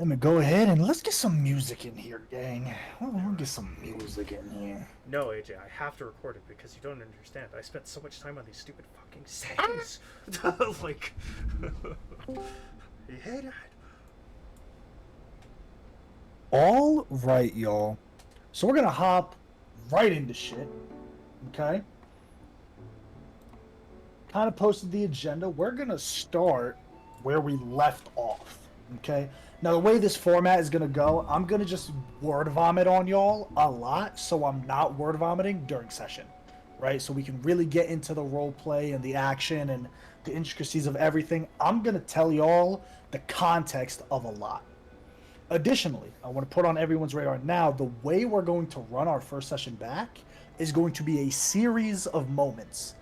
Let me go ahead and let's get some music in here, gang. We'll get some music in here. No, AJ, I have to record it because you don't understand. I spent so much time on these stupid fucking settings. like, you hate it. All right, y'all. So we're gonna hop right into shit. Okay. Kind of posted the agenda. We're gonna start where we left off. Okay. Now the way this format is gonna go, I'm gonna just word vomit on y'all a lot, so I'm not word vomiting during session, right? So we can really get into the role play and the action and the intricacies of everything. I'm gonna tell y'all the context of a lot. Additionally, I want to put on everyone's radar now, the way we're going to run our first session back is going to be a series of moments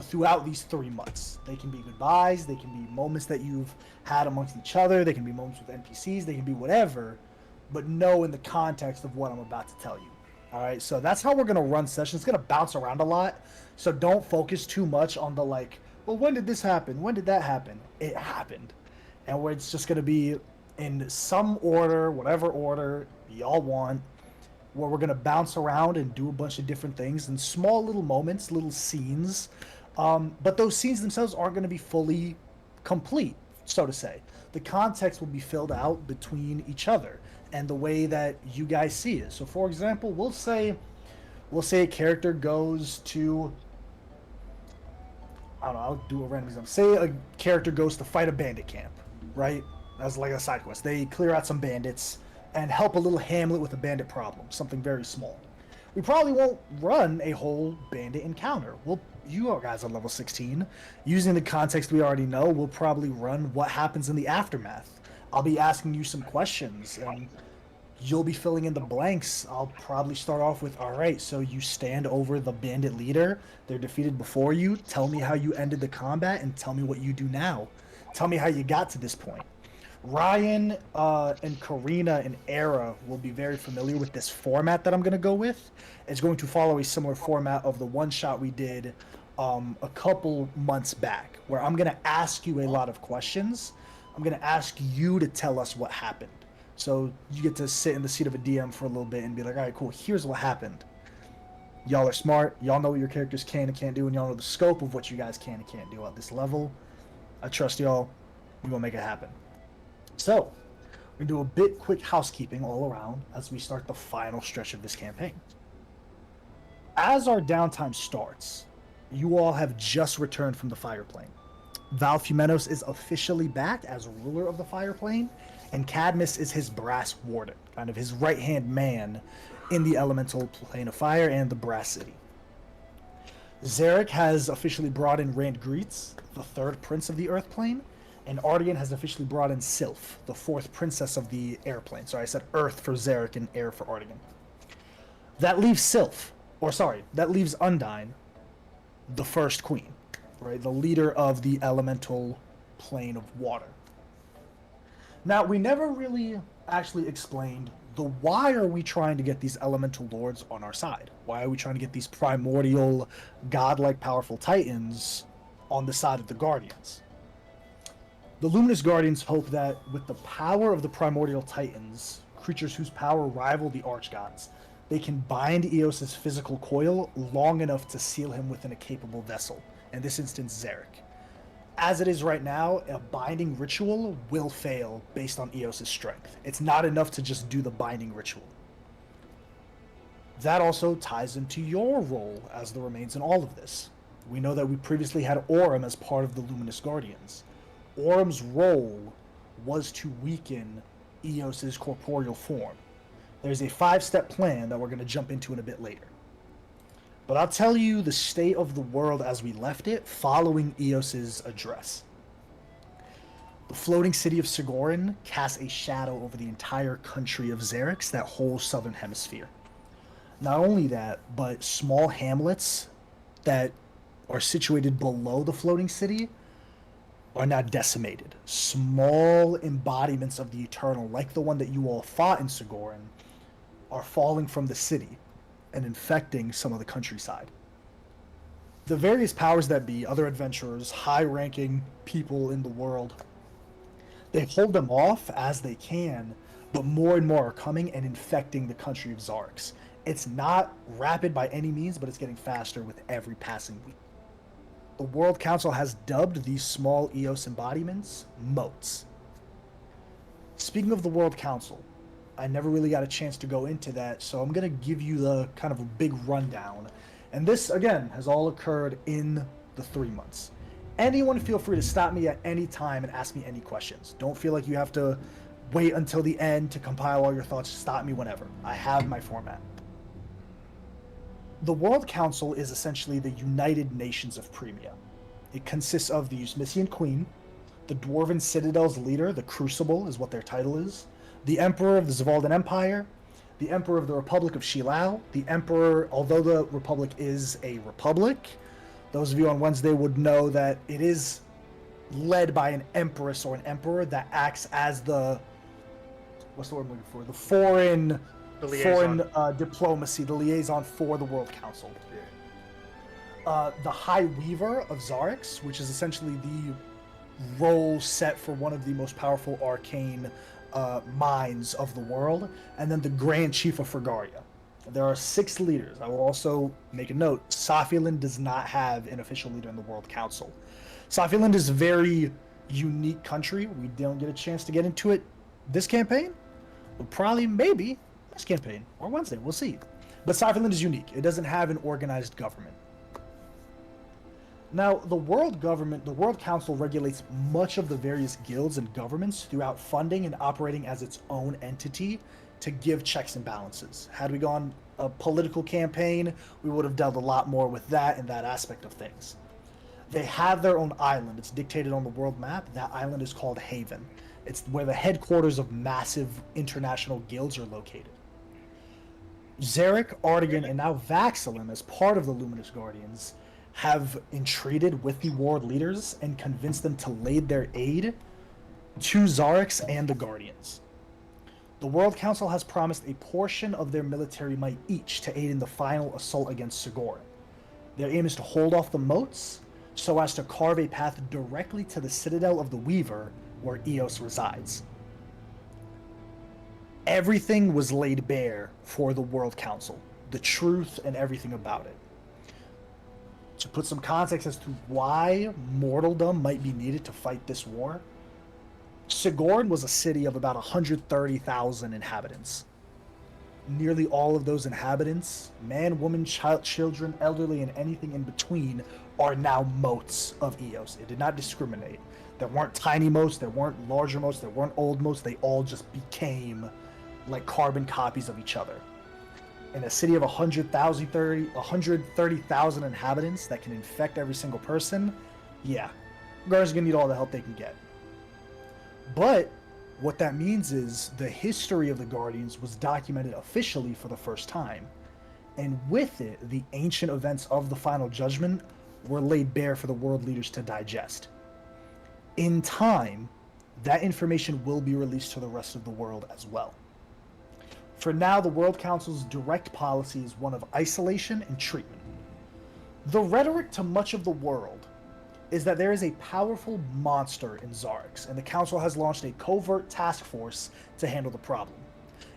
throughout these 3 months. They can be goodbyes, they can be moments that you've had amongst each other, they can be moments with NPCs, they can be whatever, but know in the context of what I'm about to tell you. All right, so that's how we're going to run sessions. It's going to bounce around a lot, so don't focus too much on the like, well, when did this happen? When did that happen? It happened. And where it's just going to be in some order, whatever order y'all want, where we're gonna bounce around and do a bunch of different things in small little moments, little scenes. But those scenes themselves aren't gonna be fully complete, so to say. The context will be filled out between each other and the way that you guys see it. So, for example, we'll say a character goes to, I don't know, I'll do a random example. Say a character goes to fight a bandit camp, right? As like a side quest. They clear out some bandits and help a little hamlet with a bandit problem, something very small. We probably won't run a whole bandit encounter. You guys are level 16. Using the context we already know, we'll probably run what happens in the aftermath. I'll be asking you some questions and you'll be filling in the blanks. I'll probably start off with, all right, so you stand over the bandit leader. They're defeated before you. Tell me how you ended the combat and tell me what you do now. Tell me how you got to this point. Ryan and Karina and Era will be very familiar with this format that I'm going to go with. It's going to follow a similar format of the one shot we did a couple months back, where I'm going to ask you a lot of questions. I'm going to ask you to tell us what happened. So you get to sit in the seat of a DM for a little bit and be like, all right, cool, here's what happened. Y'all are smart. Y'all know what your characters can and can't do, and y'all know the scope of what you guys can and can't do at this level. I trust y'all. We're going to make it happen. So, we do a bit quick housekeeping all around as we start the final stretch of this campaign. As our downtime starts, you all have just returned from the fire plane. Val Fumenos is officially back as ruler of the fire plane, and Cadmus is his brass warden, kind of his right-hand man in the elemental plane of fire and the brass city. Zarek has officially brought in Rand Greets, the third prince of the earth plane, and Ardian has officially brought in Sylph, the fourth princess of the airplane. Sorry, I said Earth for Zarek and Air for Ardian. That leaves that leaves Undyne, the first queen, right? The leader of the elemental plane of water. Now, we never really actually explained the why are we trying to get these elemental lords on our side? Why are we trying to get these primordial, godlike, powerful titans on the side of the Guardians? The Luminous Guardians hope that with the power of the primordial titans, creatures whose power rival the archgods, they can bind Eos's physical coil long enough to seal him within a capable vessel, in this instance Zarek. As it is right now, a binding ritual will fail based on Eos's strength. It's not enough to just do the binding ritual. That also ties into your role as the remains in all of this. We know that we previously had Aurum as part of the Luminous Guardians. Aurum's role was to weaken Eos's corporeal form. There's a 5-step plan that we're going to jump into in a bit later. But I'll tell you the state of the world as we left it following Eos's address. The floating city of Sigorin casts a shadow over the entire country of Xerix, that whole southern hemisphere. Not only that, but small hamlets that are situated below the floating city are now decimated. Small embodiments of the Eternal, like the one that you all fought in Sigorin, are falling from the city and infecting some of the countryside. The various powers that be, other adventurers, high-ranking people in the world, They hold them off as they can, but more and more are coming and infecting the country of Zarx. It's not rapid by any means, but it's getting faster with every passing week. The World Council has dubbed these small EOS embodiments moats. Speaking of the World Council, I never really got a chance to go into that, so I'm going to give you the kind of a big rundown. And this, again, has all occurred in the 3 months. Anyone feel free to stop me at any time and ask me any questions. Don't feel like you have to wait until the end to compile all your thoughts. Stop me whenever. I have my format. The World Council is essentially the United Nations of Premia. It consists of the Eusmician Queen, the Dwarven Citadel's leader, the Crucible is what their title is, the Emperor of the Zavaldan Empire, the Emperor of the Republic of Shilao, the Emperor, although the Republic is a republic, those of you on Wednesday would know that it is led by an Empress or an Emperor that acts as the, what's the word I'm looking for? The foreign diplomacy, the liaison for the World Council. The High Weaver of Zarx, which is essentially the role set for one of the most powerful arcane minds of the world, and then the Grand Chief of Fragaria. There are 6 leaders. I will also make a note, Sophiland does not have an official leader in the World Council. Sophiland is a very unique country. We don't get a chance to get into it this campaign, but probably, maybe, next campaign, or Wednesday, we'll see. But Sophiland is unique. It doesn't have an organized government. Now, the World Council regulates much of the various guilds and governments throughout funding and operating as its own entity to give checks and balances. Had we gone a political campaign, we would have dealt a lot more with that and that aspect of things. They have their own island. It's dictated on the world map. That island is called Haven. It's where the headquarters of massive international guilds are located. Zarek, Artigan, and now Vaxilin, as part of the Luminous Guardians, have entreated with the ward leaders and convinced them to lend their aid to Zarx and the Guardians. The World Council has promised a portion of their military might each to aid in the final assault against Sigor. Their aim is to hold off the moats so as to carve a path directly to the Citadel of the Weaver, where Eos resides. Everything was laid bare for the World Council, the truth and everything about it. To put some context as to why mortaldom might be needed to fight this war, Sigorn was a city of about 130,000 inhabitants. Nearly all of those inhabitants, man, woman, child, children, elderly, and anything in between, are now moats of Eos. It did not discriminate. There weren't tiny moats, there weren't larger moats, there weren't old moats. They all just became like carbon copies of each other. In a city of 130,000 inhabitants that can infect every single person, yeah, Guardians are going to need all the help they can get. But what that means is the history of the Guardians was documented officially for the first time. And with it, the ancient events of the Final Judgment were laid bare for the world leaders to digest. In time, that information will be released to the rest of the world as well. For now, the World Council's direct policy is one of isolation and treatment. The rhetoric to much of the world is that there is a powerful monster in Zarx, and the Council has launched a covert task force to handle the problem.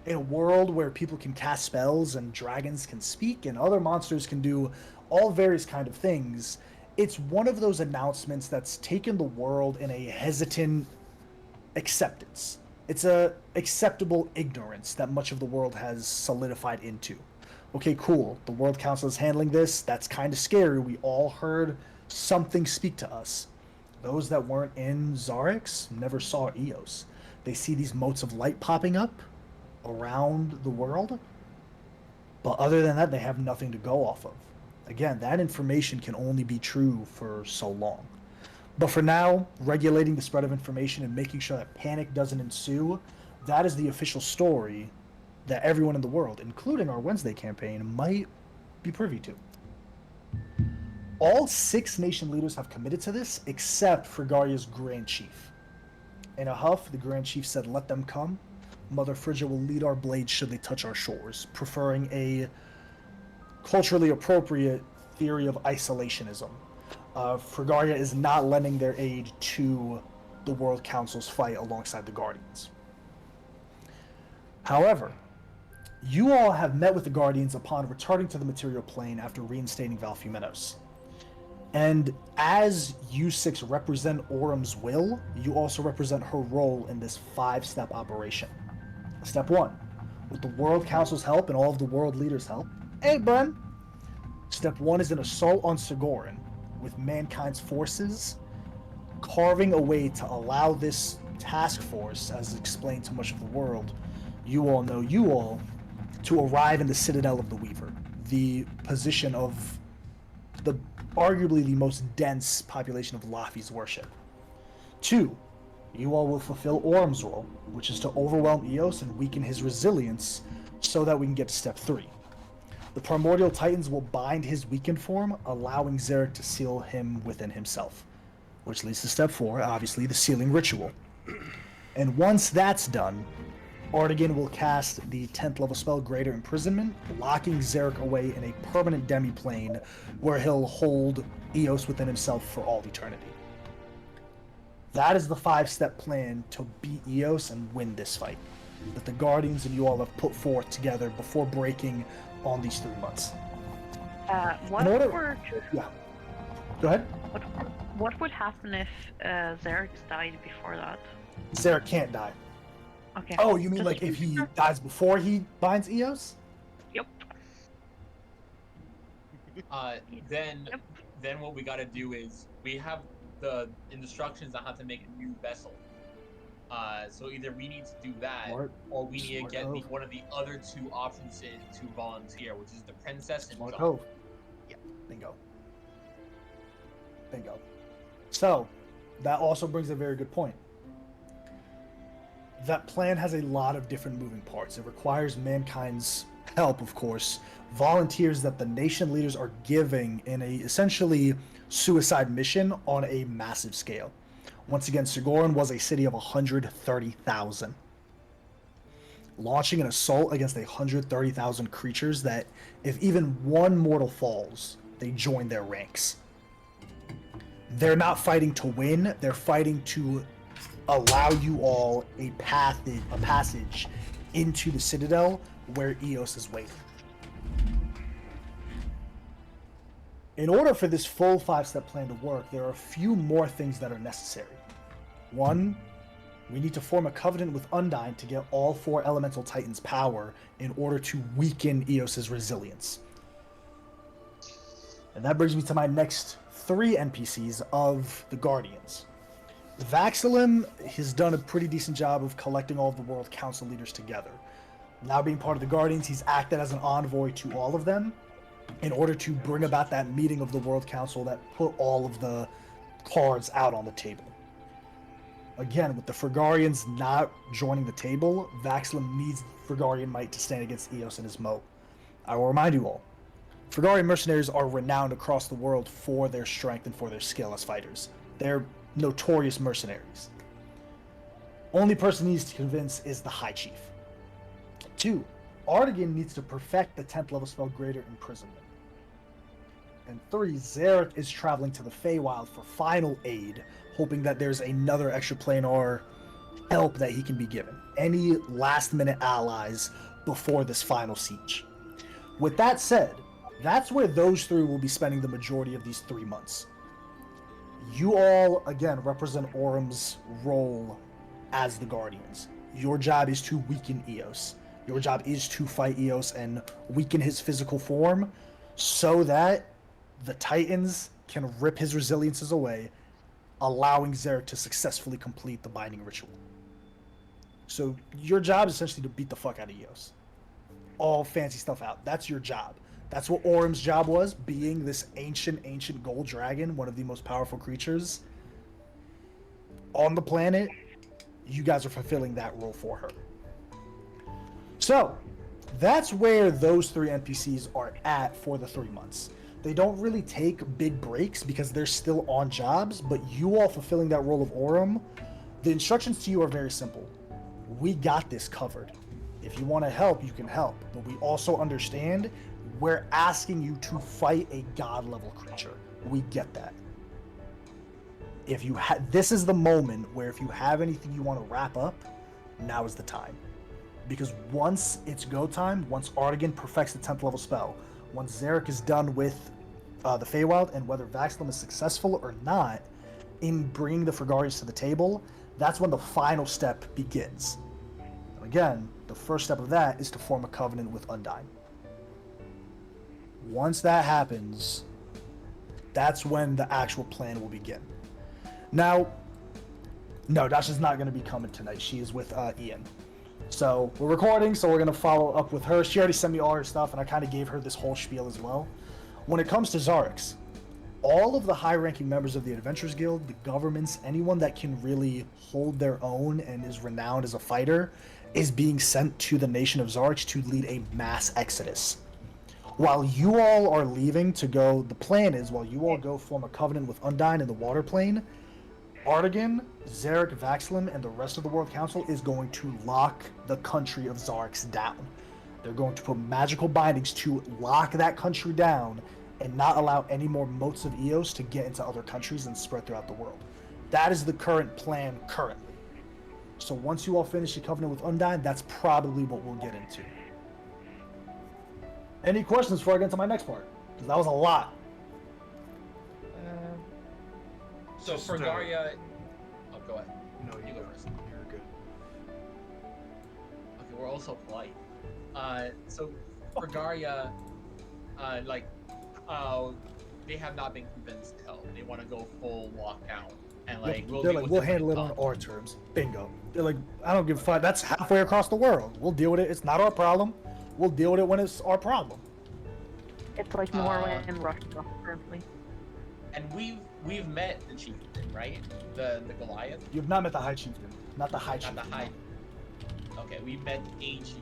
In a world where people can cast spells and dragons can speak and other monsters can do all various kind of things, it's one of those announcements that's taken the world in a hesitant acceptance. It's a acceptable ignorance that much of the world has solidified into. Okay, cool. The World Council is handling this. That's kind of scary. We all heard something speak to us. Those that weren't in Zarx never saw Eos. They see these motes of light popping up around the world, but other than that, they have nothing to go off of. Again, that information can only be true for so long. But for now, regulating the spread of information and making sure that panic doesn't ensue, that is the official story that everyone in the world, including our Wednesday campaign, might be privy to. All 6 nation leaders have committed to this, except Frigaria's Grand Chief. In a huff, the Grand Chief said, "Let them come. Mother Phrygia will lead our blades should they touch our shores," preferring a culturally appropriate theory of isolationism. Fragaria is not lending their aid to the World Council's fight alongside the Guardians. However, you all have met with the Guardians upon returning to the material plane after reinstating Valfumenos. And as you six represent Orum's will, you also represent her role in this 5-step operation. Step 1. With the World Council's help and all of the world leaders' help. Hey, Bren! Step 1 is an assault on Sigorin with mankind's forces, carving a way to allow this task force, as explained to much of the world, you all know you all, to arrive in the Citadel of the Weaver, the position of the arguably the most dense population of Lafi's worship. 2, you all will fulfill Orum's role, which is to overwhelm Eos and weaken his resilience so that we can get to step 3. The Primordial Titans will bind his weakened form, allowing Zarek to seal him within himself. Which leads to step 4, obviously, the sealing ritual. And once that's done, Artigan will cast the 10th level spell Greater Imprisonment, locking Zarek away in a permanent demi-plane where he'll hold Eos within himself for all eternity. That is the 5-step plan to beat Eos and win this fight that the Guardians and you all have put forth together before breaking on these 3 months. What were... Yeah. Go ahead. What would happen if Zarek died before that? Zarek can't die. Okay. Oh, you mean like if he dies before he binds Eos? Yep. Then what we gotta do is we have the instructions on how to make a new vessel. So either we need to do that, or we need to get one of the other 2 options to volunteer, which is the princess and Smart John. Hove. Yeah. Bingo. So, that also brings a very good point. That plan has a lot of different moving parts. It requires mankind's help, of course, volunteers that the nation leaders are giving in a essentially suicide mission on a massive scale. Once again, Sigorin was a city of 130,000. Launching an assault against 130,000 creatures that, if even one mortal falls, they join their ranks. They're not fighting to win, they're fighting to allow you all a passage into the Citadel where Eos is waiting. In order for this full 5-step plan to work, there are a few more things that are necessary. 1, we need to form a covenant with Undyne to get all 4 elemental titans' power in order to weaken Eos's resilience. And that brings me to my next 3 NPCs of the Guardians. Vaxilim has done a pretty decent job of collecting all of the World Council leaders together. Now being part of the Guardians, he's acted as an envoy to all of them in order to bring about that meeting of the World Council that put all of the cards out on the table. Again, with the Frigarians not joining the table, Vaxilim needs Frigarian might to stand against Eos and his moat. I will remind you all, Frigarian mercenaries are renowned across the world for their strength and for their skill as fighters. They're notorious mercenaries. Only person he needs to convince is the High Chief. 2, Artigan needs to perfect the 10th level spell Greater Imprisonment. And 3, Zarek is traveling to the Feywild for final aid, hoping that there's another extraplanar help that he can be given. Any last-minute allies before this final siege. With that said, that's where those 3 will be spending the majority of these 3 months. You all, again, represent Orum's role as the Guardians. Your job is to weaken Eos. Your job is to fight Eos and weaken his physical form so that the Titans can rip his resiliences away, allowing Zarek to successfully complete the binding ritual. So your job is essentially to beat the fuck out of Eos. All fancy stuff out. That's your job. That's what Orum's job was, being this ancient gold dragon, one of the most powerful creatures on the planet. You guys are fulfilling that role for her. So, that's where those 3 NPCs are at for the 3 months. They don't really take big breaks because they're still on jobs, but you all fulfilling that role of Orum, the instructions to you are very simple. We got this covered. If you want to help, you can help, but we also understand we're asking you to fight a god-level creature. We get that. If you this is the moment where if you have anything you want to wrap up, now is the time. Because once it's go time, once Artigan perfects the 10th level spell, once Zarek is done with the Feywild, and whether Vaxlum is successful or not in bringing the Fragarians to the table, that's when the final step begins. And again, the first step of that is to form a covenant with Undyne. Once that happens, that's when the actual plan will begin. Now, no, Dasha's not going to be coming tonight. She is with Ian. So we're recording, so we're going to follow up with her. She already sent me all her stuff, and I kind of gave her this whole spiel as well. When it comes to Zarex, all of the high-ranking members of the Adventurers Guild, the governments, anyone that can really hold their own and is renowned as a fighter, is being sent to the nation of Zarex to lead a mass exodus. While you all are leaving to go, the plan is, while you all go form a covenant with Undyne in the water plane, Artigan, Zarek, Vaxlum, and the rest of the World Council is going to lock the country of Zarex down. They're going to put magical bindings to lock that country down and not allow any more motes of Eos to get into other countries and spread throughout the world. That is the current plan currently. So once you all finish the covenant with Undyne, that's probably what we'll get into. Any questions before I get into my next part? Because that was a lot. So for Daria, oh, go ahead. No, you go go first. You're good. Okay, we're also polite. So for Daria, they have not been convinced to help. They want to go full lockdown, and like we'll handle it on our terms. Bingo. They're like, I don't give a fuck. That's halfway across the world. We'll deal with it. It's not our problem. We'll deal with it when it's our problem. It's like Norway and Russia currently. And we've met the chieftain, right? The Goliath. You've not met the High Chieftain. Not the High Chieftain. Not the High. Okay, we met a chief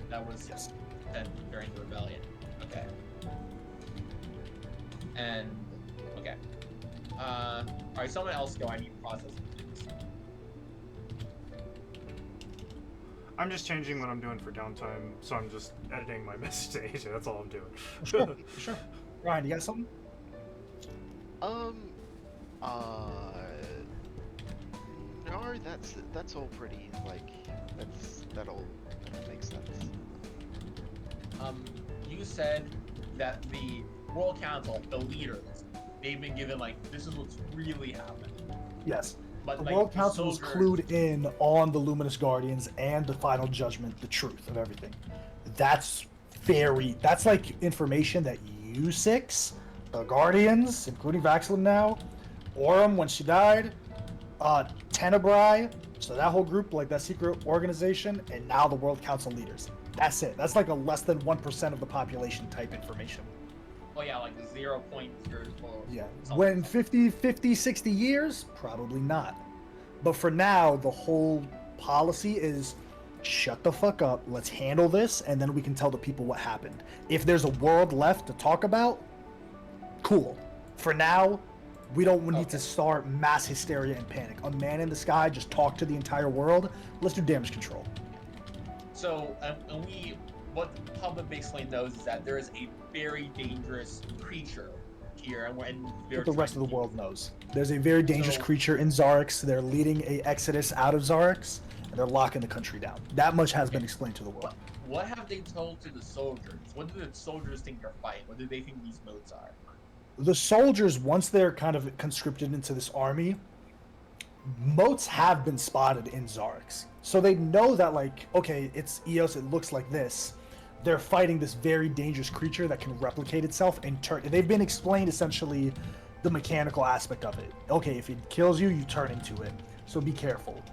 that was sent during the rebellion. Okay. And okay. Alright, someone else go. I need to process things. I'm just changing what I'm doing for downtime, so I'm just editing my message to AJ. That's all I'm doing. Sure. Ryan, you got something? No, that's all pretty, like, that'll make sense. You said that the World Council, the leaders, they've been given, like, this is what's really happening. Yes. But, The like, World the Council was soldiers- clued in on the Luminous Guardians and the final judgment, the truth of everything. That's like information that you six, the Guardians, including Vaxlum now, Aurum when she died, Tenebrae, so that whole group, like that secret organization, and now the World Council leaders. That's it. That's like a less than 1% of the population type information. Oh yeah, like 0.04. Yeah. something. When 50, 60 years? Probably not. But for now, the whole policy is shut the fuck up, let's handle this, and then we can tell the people what happened. If there's a world left to talk about, cool. For now, we don't need to start mass hysteria and panic. A man in the sky, just talk to the entire world. Let's do damage control. So, what the public basically knows is that there is a very dangerous creature here, and What the rest of the world knows. There's a very dangerous creature in Zarex. They're leading a exodus out of Zarex, and they're locking the country down. That much has been explained to the world. What have they told to the soldiers? What do the soldiers think they're fighting? What do they think these modes are? The soldiers, once they're kind of conscripted into this army, motes have been spotted in Zarex. So they know that, like, okay, it's Eos, it looks like this. They're fighting this very dangerous creature that can replicate itself and turn. They've been explained essentially the mechanical aspect of it. Okay, if it kills you, you turn into it. So be careful.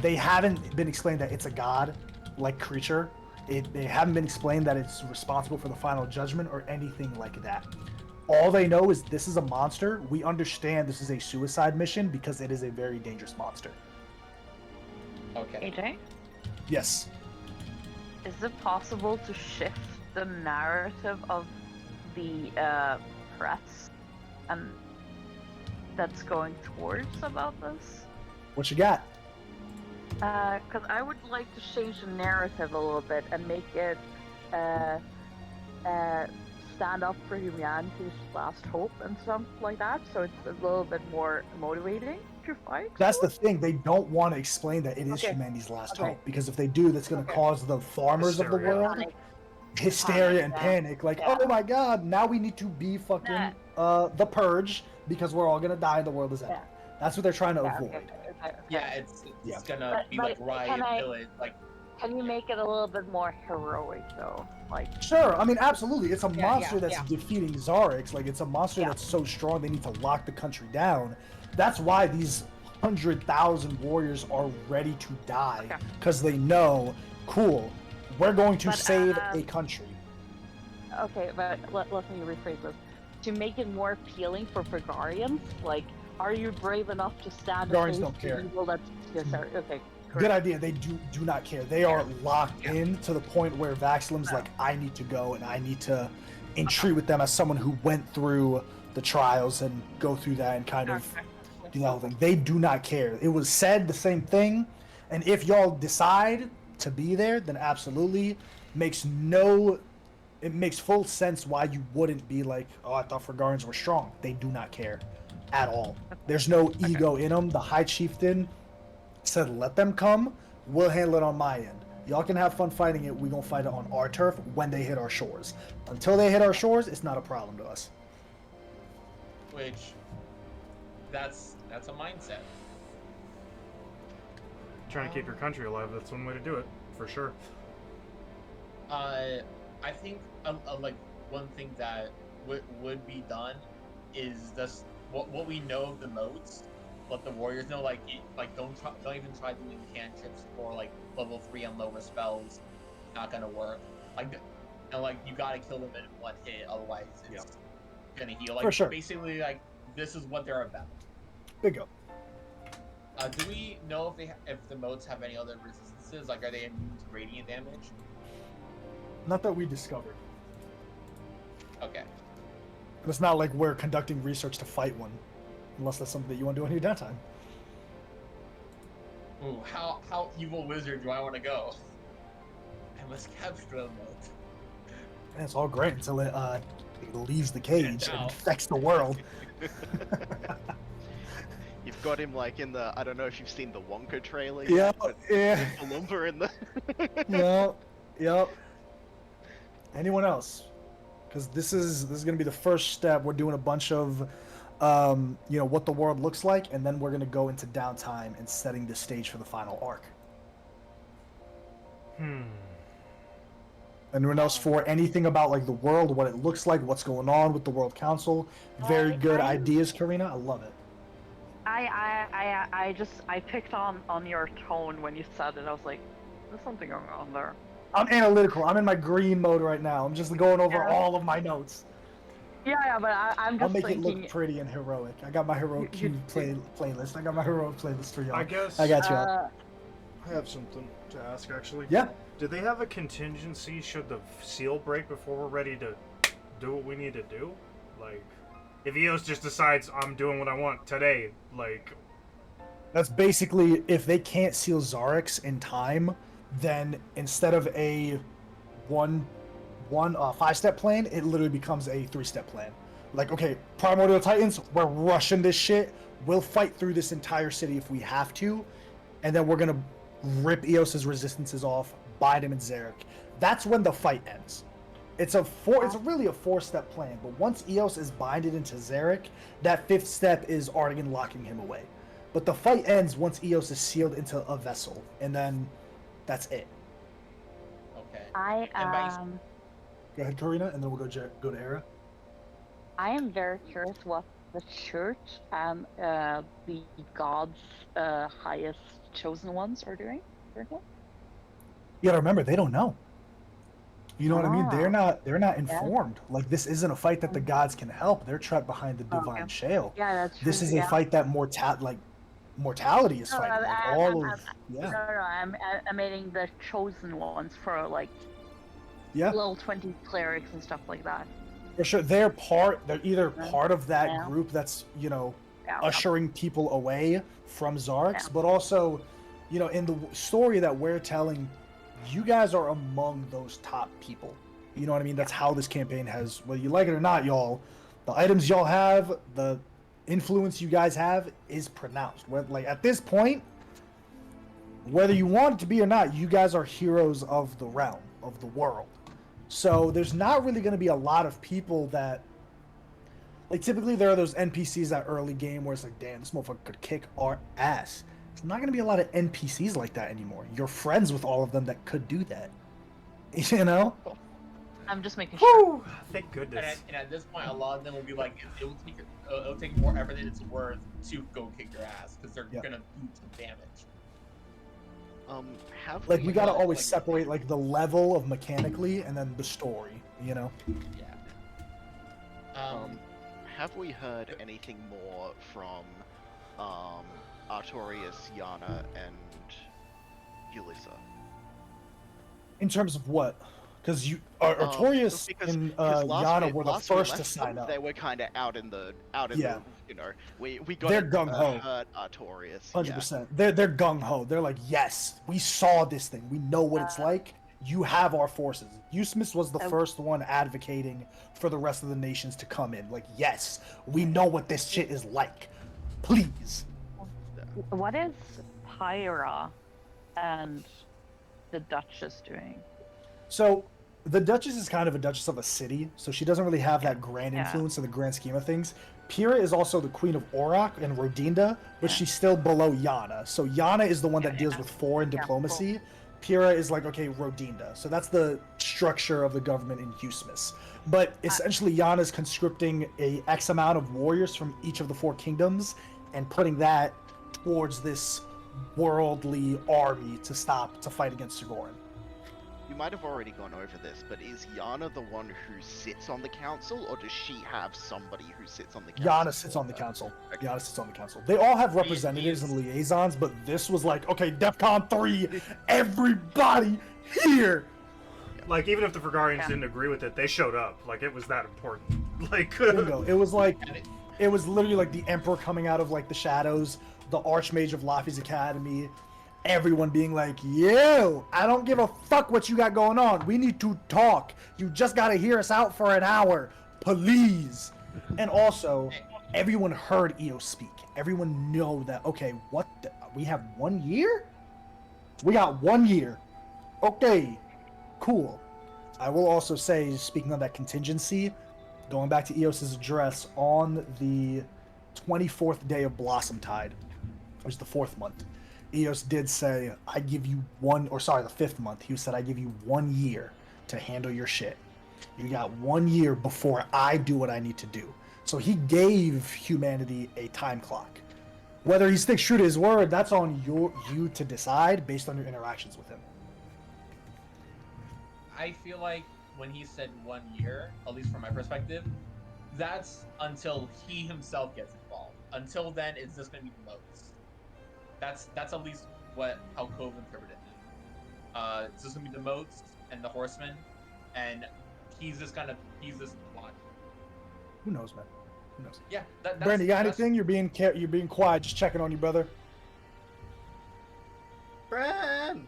They haven't been explained that it's a god-like creature. They haven't been explained that it's responsible for the final judgment or anything like that. All they know is this is a monster. We understand this is a suicide mission because it is a very dangerous monster. Okay. AJ, Yes. is it possible to shift the narrative of the press and that's going towards about this? What you got? Because I would like to change the narrative a little bit and make it stand up for humanity's last hope and stuff like that, so it's a little bit more motivating to fight. That's the thing. They don't want to explain that it is Okay. humanity's last Okay. hope, because if they do, that's going to cause the farmers of the Hysteria. world Panic. hysteria and Yeah. panic. Like, Yeah. oh my god, now we need to be fucking the purge because we're all going to die and the world is ending. Yeah. That's what they're trying to Yeah, avoid. okay. Yeah, it's Yeah. gonna But- be but like riot can I- village, like Can you make it a little bit more heroic though? Like, Sure, I mean, absolutely. It's a Yeah, monster yeah, that's yeah. defeating Zarix. Like, it's a monster Yeah. that's so strong they need to lock the country down. That's why these 100,000 warriors are ready to die, Okay. because they know, cool, we're going to But, save a country. okay, but let me rephrase this. To make it more appealing for Fragarians, like, are you brave enough to stand Fragarians against don't care. the evil that's... Yeah, sorry, okay. Good idea. They do not care. They are locked in to the point where Vaxlim's like, I need to go and I need to entreat with them as someone who went through the trials and go through that and kind of do that whole thing. They do not care. It was said the same thing, and if y'all decide to be there, then absolutely it makes full sense why you wouldn't be like, oh, I thought Fragarians were strong. They do not care at all. There's no ego in them. The High Chieftain said, let them come. We'll handle it on my end. Y'all can have fun fighting it. We're going to fight it on our turf when they hit our shores. Until they hit our shores, it's not a problem to us. which that's a mindset. Trying to keep your country alive, that's one way to do it, for sure. I think like one thing that would be done is just what we know of the modes, let the warriors know, like don't even try doing cantrips for like level 3 and lower spells. Not gonna work. Like, and like you gotta kill them in one hit, otherwise it's gonna heal. Like, For sure. basically, like this is what they're about. Bingo. Do we know if the modes have any other resistances? Like, are they immune to radiant damage? Not that we discovered. Okay. But it's not like we're conducting research to fight one. Unless that's something that you want to do on your downtime. Ooh, how evil wizard do I want to go? I must capture the mode. And it's all great until it leaves the cage and Now. infects the world. You've got him like in the, I don't know if you've seen the Wonka trailer. Yeah, yet, but yeah. the lumber in the. Yep. Anyone else? Because this is gonna be the first step. We're doing a bunch of, what the world looks like, and then we're gonna go into downtime and setting the stage for the final arc. Anyone else for anything about like the world, what it looks like, what's going on with the World Council? Very good ideas, Karina. I love it. I picked on your tone when you said it. I was like, there's something going on there. I'm analytical. I'm in my green mode right now. I'm just going over Yeah. all of my notes. Yeah, but I'm I'll just make it thinking. look pretty and heroic. I got my heroic playlist. I got my heroic playlist for y'all. I guess I got you. all. I have something to ask, actually. Yeah. Do they have a contingency should the seal break before we're ready to do what we need to do? Like, if EOS just decides I'm doing what I want today, like... That's basically, if they can't seal Zarix in time, then instead of a one 5-step plan, it literally becomes a 3-step plan. Like, okay, Primordial Titans, we're rushing this shit. We'll fight through this entire city if we have to, and then we're gonna rip Eos's resistances off, bind him in Zarek. That's when the fight ends. It's really a 4-step plan, but once Eos is binded into Zarek, that 5th step is Artigan locking him away. But the fight ends once Eos is sealed into a vessel, and then that's it. Okay. Go ahead, Karina, and then we'll go to Era. I am very curious what the church and the gods' highest chosen ones are doing. You gotta remember, they don't know. You know what I mean? They're not informed. Like, this isn't a fight that the gods can help. They're trapped behind the divine shale. Yeah, that's true. This is a fight that mortality is fighting. I'm meaning the chosen ones for like level 20 clerics and stuff like that. For sure, they're either part of that group that's ushering people away from Zarx, but also, in the story that we're telling, you guys are among those top people. You know what I mean? That's how this campaign has, whether you like it or not, y'all, the items y'all have, the influence you guys have is pronounced. Like at this point, whether you want it to be or not, you guys are heroes of the realm, of the world. So there's not really going to be a lot of people that, like, typically there are those NPCs that early game where it's like, damn, this motherfucker could kick our ass. There's not going to be a lot of NPCs like that anymore. You're friends with all of them that could do that. You know? I'm just making sure. Whew, thank goodness. And at this point, a lot of them will be like, it'll take more effort than it's worth to go kick your ass because they're gonna do some damage. Like we gotta always separate like the level of mechanically and then the story. You know? Yeah. Have we heard anything more from Artorias, Yana, and Ulissa? In terms of what? Because Artorias and Yana were the first to sign up. They were kind of out in the, you know, we got. They're gung ho. Artorias. 100%. They're gung ho. They're like, yes, we saw this thing. We know what it's like. You have our forces. Eusmis was the first one advocating for the rest of the nations to come in. Like, yes, we know what this shit is like. Please. What is Pyra and the Duchess doing? So, the Duchess is kind of a Duchess of a city, so she doesn't really have that grand influence in the grand scheme of things. Pyrrha is also the Queen of Auroch and Rodinda, but she's still below Yana. So Yana is the one that deals with foreign diplomacy. Pyrrha is like, okay, Rodinda. So that's the structure of the government in Eusmis. But essentially, Yana's conscripting a X amount of warriors from each of the four kingdoms and putting that towards this worldly army to fight against Sigorin. You might have already gone over this, but is Yana the one who sits on the council, or does she have somebody who sits on the council? Yana sits on the council. Yana sits on the council. They all have representatives and liaisons, but this was like, okay, DEFCON 3, everybody here! Like, even if the Fragarians didn't agree with it, they showed up. Like, it was that important. Like, bingo. It was like, it was literally like the Emperor coming out of like the shadows, the Archmage of Laffy's Academy, everyone being like, yo, I don't give a fuck what you got going on. We need to talk. You just gotta hear us out for an hour, please. And also, everyone heard Eos speak. Everyone know that, okay, we have 1 year? We got 1 year. Okay, cool. I will also say, speaking of that contingency, going back to Eos's address, on the 24th day of Blossom Tide, which is the 4th month, Eos did say, I give you the 5th month, he said, I give you 1 year to handle your shit. You got 1 year before I do what I need to do. So he gave humanity a time clock. Whether he sticks true to his word, that's on you to decide based on your interactions with him. I feel like when he said 1 year, at least from my perspective, that's until he himself gets involved. Until then, it's just going to be the modes. That's at least how Cove interpreted it. It's just gonna be the moats and the horsemen, and he's just watching. Who knows, man? Who knows? Yeah. Brandon, you got anything? You're being quiet. Just checking on you, brother. Bran!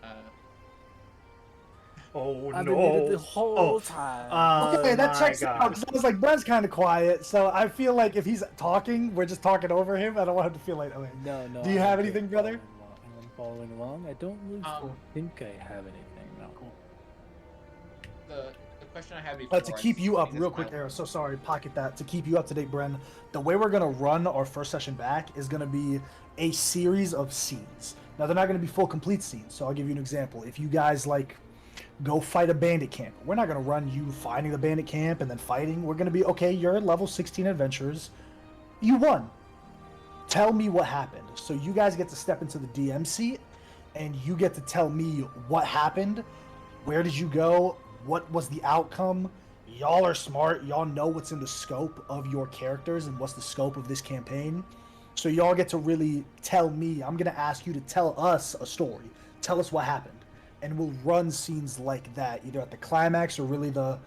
I've been muted the whole time. Okay, that checks out. Because I was like, Brent's kind of quiet, so I feel like if he's talking, we're just talking over him. I don't want him to feel like, okay. No. Do you have anything, brother? I'm following along. I don't really think I have anything. No. Cool. The question I had before. To keep you up, real quick, Arrow. So sorry, pocket that. To keep you up to date, Bren. The way we're gonna run our first session back is gonna be a series of scenes. Now they're not gonna be full complete scenes. So I'll give you an example. If you guys go fight a bandit camp. We're not going to run you finding the bandit camp and then fighting. We're going to be, okay, you're level 16 adventurers. You won. Tell me what happened. So you guys get to step into the DM seat and you get to tell me what happened. Where did you go? What was the outcome? Y'all are smart. Y'all know what's in the scope of your characters and what's the scope of this campaign. So y'all get to really tell me. I'm going to ask you to tell us a story. Tell us what happened. And we'll run scenes like that, either at the climax or really the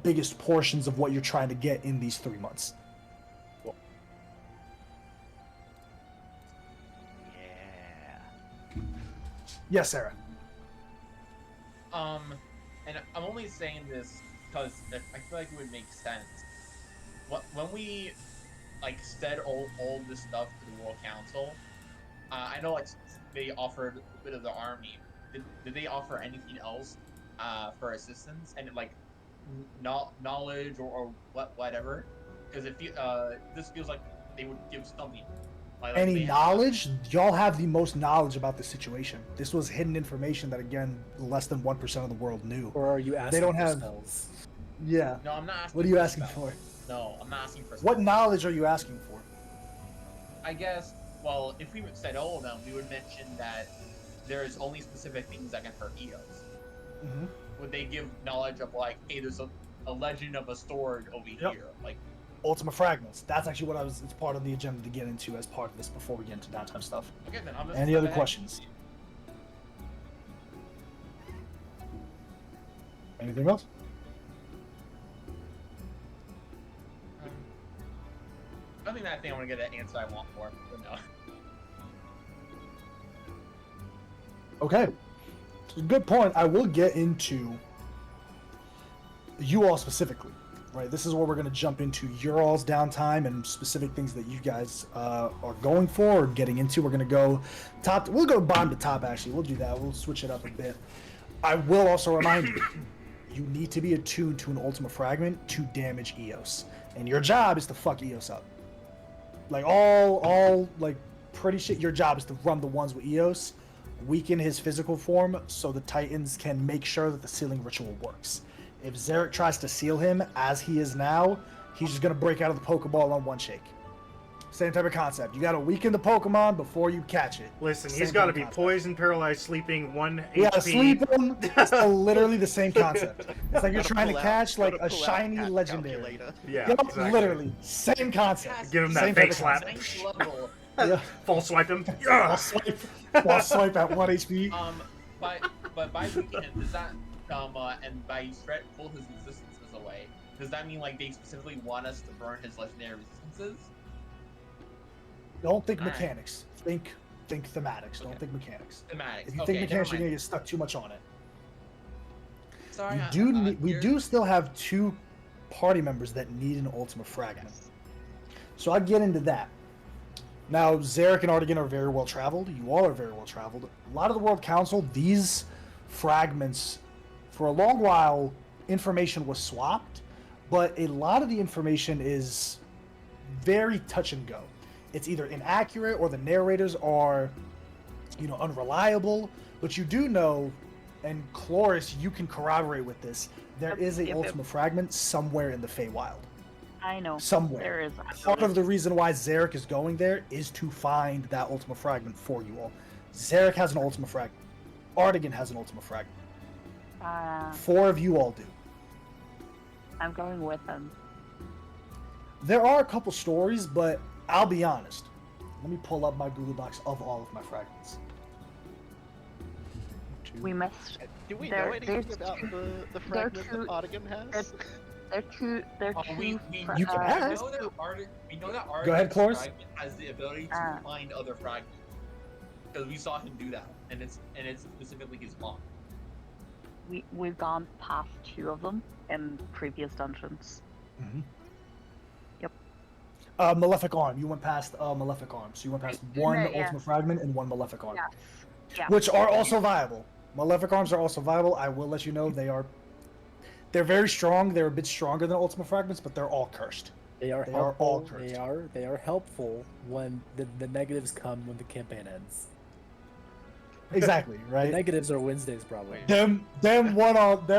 biggest portions of what you're trying to get in these 3 months. Cool. Yeah. Yes, Sarah. And I'm only saying this because I feel like it would make sense. When we like said all this stuff to the World Council, I know like they offered a bit of the army. Did they offer anything else for assistance and like knowledge or whatever? Because this feels like they would give something. Any knowledge? Y'all have the most knowledge about the situation. This was hidden information that, again, less than 1% of the world knew. Or are you asking They don't for have. spells? Yeah. No, I'm not asking. What are you asking for? No, I'm not asking for. What knowledge are you asking for? I guess. Well, if we said all of them, we would mention that there is only specific things that can hurt Eos. Mm-hmm. Would they give knowledge of like, hey, there's a legend of a sword over here, like? Ultima Fragments. That's actually what it's part of the agenda to get into as part of this before we get into downtime stuff. Okay, then I'm Any other questions? Anything else? I think I'm gonna get an answer I want for, but no. Okay. Good point. I will get into you all specifically. Right, this is where we're going to jump into your all's downtime and specific things that you guys are going for or getting into. We're going to go top. We'll go bottom to top, actually. We'll do that. We'll switch it up a bit. I will also remind you, you need to be attuned to an Ultima Fragment to damage Eos. And your job is to fuck Eos up. Like, all like, pretty shit. Your job is to run the ones with Eos, weaken his physical form so the Titans can make sure that the sealing ritual works. If Zarek tries to seal him as he is now, he's just going to break out of the Pokeball on one shake. Same type of concept. You got to weaken the Pokemon before you catch it. Listen, Same he's got to type be of concept. poisoned, paralyzed, sleeping, 1 HP. You got to sleep him. It's literally the same concept. It's like you're Gotta trying to pull out- catch like gotta a pull out shiny cat legendary. calculator. Yeah, Yep, exactly. literally. Same concept. Give him that Same fake type of slap. concept. Ninth level. Yeah. Full swipe him. While swipe at 1 HP. But by weakening him, does that and by pull his resistances away, does that mean like they specifically want us to burn his legendary resistances? Don't think All right. mechanics. Think thematics. Don't Okay. think mechanics. Thematics. If you Okay, think mechanics, never you're gonna mind. get stuck too much on it. Sorry, We do still have 2 party members that need an Ultima Fragment. So I'll get into that. Now, Zarek and Artigan are very well traveled. You all are very well traveled. A lot of the World Council, these fragments, for a long while, information was swapped, but a lot of the information is very touch and go. It's either inaccurate or the narrators are, unreliable. But you do know, and Chloris, you can corroborate with this, there is a Yep. Ultima Fragment somewhere in the Feywild. I know. Somewhere. There is. Part of the reason why Zarek is going there is to find that Ultima Fragment for you all. Zarek has an Ultima Fragment. Artigan has an Ultima Fragment. 4 of you all do. I'm going with him. There are a couple stories, but I'll be honest. Let me pull up my Google Docs of all of my fragments. We missed. Do we There- know anything there's about two- the fragment two- that Artigan has? They're two. We You can ask. know that we know that Go ahead, Cloris. fragment has the ability to Ah. find other fragments because we saw him do that, and it's specifically his mom. We've gone past 2 of them in previous dungeons. Mm-hmm. Yep. Malefic Arm. You went past Malefic Arm. So you went past one Yeah, yeah. Ultima Fragment and 1 Malefic Arm. Yes. Yeah. Which are also viable. Malefic Arms are also viable. I will let you know they're very strong. They're a bit stronger than Ultima Fragments, but they're all cursed. They are They are helpful. all cursed. They are helpful when the negatives come when the campaign ends. Exactly, The right? negatives are Wednesdays probably. Them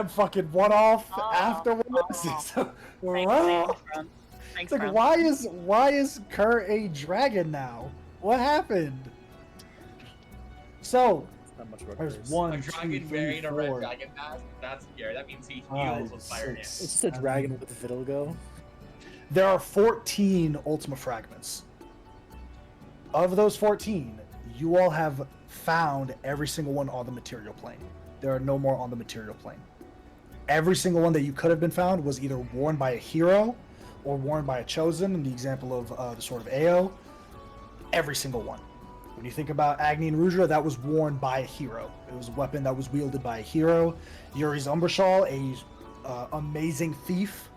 fucking one off Oh, afterwards. oh. Wow. Friend. It's Thanks, like friend. why is Kurt a dragon now? What happened? So It's not much of a there's curse. 1, A 2, dragon 3, wearing a red 4. dragon mask. That's scary. That means he Five, heals with fire damage. six. It's just a dragon with vitiligo. There are 14 Ultima Fragments. Of those 14, you all have found every single one on the material plane. There are no more on the material plane. Every single one that you could have been found was either worn by a hero or worn by a chosen, in the example of the Sword of Ao. Every single one. When you think about Agni and Rudra, that was worn by a hero. It was a weapon that was wielded by a hero. Yuri's Umbrashal, a amazing thief.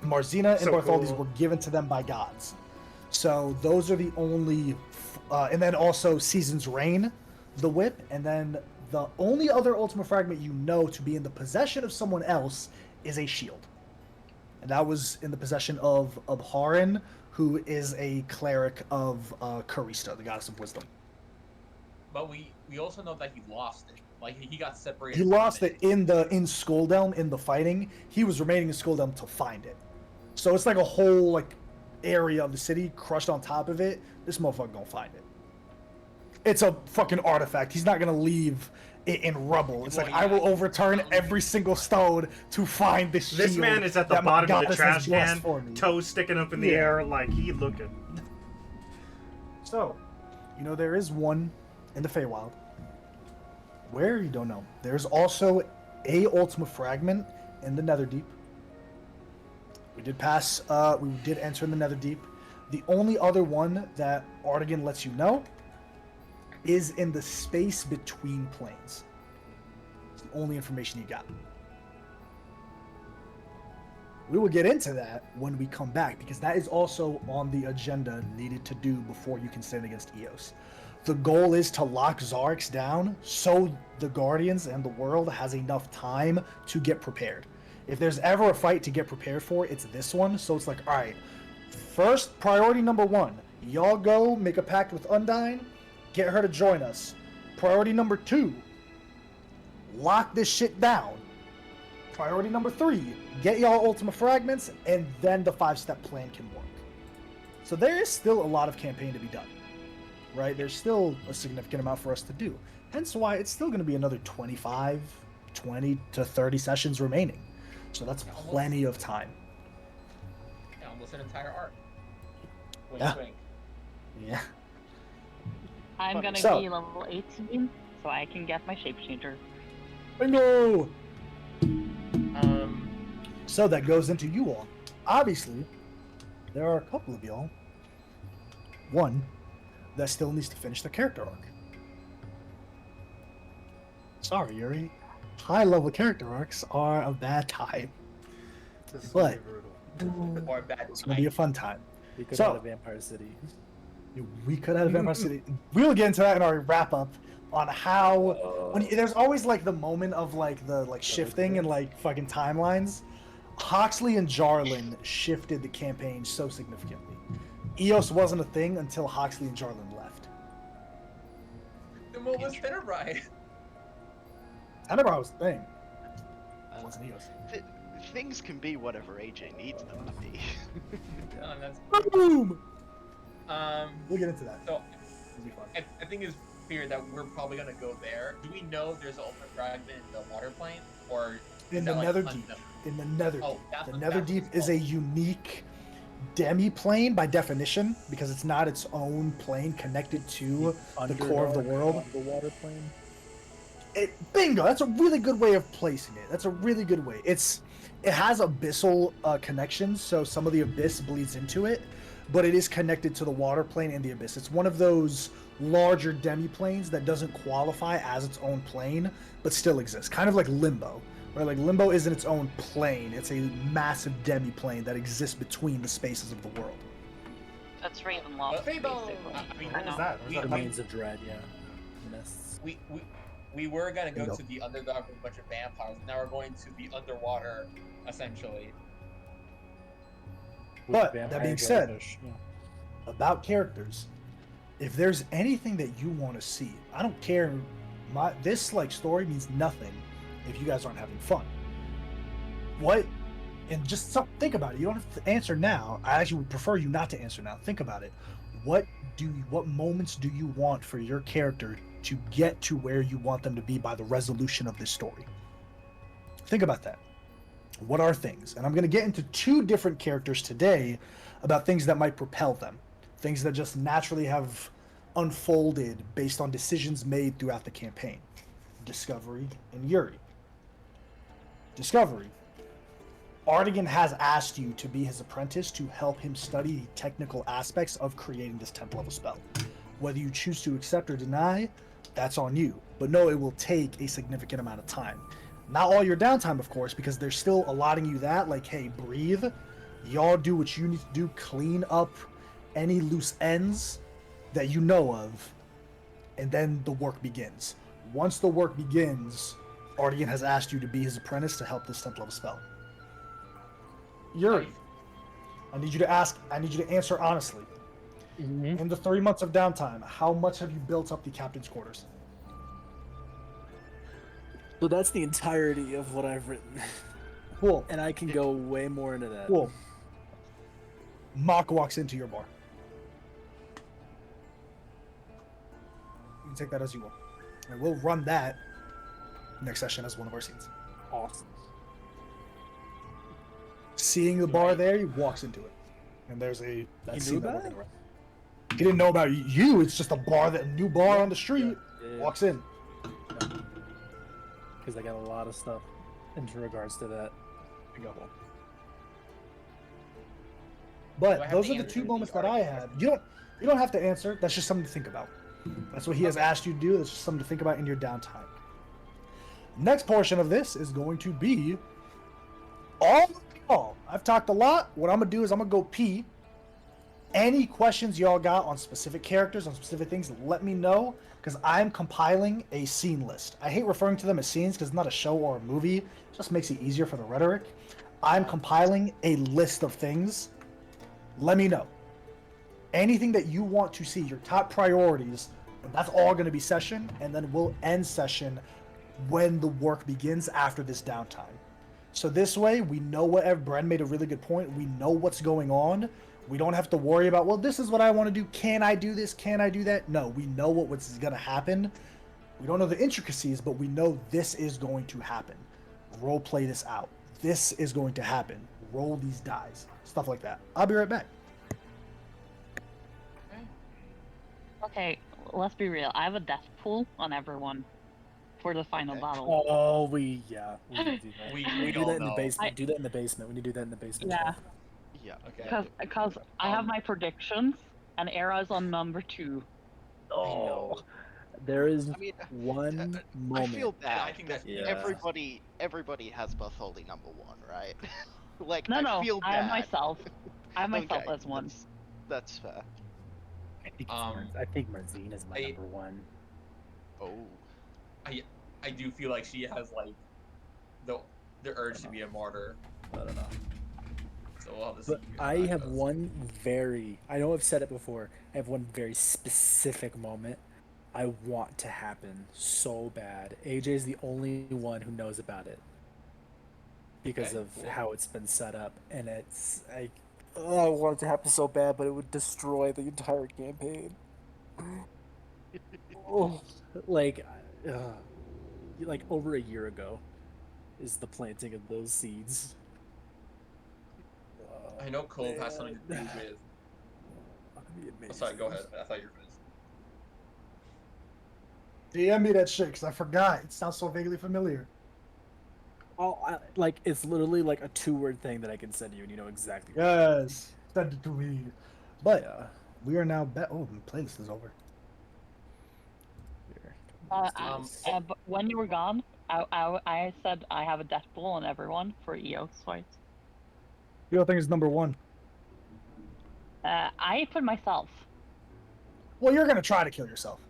Marzina and So Bartholdes cool. were given to them by gods. So those are the only, and then also Season's Reign, the whip, and then the only other Ultima Fragment you know to be in the possession of someone else is a shield. And that was in the possession of Abharin, who is a cleric of Karista, the goddess of wisdom. But we also know that he lost it. Like he got separated. He from lost it in Skulldelm in the fighting. He was remaining in Skulldelm to find it. So it's like a whole like area of the city crushed on top of it. This motherfucker gonna find it. It's a fucking artifact. He's not gonna leave it in rubble. It's Well, like yeah. I will overturn every single stone to find this shield. This man is at the that my bottom of the goddess trash has blessed can, for me. toes sticking up in the Yeah. air like he looking. So, you know, there is one in the Feywild. Where? You don't know. There's also a Ultima Fragment in the Netherdeep. We did pass, we did enter in the Netherdeep. The only other one that Artigan lets you know is in the space between planes. It's the only information you got. We will get into that when we come back, because that is also on the agenda needed to do before you can stand against Eos. The goal is to lock Zarix down so the Guardians and the world has enough time to get prepared. If there's ever a fight to get prepared for, it's this one. So it's like, all right, first priority number one, y'all go make a pact with Undyne, get her to join us. Priority number two, lock this shit down. Priority number three, get y'all Ultima Fragments, and then the 5-step plan can work. So there is still a lot of campaign to be done, right? There's still a significant amount for us to do. Hence why it's still going to be another 20 to 30 sessions remaining. So that's plenty of time. Yeah, almost an entire arc. Wink, Yeah. wink. Yeah. I'm gonna So- be level 18, so I can get my shapechanger. Bingo! Um, So that goes into you all. Obviously, there are a couple of y'all. One that still needs to finish the character arc. Sorry, Yuri. High-level character arcs are a bad time. This is But- brutal. or bad It's going to be a fun time. We could So- have a Vampire City. We could have Vampire City. We'll get into that in our wrap-up on how... there's always, like, the moment of, like, the shifting and, like, fucking timelines. Hoxley and Jarlin shifted the campaign so significantly. Eos wasn't a thing until Hoxley and Jarlin left. The move was Tenebrae. Tenebrae was a thing. That wasn't Eos. Things can be whatever AJ needs them to be. Boom! Um, We'll get into that. so It'll be fun. I think it's clear that we're probably gonna go there. Do we know there's an ultimate fragment in the water plane, or In is the that, like, Netherdeep. unknown? In the Netherdeep. Oh, that's The what- that's what Netherdeep it's is a called. unique demi-plane by definition, because it's not its own plane connected to the core of the world. The water plane. Bingo! That's a really good way of placing it. That's a really good way. It has abyssal connections, so some of the abyss bleeds into it, but it is connected to the water plane and the abyss. It's one of those larger demi-planes that doesn't qualify as its own plane, but still exists. Kind of like Limbo, where like Limbo isn't its own plane. It's a massive demi-plane that exists between the spaces of the world. That's Ravenloft, Fable! basically. I mean, What was that? Was we- that Remains of Dread, yeah. Mists. we were gonna go Bingo. to the underdog with a bunch of vampires. Now we're going to the underwater, essentially. With But, vampire that being said, jellyfish, yeah. About characters, if there's anything that you want to see, I don't care. This like story means nothing if you guys aren't having fun. What? And just think about it. You don't have to answer now. I actually would prefer you not to answer now. Think about it. What moments do you want for your character to get to where you want them to be by the resolution of this story? Think about that. What are things? And I'm going to get into 2 different characters today about things that might propel them. Things that just naturally have unfolded based on decisions made throughout the campaign. Discovery and Yuri. Discovery. Artigan has asked you to be his apprentice to help him study the technical aspects of creating this 10th level spell. Whether you choose to accept or deny, that's on you. But no, it will take a significant amount of time. Not all your downtime, of course, because they're still allotting you that. Like, hey, breathe. Y'all do what you need to do. Clean up any loose ends that you know of. And then the work begins. Once the work begins, Ardian has asked you to be his apprentice to help this 10th level spell. Yuri, I need you to answer honestly. Mm-hmm. In the 3 months of downtime, how much have you built up the captain's quarters? So that's the entirety of what I've written. Cool. And I can go way more into that. Cool. Mock walks into your bar. You can take that as you will. And we'll run that next session as one of our scenes. Awesome. Seeing the bar there, he walks into it. And there's a He scene knew that we're about gonna it? run. He didn't know about you, it's just a new bar on the street. Yeah. Walks in. Because I got a lot of stuff in regards to that. But have those to are the answer two the moments that I had. You don't have to answer. That's just something to think about. That's what he has asked you to do. That's just something to think about in your downtime. Next portion of this is going to be all. I've talked a lot. What I'm gonna do is I'm gonna go pee. Any questions y'all got on specific characters, on specific things, let me know, because I'm compiling a scene list. I hate referring to them as scenes because it's not a show or a movie. It just makes it easier for the rhetoric. I'm compiling a list of things. Let me know. Anything that you want to see, your top priorities, and that's all going to be session, and then we'll end session when the work begins after this downtime. So this way, we know what Bren made a really good point. We know what's going on. We don't have to worry about, well, this is what I want to do. Can I do this? Can I do that? No, we know what's going to happen. We don't know the intricacies, but we know this is going to happen. Role play this out. This is going to happen. Roll these dice. Stuff like that. I'll be right back. Okay, let's be real. I have a death pool on everyone for the final Okay. battle. Oh, we need to do that. We do all that in the know. basement. Do that in the basement. We need to do that in the basement. as Yeah, well. Yeah. Okay. because I have my predictions, and Era's on number 2. Oh, there is I mean, one I moment. feel bad. I think that's Yeah. Everybody has Bartholdi number 1, right? Like, No, I feel I bad. have myself. I have myself Okay, as one. That's fair. I think Marzine is my number 1. Oh. I do feel like she has like the urge to be a martyr. I don't know. So we'll have to see But how I that have goes. one I know I've said it before. I have one very specific moment I want to happen so bad. AJ's the only one who knows about it because Okay, of cool. how it's been set up, and it's like, oh, I want it to happen so bad, but it would destroy the entire campaign. Oh, like over a year ago is the planting of those seeds. I know Cove has something to do with. That'd be Oh, amazing. sorry, go ahead. I thought you were finished. DM me that shit, because I forgot. It sounds so vaguely familiar. Oh, it's literally like a 2-word thing that I can send you, and you know exactly. What Yes. Send it to me. But Yeah. we are now back. Oh, the playlist is over. Here. But when you were gone, I said I have a death pool on everyone for EOS fights. You don't think it's number 1? I put myself. Well, you're going to try to kill yourself.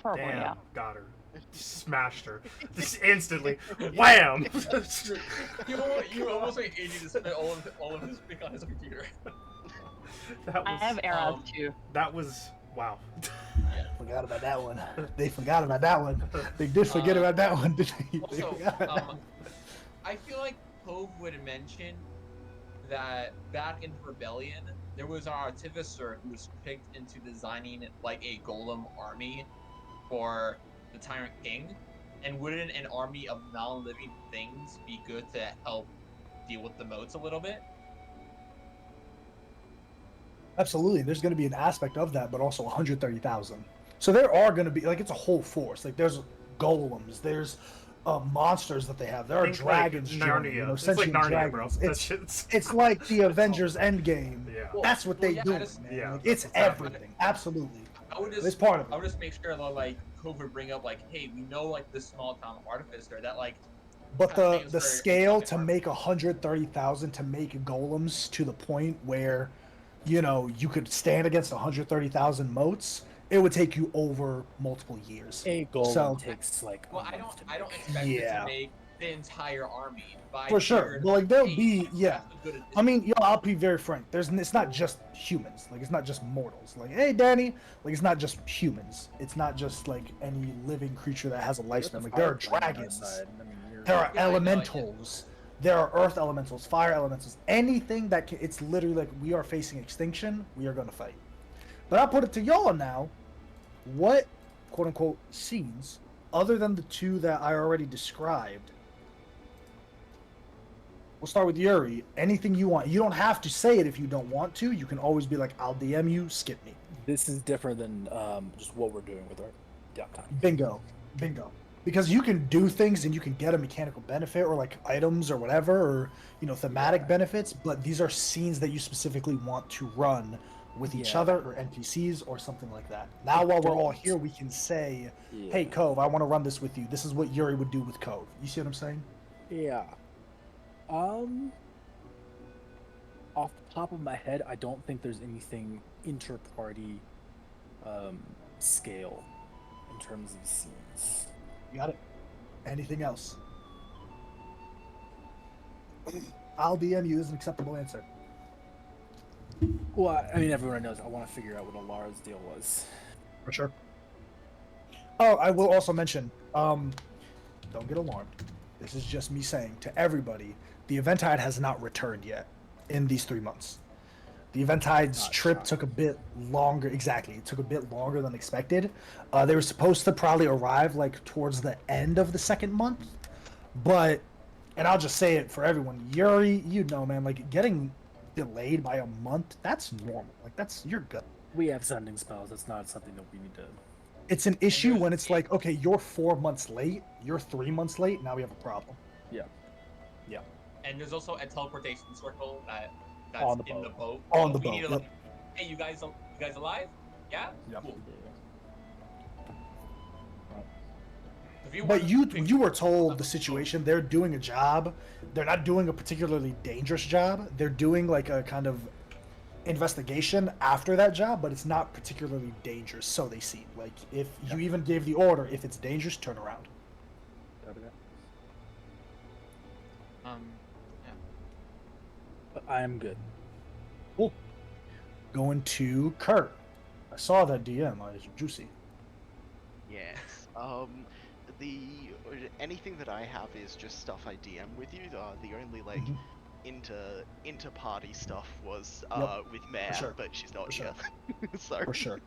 Probably, Damn, yeah. got her. Smashed her. Just instantly. Wham! You almost made AJ to spend all of his pick on his computer. That I was, have Eras too. that was, wow. Forgot about that one. They forgot about that one. They did forget about that one, did they? They Also, forgot about that one. I feel like Cove would mention that back in Rebellion, there was an artificer who was picked into designing like a golem army for the Tyrant King. And wouldn't an army of non-living things be good to help deal with the moats a little bit? Absolutely. There's going to be an aspect of that, but also 130,000. So there are going to be, like, it's a whole force. Like, there's golems, there's monsters that they have. There are Think dragons. like joining, Narnia. you know, It's like sentient Narnia, bro. dragons. That shit's... It's like the Avengers Endgame. Yeah. That's what they yeah, do, I just- man. yeah, Like, that's it's exactly- everything. Absolutely. I would It's just part of I would it. just make sure that like Cove would bring up like, hey, we know like this small town artificer that like. But has the for scale to armor. make 130,000 to make golems to the point where, you know, you could stand against 130,000 moats, it would take you over multiple years. A golem So takes like a Well, month to I don't make. expect it Yeah. to make the entire army, but I for sure, figured, but like there'll hey, be yeah. that's a good addition. I mean, yo, I'll be very frank. It's not just humans. Like it's not just mortals. Like hey, Danny. Like it's not just humans. It's not just like any living creature that has a lifespan. Like there are dragons. There are Yeah, I know, elementals. There are earth elementals, fire elementals, anything that can. It's literally like we are facing extinction. We are going to fight. But I'll put it to y'all now. What quote unquote scenes, other than the two that I already described? We'll start with Yuri. Anything you want. You don't have to say it if you don't want to. You can always be like, I'll DM you, skip me. This is different than just what we're doing with our downtime. Bingo. Bingo. Because you can do things and you can get a mechanical benefit or like items or whatever, or, you know, thematic benefits, but these are scenes that you specifically want to run with each other or NPCs or something like that. Now, while we're all here, we can say, hey, Cove, I want to run this with you. This is what Yuri would do with Cove. You see what I'm saying? Yeah. Off the top of my head, I don't think there's anything inter-party scale in terms of scenes. You got it. Anything else? I'll DM you is an acceptable answer. Well, I mean, everyone knows I want to figure out what Alara's deal was. For sure. Oh, I will also mention, don't get alarmed. This is just me saying to everybody, the Eventide has not returned yet in these 3 months. The Eventide's trip took a bit longer. Exactly. It took a bit longer than expected. They were supposed to probably arrive like towards the end of the second month. But, and I'll just say it for everyone, Yuri, you know, man, like getting delayed by a month, that's normal. Like you're good. We have sending spells. That's not something that we need to... It's an issue when it's like, okay, you're 4 months late, you're 3 months late, now we have a problem. Yeah. And there's also a teleportation circle that's on the in the boat. On the we boat. Need to, like, hey, you guys alive? Yeah. Yep. Cool. But you were told the situation. They're doing a job. They're not doing a particularly dangerous job. They're doing like a kind of investigation after that job, but it's not particularly dangerous. So they seem like if you even gave the order, if it's dangerous, turn around. But I am good. Cool. Going to Kurt. I saw that DM. It's juicy. Yes. The anything that I have is just stuff I DM with you. The only like inter party stuff was with Mare, but she's not here. So For sure.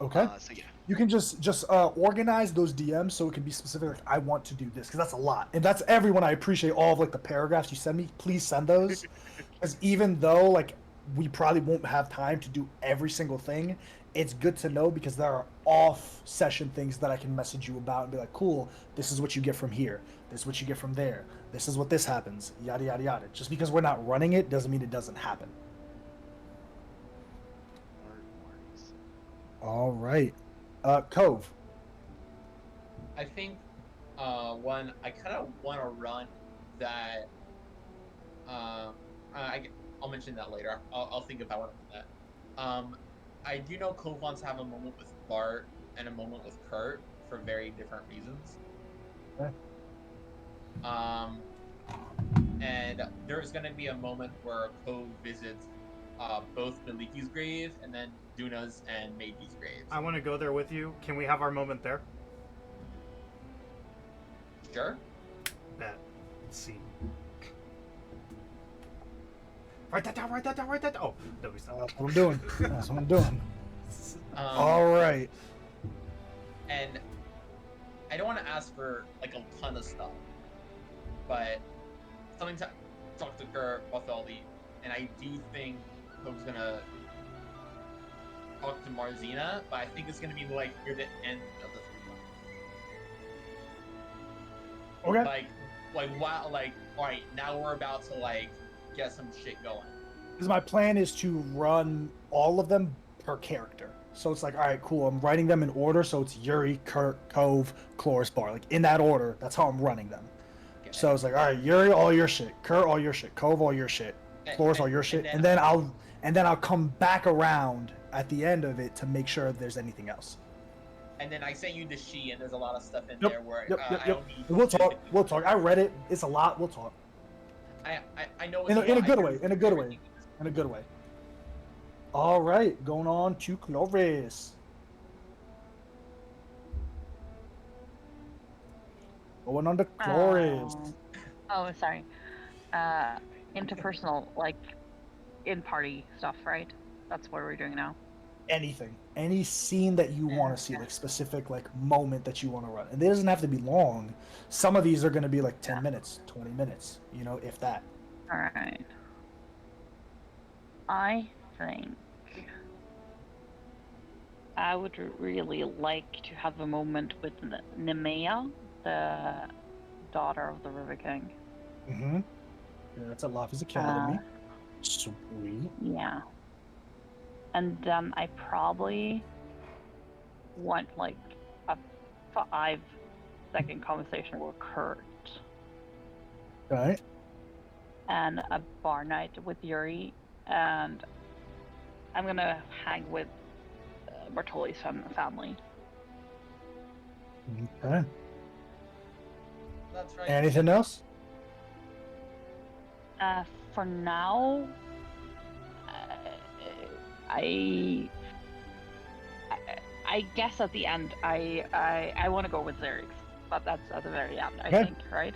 Okay. So yeah. You can just organize those DMs so it can be specific. Like, I want to do this because that's a lot, and that's everyone. I appreciate all of like the paragraphs you send me. Please send those, because even though like we probably won't have time to do every single thing, it's good to know because there are off session things that I can message you about and be like, cool, this is what you get from here. This is what you get from there. This is what this happens. Yada yada yada. Just because we're not running it doesn't mean it doesn't happen. All right. Cove. I think one I kind of want to run that. I'll mention that later. I'll think if I want to do that. I do know Cove wants to have a moment with Bart and a moment with Kurt for very different reasons. Okay. And there's going to be a moment where Cove visits both Maliki's grave and then Duna's and Meiji's graves. I want to go there with you. Can we have our moment there? Sure. Bet. Let's see. Write that down, write that down, write that down. Oh, no, we stopped. That's what I'm doing. That's what I'm doing. All right. And I don't want to ask for like a ton of stuff, but something to talk to Kurt Bartholdi, and I do think Cove's gonna talk to Marzina, but I think it's gonna be like near the end of the 3 months. Okay. Like wow, like all right, now we're about to like get some shit going. Because my plan is to run all of them per character. So it's like, all right, cool. I'm writing them in order. So it's Yuri, Kurt, Cove, Chloris, Bar. Like in that order. That's how I'm running them. Okay. So it's like, all right, Yuri, all your shit. Kurt, all your shit. Cove, all your shit. Chloris, all your shit. And then I'll come back around at the end of it to make sure if there's anything else. And then I sent you the sheet, and there's a lot of stuff in there where Yep. I don't need. We'll talk. We'll talk. I read it. It's a lot. We'll talk. I know. In a good way. In a good way. In a good way. All right, going on to Clovis. Going on to Clovis. Oh, sorry. Interpersonal, like in-party stuff, right? That's what we're doing now. Anything, any scene that you want to see, like specific like moment that you want to run, and it doesn't have to be long. Some of these are going to be like 10 minutes, 20 minutes, you know, if that. All right. I think I would really like to have a moment with Nemea, the daughter of the River King. Mm-hmm. Yeah, that's at Laffy's Academy. Sweet. Yeah. And then I probably want like a 5-second conversation with Kurt. Right. And a bar night with Yuri. And I'm gonna hang with Bartoli's family. Okay. That's right. Anything else? For now, I guess at the end I want to go with Zerix, but that's at the very end, I think, right?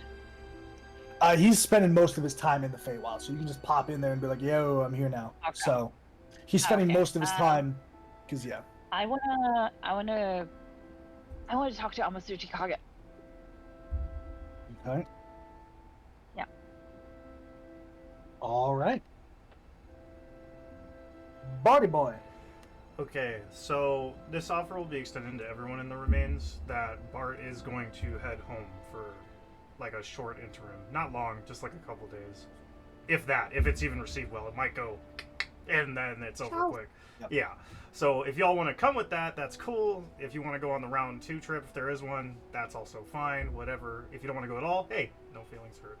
He's spending most of his time in the Feywild, so you can just pop in there and be like, "Yo, I'm here now." Okay. So he's spending most of his time, because I wanna talk to Amasuchi Kage. Okay. Yeah. All right. Body boy. Okay, so this offer will be extended to everyone in the remains. That Bart is going to head home for like a short interim, not long, just like a couple days, if that. If it's even received well, it might go, and then it's over quick. Yep. Yeah. So if y'all want to come with that, that's cool. If you want to go on the round 2 trip, if there is one, that's also fine. Whatever. If you don't want to go at all, hey, no feelings hurt.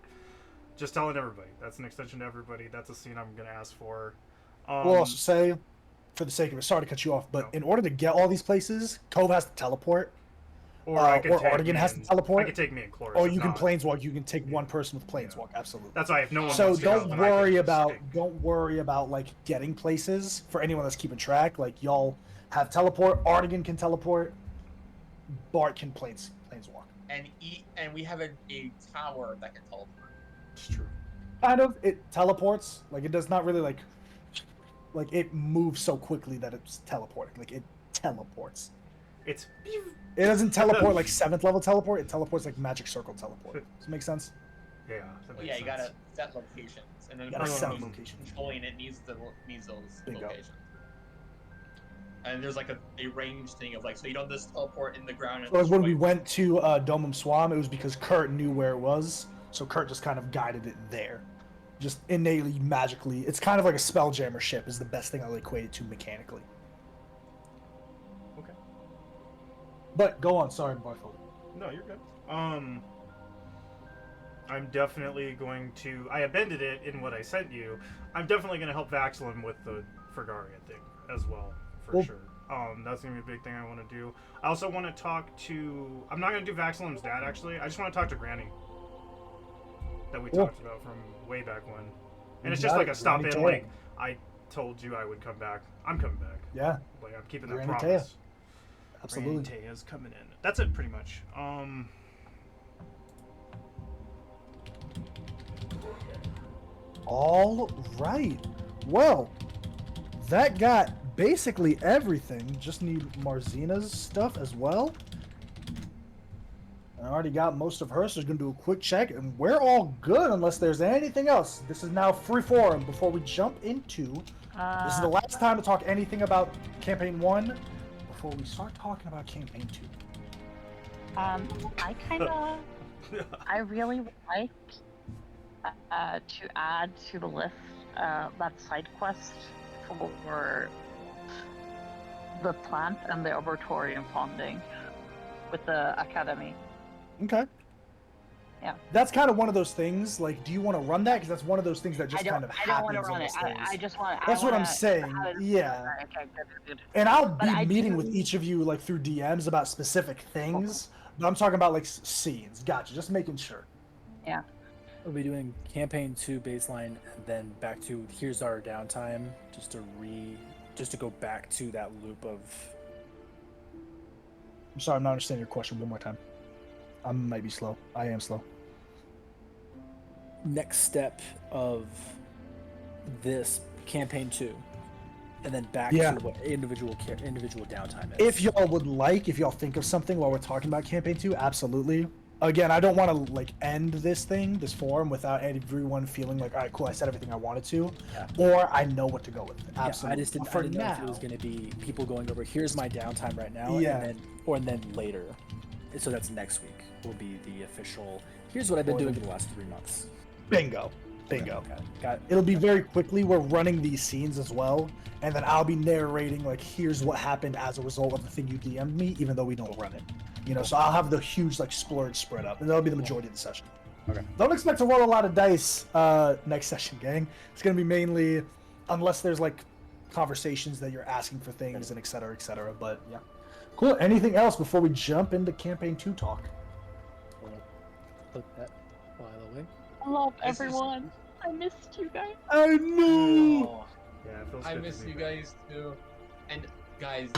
Just telling everybody. That's an extension to everybody. That's a scene I'm gonna ask for. We'll also say, for the sake of it, sorry to cut you off, but in order to get all these places, Cove has to teleport. Or Artigan has to teleport. I could take me and Chloris. Or you can planeswalk. You can take one person with planeswalk. Absolutely. That's why if no one. So wants to don't go, worry about like getting places for anyone that's keeping track. Like y'all have teleport. Artigan can teleport. Bart can planeswalk. And we have a tower that can teleport. It's true. Kind of. It teleports. Like it does not really like it moves so quickly that it's teleporting. Like it teleports. It doesn't teleport like 7th level teleport. It teleports like magic circle teleport. Does it make sense? Yeah. That makes sense. You gotta set locations, and then the person who's controlling it needs those Bingo. locations. And there's like a range thing of like, so you don't just teleport in the ground. So like when we went to Domum Swam, it was because Kurt knew where it was, so Kurt just kind of guided it there. Just innately, magically. It's kind of like a Spelljammer ship is the best thing I'll equate it to mechanically. Okay. But go on, sorry, Barthol. No, you're good. I'm definitely going to... I amended it in what I sent you. I'm definitely going to help Vaxilin with the Fragaria thing as well, for sure. That's going to be a big thing I want to do. I also want to talk to... I'm not going to do Vaxilin's dad, actually. I just want to talk to Granny. That we talked about from way back when. And it's just like a stop in, like, I told you I would come back. I'm coming back. Yeah. Like, I'm keeping that promise. Absolutely. Taya's coming in. That's it, pretty much. All right. Well, that got basically everything. Just need Marzina's stuff as well. I already got most of her, so I'm going to do a quick check, and we're all good unless there's anything else. This is now free forum before we jump into... this is the last time to talk anything about Campaign 1 before we start talking about Campaign 2. I kind of... I really would like to add to the list that side quest for the plant and the arboretum funding with the academy. Okay. Yeah. That's kind of one of those things. Like, do you want to run that? Because that's one of those things that just kind of I don't want to happens run on it. the stage. I just want. That's what I'm saying. Yeah. Okay, good. And I'll But be I meeting do- with each of you like through DMs about specific things, but I'm talking about like scenes. Gotcha. Just making sure. Yeah. We'll be doing campaign 2 baseline, and then back to here's our downtime, just to go back to that loop of. I'm sorry, I'm not understanding your question one more time. I might be slow. I am slow. Next step of this campaign 2, and then back Yeah. to what individual downtime is. If y'all would like, if y'all think of something while we're talking about campaign 2, absolutely. Again, I don't want to like end this forum without everyone feeling like, all right, cool, I said everything I wanted to, Yeah. or I know what to go with. Absolutely. Yeah, I just didn't, For I didn't know if now, it was going to be people going over, here's my downtime right now, Yeah. and then later. So that's next week will be the official, here's what I've been doing for the last 3 months. bingo. Okay, got it. It'll be very quickly. We're running these scenes as well, and then I'll be narrating like, here's what happened as a result of the thing you DM'd me, even though we don't run it. You know, so I'll have the huge like splurge spread up, and that'll be the majority of the session. Okay. Don't expect to roll a lot of dice next session, gang. It's gonna be mainly, unless there's like conversations that you're asking for things and et cetera, et cetera. But yeah, cool. Anything else before we jump into campaign 2 talk? Put that file away. I love This is- everyone. I missed you guys. I know. Yeah, it feels I good to miss be you back. guys too. And guys,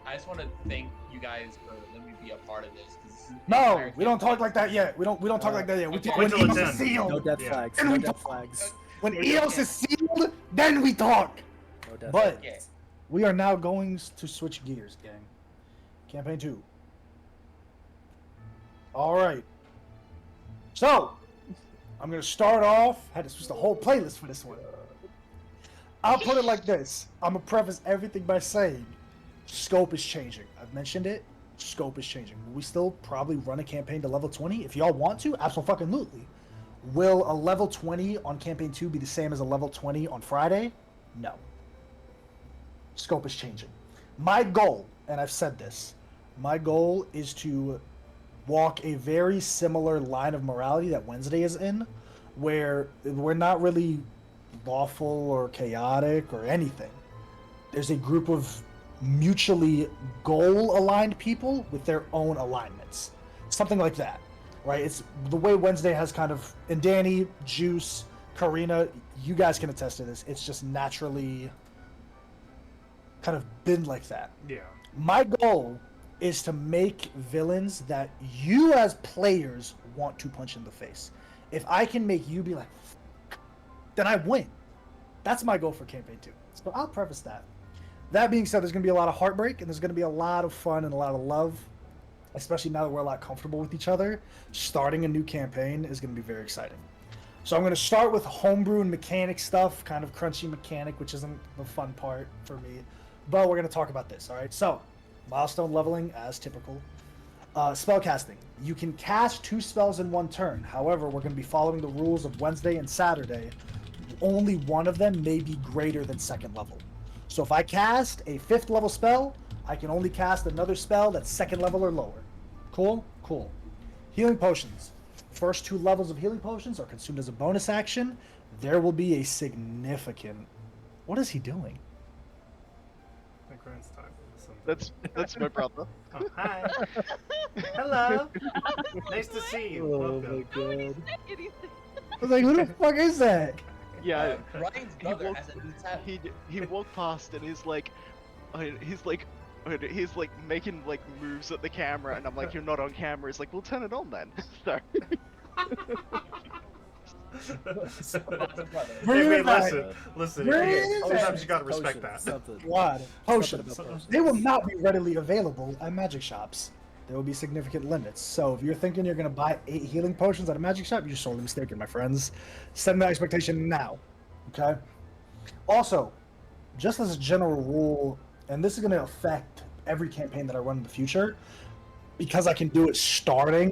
I just want to thank you guys for letting me be a part of this. 'Cause this is the No, entire we don't talk campaign. like that yet. We don't talk like that yet. We Okay. talk Wait when till it's EOS in. is sealed. No death Yeah. flags. And No we death talk. flags. When Okay. EOS is sealed, then we talk. No death But flags. we are now going to switch gears, gang. Campaign 2. All right. So, I'm going to start off. Had to switch the whole playlist for this one. I'll put it like this. I'm going to preface everything by saying scope is changing. I've mentioned it. Scope is changing. Will we still probably run a campaign to level 20? If y'all want to, absolutely. Will a level 20 on campaign 2 be the same as a level 20 on Friday? No. Scope is changing. My goal, and I've said this, my goal is to walk a very similar line of morality that Wednesday is in, where we're not really lawful or chaotic or anything. There's a group of mutually goal-aligned people with their own alignments. Something like that, right? It's the way Wednesday has kind of, and Danny, Juice, Karina, you guys can attest to this. It's just naturally kind of been like that. Yeah. My goal is to make villains that you as players want to punch in the face. If I can make you be like, "F-," then I win. That's my goal for campaign 2. So I'll preface that. That being said, there's going to be a lot of heartbreak and there's going to be a lot of fun and a lot of love, especially now that we're a lot comfortable with each other. Starting a new campaign is going to be very exciting. So I'm going to start with homebrew and mechanic stuff, kind of crunchy mechanic, which isn't the fun part for me. But we're going to talk about this, all right? So, milestone leveling, as typical. Spellcasting. You can cast 2 spells in 1 turn. However, we're going to be following the rules of Wednesday and Saturday. Only one of them may be greater than 2nd level. So if I cast a 5th level spell, I can only cast another spell that's 2nd level or lower. Cool? Cool. Healing potions. First 2 levels of healing potions are consumed as a bonus action. There will be a significant... What is he doing? I think Grant's talking to something. That's my brother. Oh, hi. Hello. Nice to see you. Oh my Welcome. god. I was like, who the fuck is that? Yeah, Ryan's he brother walked, has a new tattoo. he walked past and he's like making like moves at the camera, and I'm like, you're not on camera. He's like, we'll turn it on then. So That's a brother. Bring Hey, it wait, back. listen. Bring Hey, it sometimes back. you gotta respect Potions, that. Something. God, potions. Something about potions. They will not be readily available at magic shops. There will be significant limits. So if you're thinking you're going to buy 8 healing potions at a magic shop, you're sorely mistaken, my friends. Set that expectation now. Okay? Also, just as a general rule, and this is going to affect every campaign that I run in the future, because I can do it starting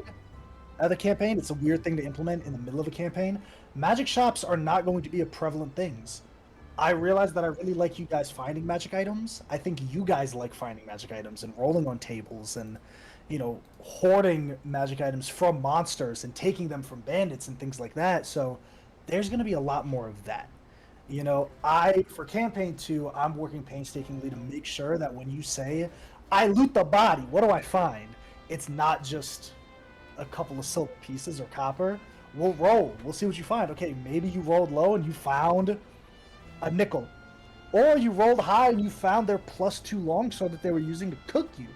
at the campaign, it's a weird thing to implement in the middle of a campaign. Magic shops are not going to be a prevalent things I realize that I really like you guys finding magic items. I think you guys like finding magic items and rolling on tables and, hoarding magic items from monsters and taking them from bandits and things like that. So there's going to be a lot more of that. For campaign 2, I'm working painstakingly to make sure that when you say, I loot the body, what do I find? It's not just a couple of silver pieces or copper. We'll roll. We'll see what you find. Okay, maybe you rolled low and you found a nickel. Or you rolled high and you found their +2 longsword that they were using to cook you.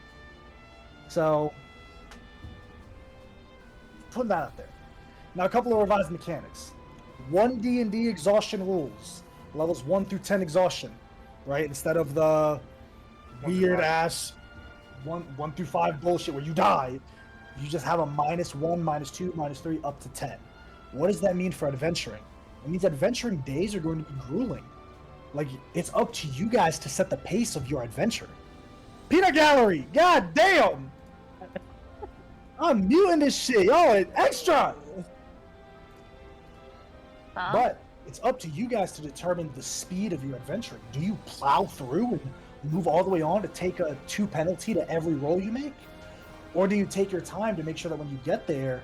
So, putting that out there. Now, a couple of revised mechanics. 1 D&D exhaustion rules. Levels 1 through 10 exhaustion. Right? Instead of the weird-ass 1 through 5 bullshit where you die, you just have a -1, -2, -3, up to 10. What does that mean for adventuring? It means adventuring days are going to be grueling. Like, it's up to you guys to set the pace of your adventure. Peanut Gallery! God damn! I'm muting this shit. Yo, it's extra! But it's up to you guys to determine the speed of your adventuring. Do you plow through and move all the way on to take a 2 penalty to every roll you make? Or do you take your time to make sure that when you get there,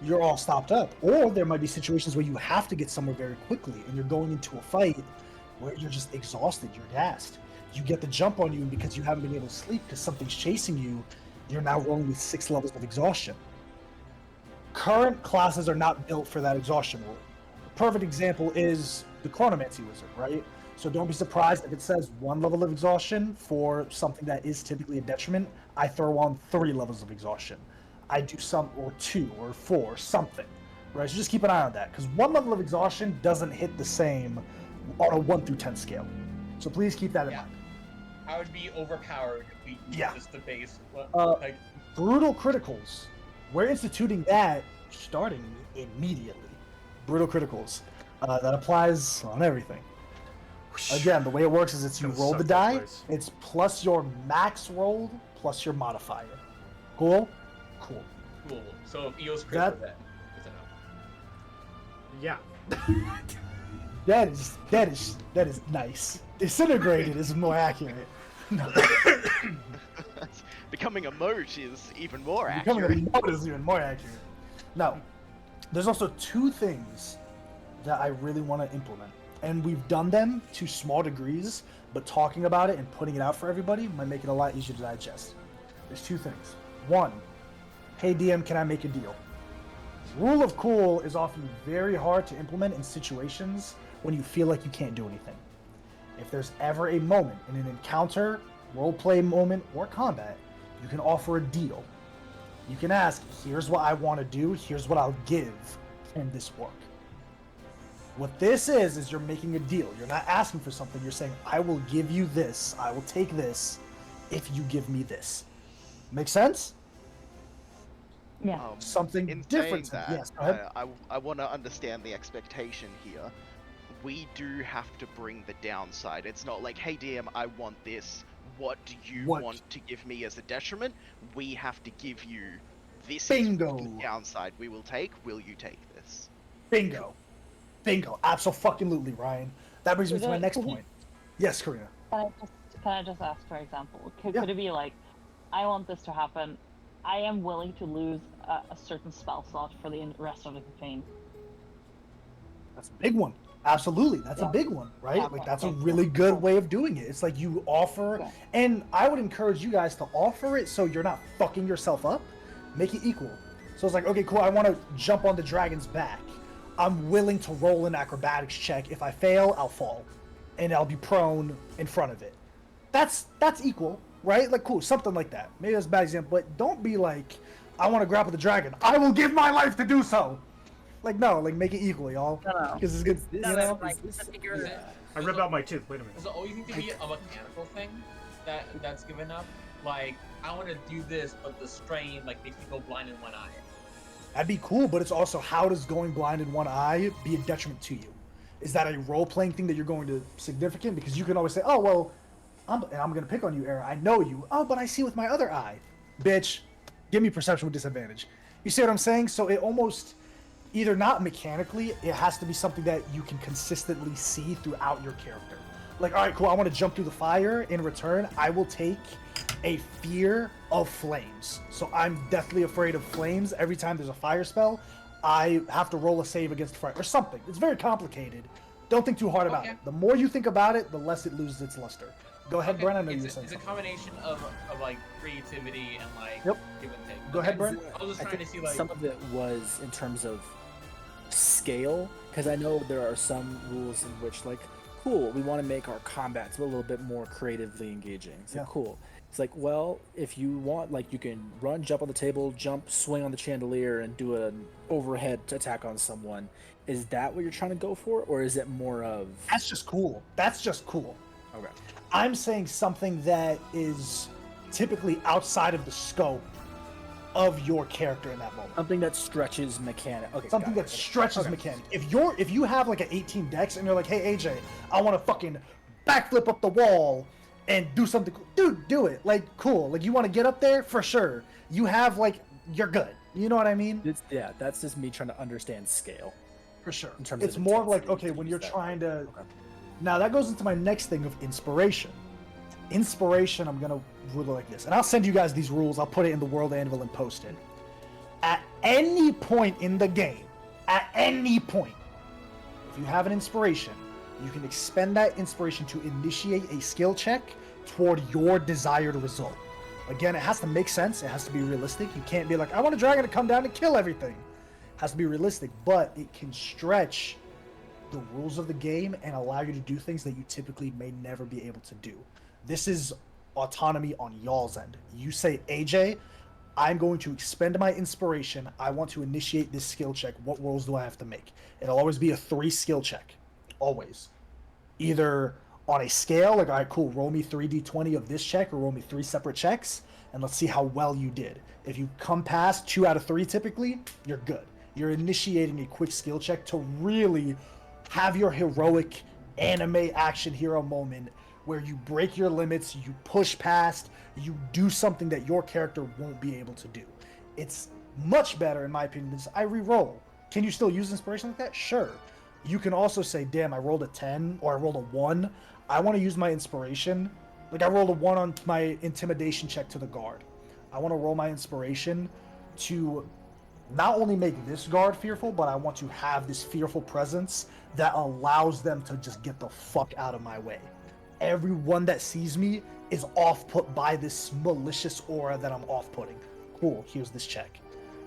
you're all stopped up? Or there might be situations where you have to get somewhere very quickly and you're going into a fight where you're just exhausted, you're gassed. You get the jump on you, and because you haven't been able to sleep because something's chasing you, you're now rolling with 6 levels of exhaustion. Current classes are not built for that exhaustion rule. A perfect example is the Chronomancy Wizard, right? So don't be surprised if it says 1 level of exhaustion for something that is typically a detriment. I throw on 3 levels of exhaustion. I do some, or 2, or 4, something, right? So just keep an eye on that, because 1 level of exhaustion doesn't hit the same on a 1 through 10 scale. So please keep that in mind. I would be overpowered if we use just the base. Brutal criticals. We're instituting that starting immediately. Brutal criticals. That applies on everything. Again, the way it works is it's you roll the die, it's plus your max rolled plus your modifier. Cool? Cool. Cool. So if EOS critical, that Yeah. That is nice. Disintegrated is more accurate. No. Becoming a moat is even more Becoming accurate. a moat is even more accurate. No. There's also 2 things that I really want to implement. And we've done them to small degrees, but talking about it and putting it out for everybody might make it a lot easier to digest. There's 2 things. 1, hey DM, can I make a deal? Rule of cool is often very hard to implement in situations when you feel like you can't do anything. If there's ever a moment in an encounter, roleplay moment, or combat, you can offer a deal. You can ask, here's what I want to do, here's what I'll give, can this work? What this is you're making a deal. You're not asking for something, you're saying, I will give you this, I will take this, if you give me this. Make sense? Yeah. Something in different. Saying that, yes, go ahead. I want to understand the expectation here. We do have to bring the downside. It's not like, hey DM, I want this. What do you want to give me as a detriment? We have to give you this. Bingo. Is the downside we will take. Will you take this? Bingo. Bingo. Absolutely, Ryan. That brings me to my next point. Yes, Karina. Can I just ask, for example, could it be like, I want this to happen, I am willing to lose a certain spell slot for the rest of the campaign? That's a big one. Absolutely. That's a big one, right? Like, that's a really good way of doing it. It's like you offer, and I would encourage you guys to offer it so you're not fucking yourself up. Make it equal. So it's like, okay, cool, I want to jump on the dragon's back. I'm willing to roll an acrobatics check. If I fail, I'll fall. And I'll be prone in front of it. That's equal, right? Like, cool, something like that. Maybe that's a bad example, but don't be like, I want to grapple the dragon. I will give my life to do so. Like, no, like, make it equal, y'all. Because it's good. This, you know? I rip out my tooth. Wait a minute. Does it always need to be a mechanical thing that's given up? Like, I want to do this, but the strain like makes me go blind in one eye. That'd be cool, but it's also, how does going blind in one eye be a detriment to you? Is that a role-playing thing that you're going to significant? Because you can always say, oh, well, I'm going to pick on you, Aaron. I know you. Oh, but I see with my other eye. Bitch, give me perception with disadvantage. You see what I'm saying? So it almost, either not mechanically, it has to be something that you can consistently see throughout your character. Like, all right, cool, I want to jump through the fire. In return, I will take a fear of flames. So I'm deathly afraid of flames. Every time there's a fire spell, I have to roll a save against fire or something. It's very complicated. Don't think too hard about it. The more you think about it, the less it loses its luster. Go ahead, Brent. I know you were saying It's a something. combination of like creativity and like Yep. give and take. Go ahead, Brent. I was just trying to see like some of it was in terms of scale, because I know there are some rules in which, like, cool, we want to make our combats a little bit more creatively engaging. It's like, cool. It's like, well, if you want, like, you can run, jump on the table, jump, swing on the chandelier, and do an overhead attack on someone. Is that what you're trying to go for, or is it more of... That's just cool. That's just cool. Okay. I'm saying something that is typically outside of the scope of your character in that moment. Something that stretches mechanic. Okay. Something that stretches mechanic. If you have like an 18 dex and you're like, hey AJ, I want to fucking backflip up the wall and do something cool. Dude, do it. Like, cool. Like, you want to get up there? For sure. You have, like, you're good. You know what I mean? That's just me trying to understand scale. For sure. In terms it's of more like, intensity okay, when you're trying to... Okay. Now, that goes into my next thing of inspiration. Inspiration, I'm going to rule it like this. And I'll send you guys these rules. I'll put it in the World Anvil and post it. At any point in the game, at any point, if you have an inspiration, you can expend that inspiration to initiate a skill check toward your desired result. Again, it has to make sense. It has to be realistic. You can't be like, I want a dragon to come down and kill everything. It has to be realistic, but it can stretch the rules of the game and allow you to do things that you typically may never be able to do. This is autonomy on y'all's end. You say, AJ, I'm going to expend my inspiration. I want to initiate this skill check. What rolls do I have to make? It'll always be a 3 skill check. Always. Either on a scale, like, all right, cool, roll me 3d20 of this check, or roll me 3 separate checks, and let's see how well you did. If you come past 2 out of 3 typically, you're good. You're initiating a quick skill check to really have your heroic anime action hero moment where you break your limits, you push past, you do something that your character won't be able to do. It's much better, in my opinion, than I re-roll. Can you still use inspiration like that? Sure. You can also say, damn, I rolled a 10 or I rolled a 1. I want to use my inspiration. Like, I rolled a 1 on my intimidation check to the guard. I want to roll my inspiration to not only make this guard fearful, but I want to have this fearful presence that allows them to just get the fuck out of my way. Everyone that sees me is off-put by this malicious aura that I'm off-putting. Cool, here's this check.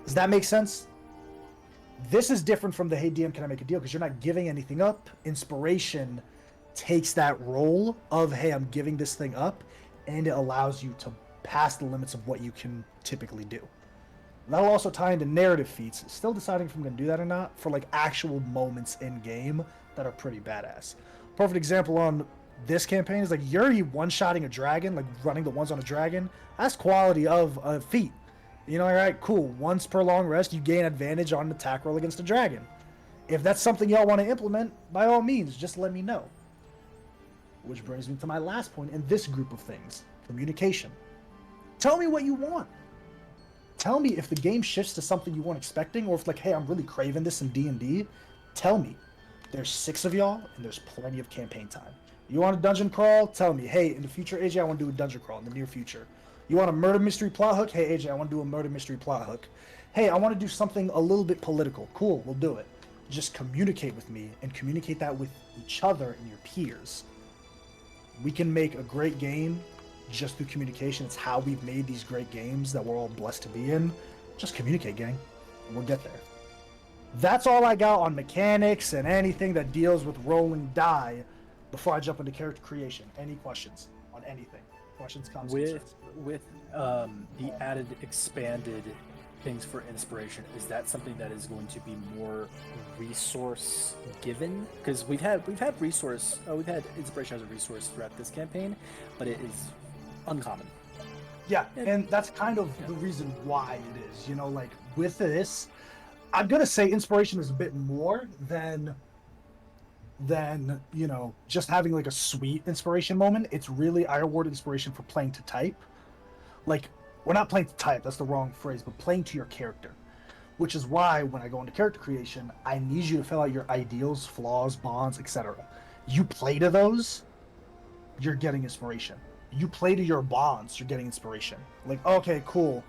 Does that make sense? This is different from the, hey DM, can I make a deal? Because you're not giving anything up. Inspiration takes that role of, hey, I'm giving this thing up, and it allows you to pass the limits of what you can typically do. That'll also tie into narrative feats. Still deciding if I'm going to do that or not for like actual moments in game that are pretty badass. Perfect example on this campaign is like Yuri one-shotting a dragon, like running the ones on a dragon. That's quality of a feat. You know, all right, cool. Once per long rest, you gain advantage on an attack roll against a dragon. If that's something y'all want to implement, by all means, just let me know. Which brings me to my last point in this group of things. Communication. Tell me what you want. Tell me if the game shifts to something you weren't expecting, or if like, hey, I'm really craving this in D&D. Tell me. There's 6 of y'all, and there's plenty of campaign time. You want a dungeon crawl? Tell me. Hey, in the future, AJ, I want to do a dungeon crawl in the near future. You want a murder mystery plot hook? Hey, AJ, I want to do a murder mystery plot hook. Hey, I want to do something a little bit political. Cool, we'll do it. Just communicate with me, and communicate that with each other and your peers. We can make a great game just through communication. It's how we've made these great games that we're all blessed to be in. Just communicate, gang, and we'll get there. That's all I got on mechanics and anything that deals with rolling die before I jump into character creation. Any questions on anything? Questions, comments, concerns? With the added expanded things for inspiration, is that something that is going to be more resource given? Because we've had inspiration as a resource throughout this campaign, but it is uncommon. Yeah, and that's kind of the reason why it is. You know, like with this, I'm gonna say inspiration is a bit more than you know, just having like a sweet inspiration moment. It's really, I award inspiration for playing to type. Like, we're not playing to type, that's the wrong phrase, but playing to your character. Which is why when I go into character creation, I need you to fill out your ideals, flaws, bonds, etc. You play to those, you're getting inspiration. You play to your bonds, you're getting inspiration. Like, okay, cool.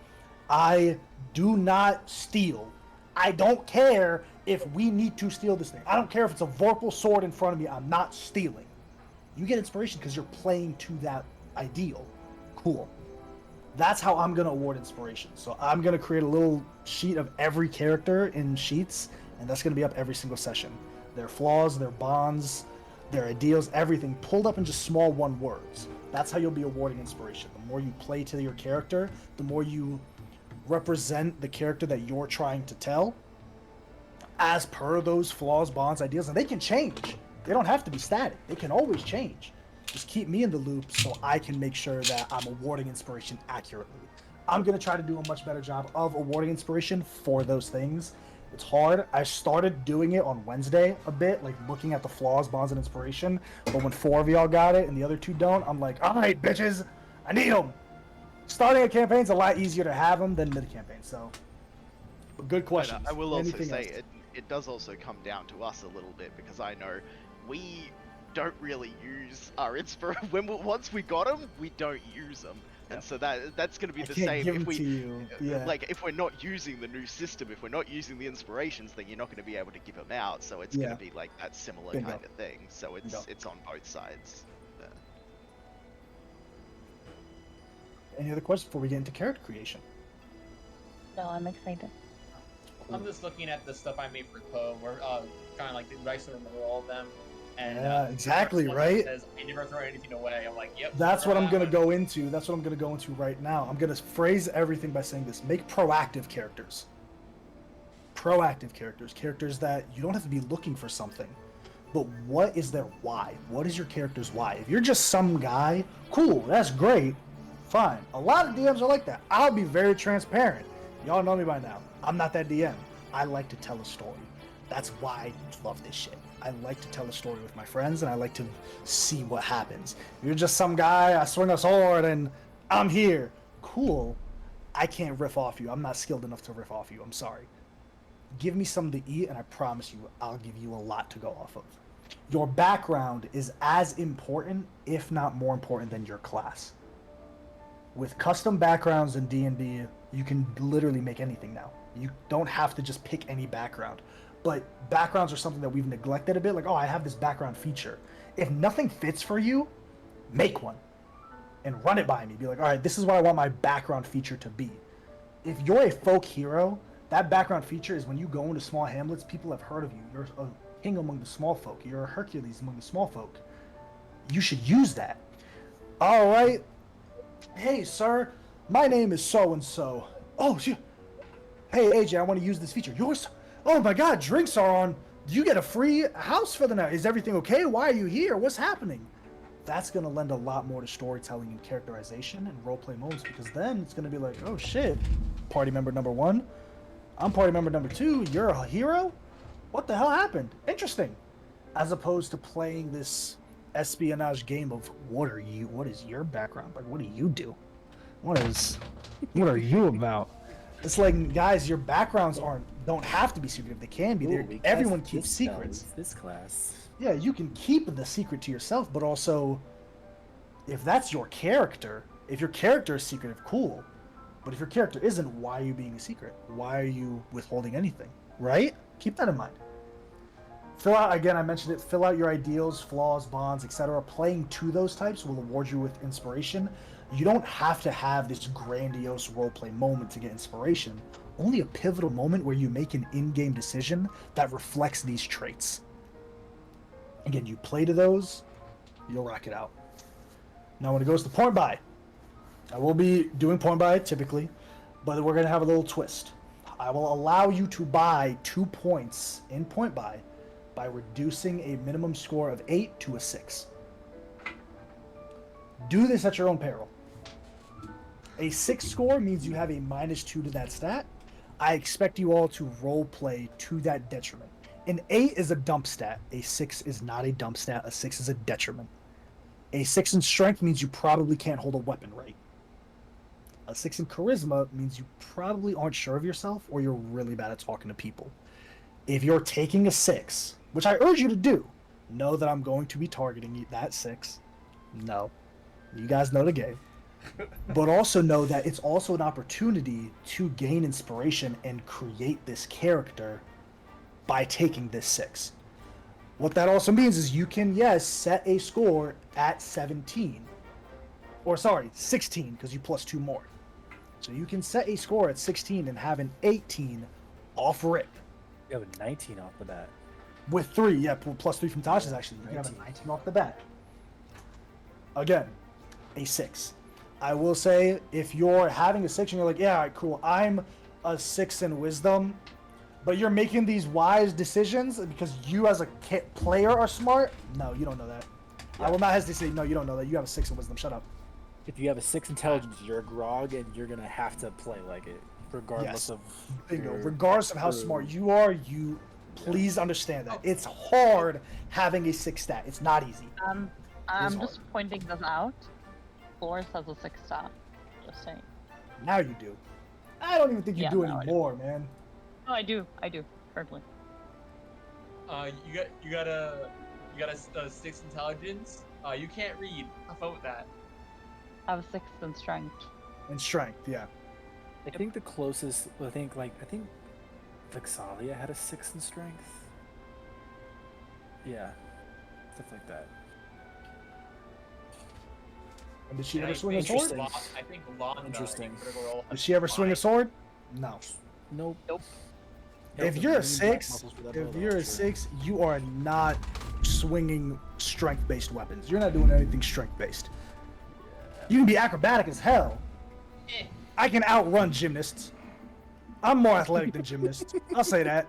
I do not steal. I don't care if we need to steal this thing. I don't care if it's a Vorpal sword in front of me. I'm not stealing. You get inspiration because you're playing to that ideal. Cool. That's how I'm going to award inspiration. So I'm going to create a little sheet of every character in sheets, and that's going to be up every single session. Their flaws, their bonds, their ideals, everything pulled up in just small one words. That's how you'll be awarding inspiration. The more you play to your character, the more you represent the character that you're trying to tell as per those flaws, bonds, ideals, and they can change. They don't have to be static. They can always change. Just keep me in the loop so I can make sure that I'm awarding inspiration accurately. I'm going to try to do a much better job of awarding inspiration for those things. It's hard. I started doing it on Wednesday a bit, like looking at the flaws, bonds, and inspiration. But when 4 of y'all got it and the other 2 don't, I'm like, all right, bitches, I need them. Starting a campaign's a lot easier to have them than mid-campaign, so good question. I will also say it does also come down to us a little bit, because I know we don't really use our inspiration. Once we got them, we don't use them. And so that's going to be the same if we like, if we're not using the new system, if we're not using the inspirations, then you're not going to be able to give them out. So it's going to be like that similar kind of thing. So it's on both sides. Any other questions before we get into character creation? No, I'm excited. Cool. I'm just looking at the stuff I made for Poe. We're trying to like rice and remember all of them. And exactly, right? Says, I never throw anything away. I'm like, yep. That's what I'm going to go into. That's what I'm going to go into right now. I'm going to phrase everything by saying this. Make proactive characters. Proactive characters. Characters that you don't have to be looking for something. But what is their why? What is your character's why? If you're just some guy, cool, that's great. Fine. A lot of DMs are like that. I'll be very transparent. Y'all know me by now. I'm not that DM. I like to tell a story. That's why I love this shit. I like to tell a story with my friends, and I like to see what happens. You're just some guy, I swing a sword, and I'm here. Cool. I can't riff off you. I'm not skilled enough to riff off you. I'm sorry. Give me something to eat, and I promise you, I'll give you a lot to go off of. Your background is as important, if not more important, than your class. With custom backgrounds in D&D, you can literally make anything now. You don't have to just pick any background. But backgrounds are something that we've neglected a bit. Like, oh, I have this background feature. If nothing fits for you, make one. And run it by me. Be like, all right, this is what I want my background feature to be. If you're a folk hero, that background feature is when you go into small hamlets, people have heard of you. You're a king among the small folk. You're a Hercules among the small folk. You should use that. All right. Hey, sir, my name is so-and-so. Oh, shit. Hey, AJ, I want to use this feature. Yours? Oh my god, drinks are on. Do you get a free house for the night? Is everything okay? Why are you here? What's happening? That's going to lend a lot more to storytelling and characterization and roleplay moments, because then it's going to be like, oh shit, party member number 1. I'm party member number 2. You're a hero? What the hell happened? Interesting. As opposed to playing this espionage game of what is your background? Like, what do you do? What are you about? It's like, guys, your backgrounds don't have to be secretive. They can be. Ooh, everyone keeps secrets. This class. Yeah, you can keep the secret to yourself, but also, if that's your character, if your character is secretive, cool. But if your character isn't, why are you being a secret? Why are you withholding anything? Right? Keep that in mind. Fill out, again, I mentioned it, fill out your ideals, flaws, bonds, etc. Playing to those types will award you with inspiration. You don't have to have this grandiose roleplay moment to get inspiration. Only a pivotal moment where you make an in-game decision that reflects these traits. Again, you play to those, you'll rock it out. Now when it goes to point buy, I will be doing point buy typically, but we're going to have a little twist. I will allow you to buy 2 points in point buy reducing a minimum score of 8 to a 6. Do this at your own peril. A 6 score means you have a -2 to that stat. I expect you all to role play to that detriment. An 8 is a dump stat. A 6 is not a dump stat. A 6 is a detriment. A 6 in strength means you probably can't hold a weapon right. A 6 in charisma means you probably aren't sure of yourself or you're really bad at talking to people. If you're taking a 6, which I urge you to do, know that I'm going to be targeting that 6. No. You guys know the game. But also know that it's also an opportunity to gain inspiration and create this character by taking this 6. What that also means is you can, yes, set a score at 17. Or sorry, 16, because you plus 2 more. So you can set a score at 16 and have an 18 off rip. You have a 19 off the bat. With 3, yeah, plus 3 from Tasha's actually. You can have a 19 off the bat. Again, a 6. I will say, if you're having a 6 and you're like, yeah, all right, cool, I'm a 6 in wisdom, but you're making these wise decisions because you as a player are smart, no, you don't know that. Yeah. I will not hesitate to say, no, you don't know that. You have a 6 in wisdom. Shut up. If you have a 6 intelligence, you're a grog, and you're going to have to play like it, regardless of... Bingo. Regardless of how smart you are, you please understand that. It's hard having a 6 stat. It's not easy. I'm just pointing this out. Flores has a 6 stat. Just saying. Now you do. I don't even think you do anymore, man. No, I do. Currently. You got a 6 intelligence. You can't read. How about that? I have a 6 in strength. In strength, yeah. I think the closest, I think Vexalia had a 6 in strength. Yeah, stuff like that. And did she ever swing a sword? I think Londa. Interesting. Did she ever swing a sword? No. Nope. If you're a 6, you are not swinging strength-based weapons. You're not doing anything strength-based. You can be acrobatic as hell. I can outrun gymnasts. I'm more athletic than gymnasts. I'll say that.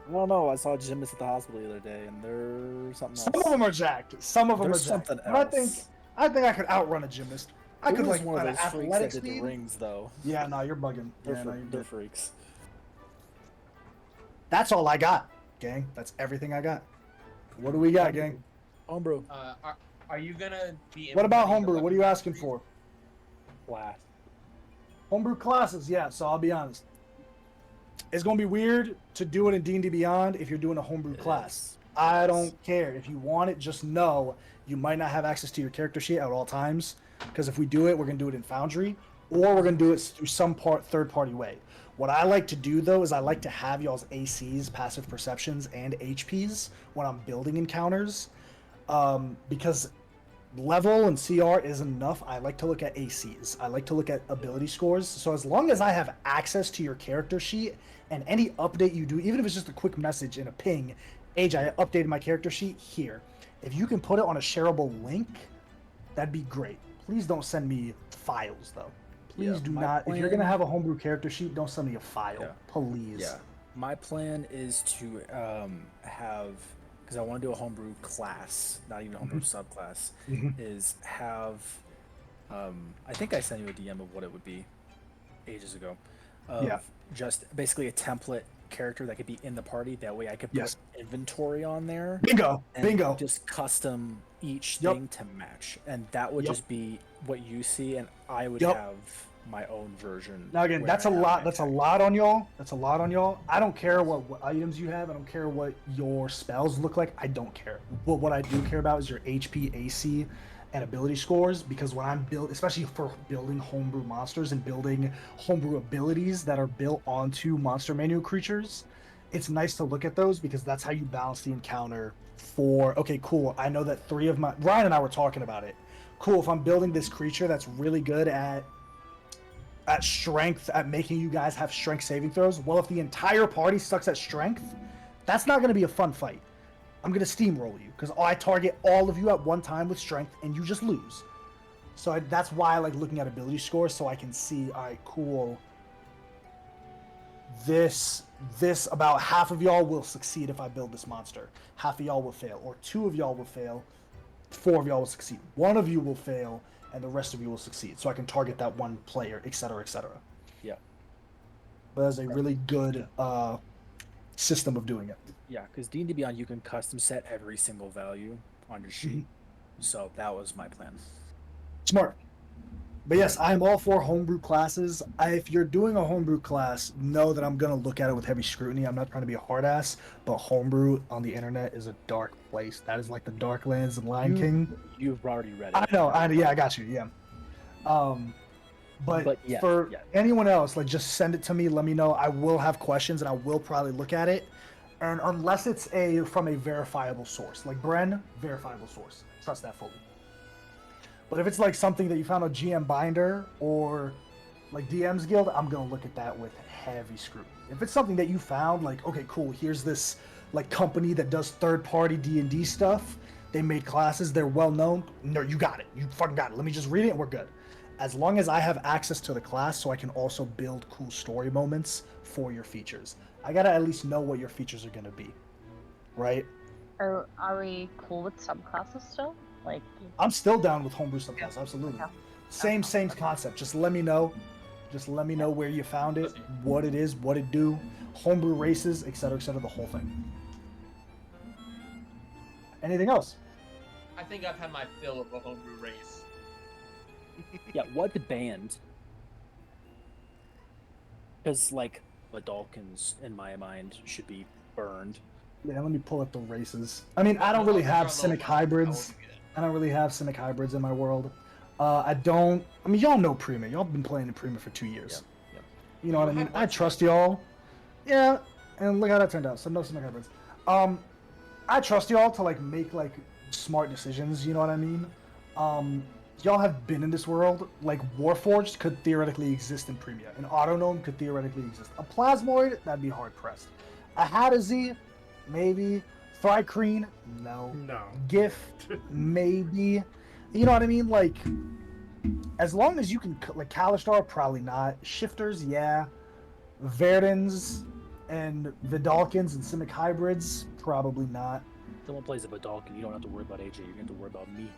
I don't know. I saw gymnasts at the hospital the other day, and they're something else. Some of them are jacked. Some of them are jacked. Something but else. I think I could outrun a gymnast. I could like one of an those freaks athletic that did speed. the rings, though. Yeah, no, you're bugging. They're freaks. That's all I got, gang. That's everything I got. What do we got, gang? Homebrew. Are you gonna be? What about homebrew? What are you asking for? Class. Homebrew classes, yeah. So I'll be honest. It's gonna be weird to do it in D&D Beyond if you're doing a homebrew class. I don't care. If you want it, just know you might not have access to your character sheet at all times. Because if we do it, we're gonna do it in Foundry, or we're gonna do it through some third-party way. What I like to do though is I like to have y'all's ACs, passive perceptions, and HPs when I'm building encounters, because level and CR is enough. I like to look at ACs. I like to look at ability scores. So as long as I have access to your character sheet and any update you do, even if it's just a quick message in a ping, Age, I updated my character sheet here. If you can put it on a shareable link, that'd be great. Please don't send me files though. Please do not. If you're gonna have a homebrew character sheet, don't send me a file, please. Yeah. My plan is to have, because I want to do a homebrew class, not even a homebrew subclass, is have, I think I sent you a DM of what it would be ages ago. Just basically a template character that could be in the party. That way I could put inventory on there. Bingo. Just custom each thing to match. And that would just be what you see, and I would have my own version. Now again, that's a lot. That's a lot on y'all. I don't care what items you have. I don't care what your spells look like. I don't care. But what I do care about is your HP, AC, and ability scores. Because when I'm especially for building homebrew monsters and building homebrew abilities that are built onto monster manual creatures, it's nice to look at those because that's how you balance the encounter. Okay, cool. I know that Ryan and I were talking about it. Cool. If I'm building this creature that's really good at strength, at making you guys have strength saving throws. Well, if the entire party sucks at strength, that's not going to be a fun fight. I'm going to steamroll you because I target all of you at one time with strength and you just lose. So that's why I like looking at ability scores so I can see, all right, cool. This about half of y'all will succeed if I build this monster. Half of y'all will fail, or 2 of y'all will fail. 4 of y'all will succeed. 1 of you will fail, and the rest of you will succeed. So I can target that one player, etc., etc. Yeah. But that's a really good system of doing it. Yeah, because D&D Beyond, you can custom set every single value on your sheet. So that was my plan. Smart. But yes, I'm all for homebrew classes. If you're doing a homebrew class, know that I'm gonna look at it with heavy scrutiny. I'm not trying to be a hard ass, but homebrew on the internet is a dark place. That is like the Darklands and Lion King. You've already read it. I know. Yeah, I got you. Yeah. But yeah, for yeah. anyone else, like just send it to me. Let me know. I will have questions and I will probably look at it. And unless it's from a verifiable source, like Bren, verifiable source, trust that fully. But if it's like something that you found on GM Binder or like DM's Guild, I'm gonna look at that with heavy scrutiny. If it's something that you found, like, okay, cool, here's this like company that does third-party D&D stuff. They made classes, they're well known. No, you got it. You fucking got it. Let me just read it and we're good. As long as I have access to the class, so I can also build cool story moments for your features. I gotta at least know what your features are gonna be, right? Are we cool with subclasses still? Like, I'm still down with homebrew subclass, absolutely. Okay. Same concept. Just let me know. Just let me know where you found it, what it is, what it do, homebrew races, etc., the whole thing. Anything else? I think I've had my fill of a homebrew race. Yeah, what band? Because, like, the Dalkins, in my mind, should be burned. Yeah, let me pull up the races. I mean, I don't really have Cynic hybrids. I don't really have Cynic hybrids in my world. I mean, y'all know Premia. Y'all been playing in Premia for 2 years. Yep. You know what I mean? I trust y'all. Yeah, and look how that turned out. So no Cynic hybrids. I trust y'all to like make like smart decisions. You know what I mean? Y'all have been in this world. Like Warforged could theoretically exist in Premia. An Autognome could theoretically exist. A Plasmoid, that'd be hard pressed. A Hadazee, maybe. Thrycreen, no. No. Gift, maybe. You know what I mean? Like, as long as you can, like, Kalistar, probably not. Shifters, yeah. Verdans and Vidalkins and Simic hybrids, probably not. If someone plays a Vidalkin, you don't have to worry about AJ, you have to worry about me.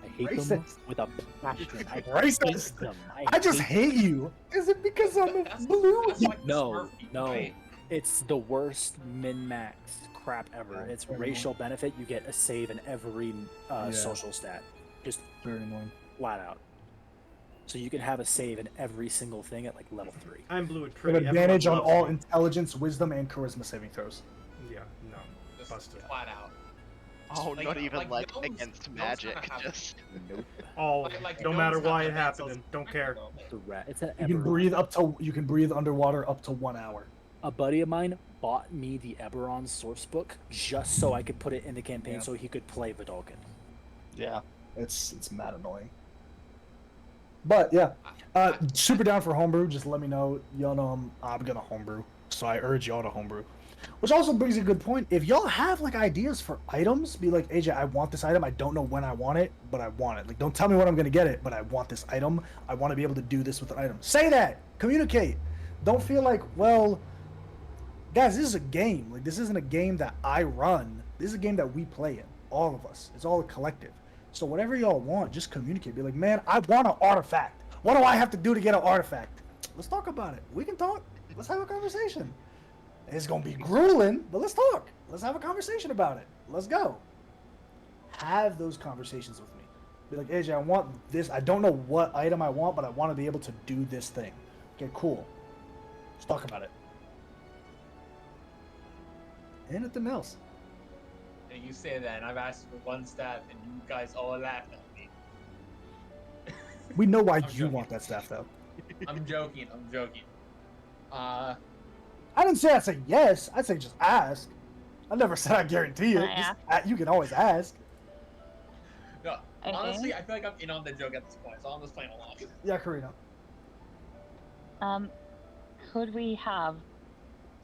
I hate Racist. them with a passion. I Racist. hate them. I just hate you. Is it because I'm a blue? That's like the No, Smurfy, no. right? It's the worst min-max crap ever. It's very racial benefit. You get a save in every Yeah. social stat. Just Very annoying. flat out. So you can have a save in every single thing at like level 3. I'm blue and You pretty. have advantage on Everyone all loves me. intelligence, wisdom, and charisma saving throws. Yeah, no. Just Busted. flat out. Oh, Like- not even like like gnomes- against gnomes magic. kinda have- Just Nope. Oh, Like, no gnomes matter have why the it red happened, cells- don't care. The rat. It's an You can Eberron. you can breathe underwater up to 1 hour. A buddy of mine bought me the Eberron source book just so I could put it in the campaign Yeah. so he could play Vidalkin. Yeah, it's mad annoying. But yeah, super down for homebrew. Just let me know. Y'all know I'm gonna homebrew, so I urge y'all to homebrew. Which also brings a good point. If y'all have like ideas for items, be like, AJ, I want this item. I don't know when I want it, but I want it. Like, don't tell me when I'm gonna get it, but I want this item. I want to be able to do this with the item. Say that. Communicate. Don't feel like, well, guys, this is a game. Like, this isn't a game that I run. This is a game that we play in. All of us. It's all a collective. So whatever y'all want, just communicate. Be like, man, I want an artifact. What do I have to do to get an artifact? Let's talk about it. We can talk. Let's have a conversation. It's gonna be grueling, but let's talk. Let's have a conversation about it. Let's go. Have those conversations with me. Be like, AJ, I want this. I don't know what item I want, but I want to be able to do this thing. Okay, cool. Let's talk about it. Anything else? And you say that, and I've asked for one stat, and you guys all laughed at me. We know why I'm you joking. want that stuff, though. I'm joking. I'm joking. I didn't say I'd say yes. I'd say just ask. I never said I guarantee it. Yeah. Just, you can always ask. No, Okay. honestly, I feel like I'm in on the joke at this point, so I'm just playing along. Yeah, Karina. Could we have,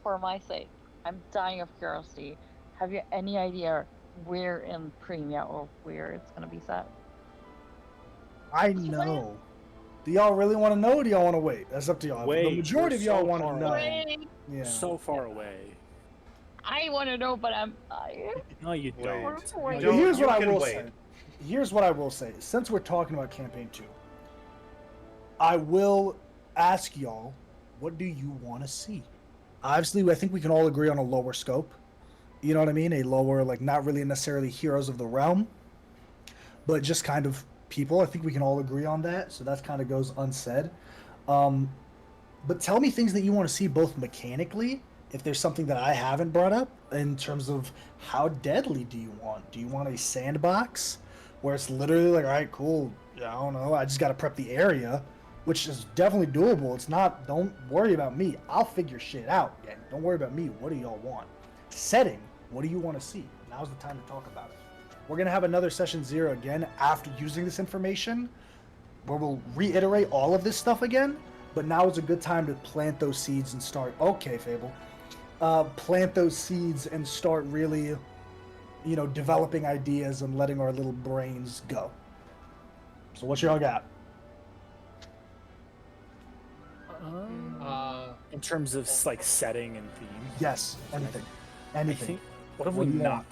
for my sake, I'm dying of curiosity, have you any idea where in Premia or where it's gonna be set? I know. Do y'all really want to know or do y'all want to wait? That's up to y'all. Wait, The majority we're of y'all so want to far know. away. Yeah. So far away. I want to know, but I'm. No, you Wait. don't. Wait. Don't- Here's you what I can will wait. say. Here's what I will say. Since we're talking about campaign 2, I will ask y'all, what do you want to see? Obviously, I think we can all agree on a lower scope. You know what I mean? A lower, like, not really necessarily heroes of the realm, but just kind of people. I think we can all agree on that. So that kind of goes unsaid. But tell me things that you want to see both mechanically, if there's something that I haven't brought up, in terms of how deadly do you want? Do you want a sandbox where it's literally like, all right, cool, I don't know, I just got to prep the area, which is definitely doable. It's not, don't worry about me. I'll figure shit out. Yeah, don't worry about me. What do y'all want? Setting, what do you want to see? Now's the time to talk about it. We're going to have another session 0 again after using this information, where we'll reiterate all of this stuff again. But now is a good time to plant those seeds and start. Okay, Fable. Plant those seeds and start really, developing ideas and letting our little brains go. So what y'all got? In terms of like setting and theme. Yes, anything. I think. What have we not?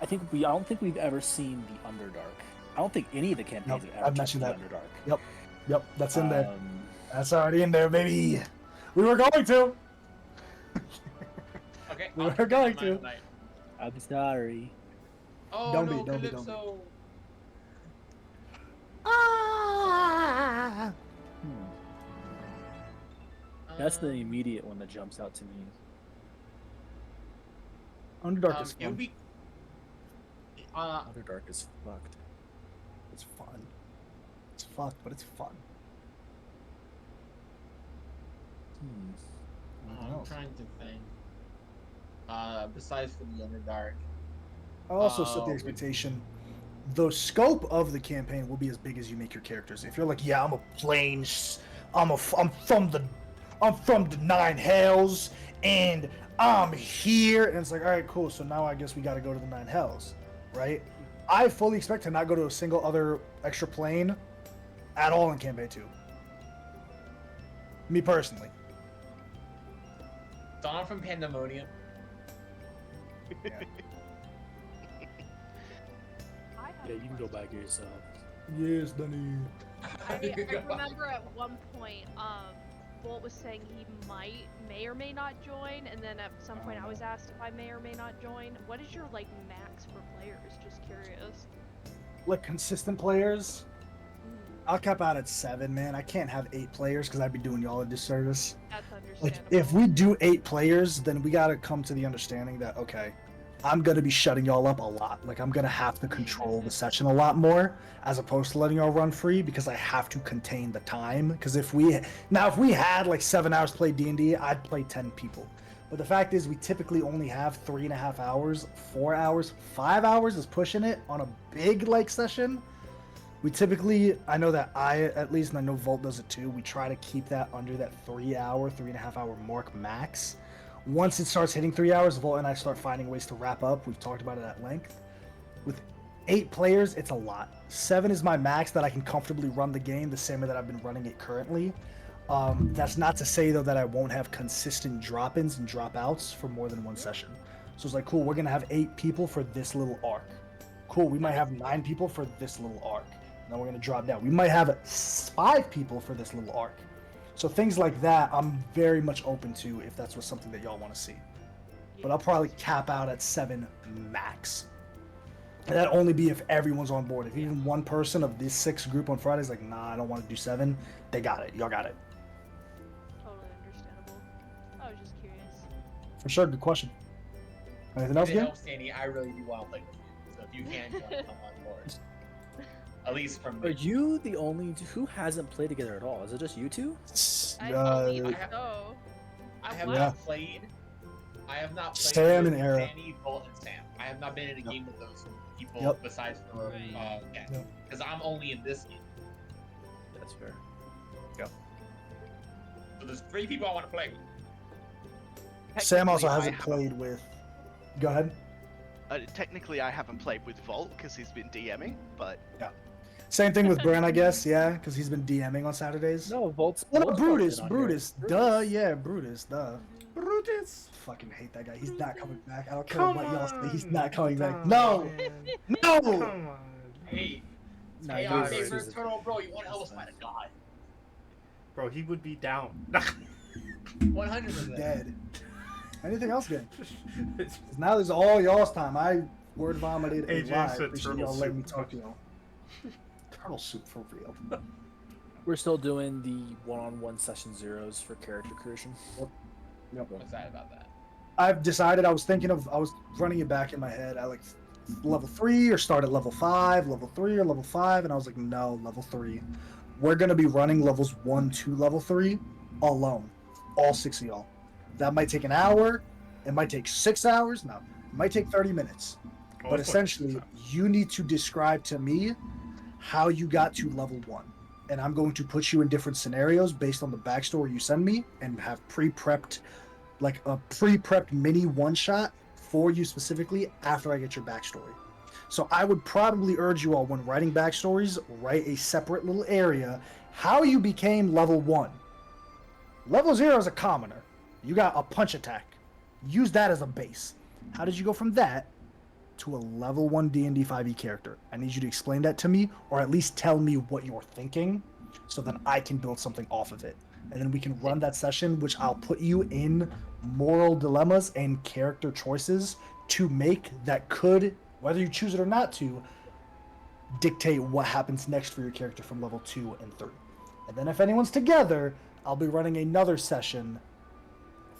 I don't think we've ever seen the Underdark. I don't think any of the campaigns have ever I've mentioned the that. Underdark. Yep, that's in there. That's already in there, baby. We were going to. Okay. We were going to. I'm sorry. Oh Don't no, be, don't be, Calypso. Ah! That's the immediate one that jumps out to me. Underdark is It would fun. be. Underdark is fucked. It's fun. It's fucked, but it's fun. Anything I'm else? trying to think. Besides for the Underdark. I'll also set the expectation. The scope of the campaign will be as big as you make your characters. If you're like, yeah, I'm a plains, I'm from the Nine Hells, and I'm here, and it's like, all right, cool. So now I guess we got to go to the Nine Hells, right? I fully expect to not go to a single other extra plane at all in campaign 2. Me personally. Dawn from Pandemonium. Yeah. Yeah, you can go back yourself. Yes, Danny. I remember at one point, Bolt was saying he may or may not join, and then at some point I was asked if I may or may not join. What is your max for players? Just curious. Like consistent players, I'll cap out at 7, man. I can't have 8 players because I'd be doing y'all a disservice. That's Like, understandable. if we do 8 players, then we gotta come to the understanding that, okay, I'm gonna be shutting y'all up a lot. Like, I'm gonna have to control the session a lot more, as opposed to letting y'all run free, because I have to contain the time. Because if we had like 7 hours to play D&D, I'd play 10 people. But the fact is, we typically only have 3.5 hours, 4 hours, 5 hours is pushing it on a big session. We typically, I know that I, at least, and I know Volt does it too, we try to keep that under that 3.5 hour mark max. Once it starts hitting 3 hours, Volt and I start finding ways to wrap up. We've talked about it at length. With 8 players, it's a lot. 7 is my max that I can comfortably run the game the same way that I've been running it currently. That's not to say, though, that I won't have consistent drop-ins and drop-outs for more than one session. So it's like, cool, we're going to have 8 people for this little arc. Cool, we might have 9 people for this little arc. Now we're going to drop down. We might have 5 people for this little arc. So things like that, I'm very much open to if that's something that y'all want to see. But I'll probably cap out at 7 max. And that'd only be if everyone's on board. If even one person of this 6 group on Friday's like, nah, I don't want to do 7, they got it. Y'all got it. Totally understandable. I was just curious. For sure, good question. Anything else, If it again? helps, Danny, I really do want to play with you. So if you can join, come on board. At least from Are me. you the only who hasn't played together at all? Is it just you two? I believe so. I have Wow. Yeah. not played. I have not played Sam with and Era. Danny, Bolt, and Sam. I have not been in a game with those people Yep. besides for Right. Yep. because I'm only in this game. That's fair. So there's 3 people I want to play with. Sam also Technically, I hasn't played with. Go ahead. Technically, I haven't played with Volt because he's been DMing, but Same thing with Brent, I guess. Yeah, because he's been DMing on Saturdays. No, Volt's. Oh, no, Volt's Brutus. on here. Brutus. Duh. Yeah, Brutus. Duh. Brutus. Fucking hate that guy. He's not coming back. I don't care Come what y'all say. He's on. not coming back. Oh, No. man. No. Come on. Hey, No, hey, Brutus favorite is a- turtle, bro. You want to help us fight a god? Bro, he would be down. 100%. Dead. Anything else, good? Now this is all y'all's time. I word vomited a AJ lie. said Appreciate turtle y'all letting me soup. talk to y'all. Turtle soup for real. We're still doing the one-on-one session zeros for character creation. Yep. I'm excited about that. I've decided. I was running it back in my head. I like level 3 or start at level 5, level 3 or level 5, and I was like, no, level 3. We're gonna be running levels 1 to level 3 alone, all 6 of y'all. That might take an hour. It might take 6 hours. No, it might take 30 minutes. Oh, But it's essentially, you need to describe to me how you got to level 1. And I'm going to put you in different scenarios based on the backstory you send me and have pre-prepped, like a pre-prepped mini one-shot for you specifically after I get your backstory. So I would probably urge you all, when writing backstories, write a separate little area how you became level 1. Level 0 is a commoner. You got a punch attack. Use that as a base. How did you go from that to a level 1 D&D 5e character? I need you to explain that to me, or at least tell me what you're thinking, so that I can build something off of it. And then we can run that session, which I'll put you in moral dilemmas and character choices to make that could, whether you choose it or not to, dictate what happens next for your character from level 2 and 3. And then if anyone's together, I'll be running another session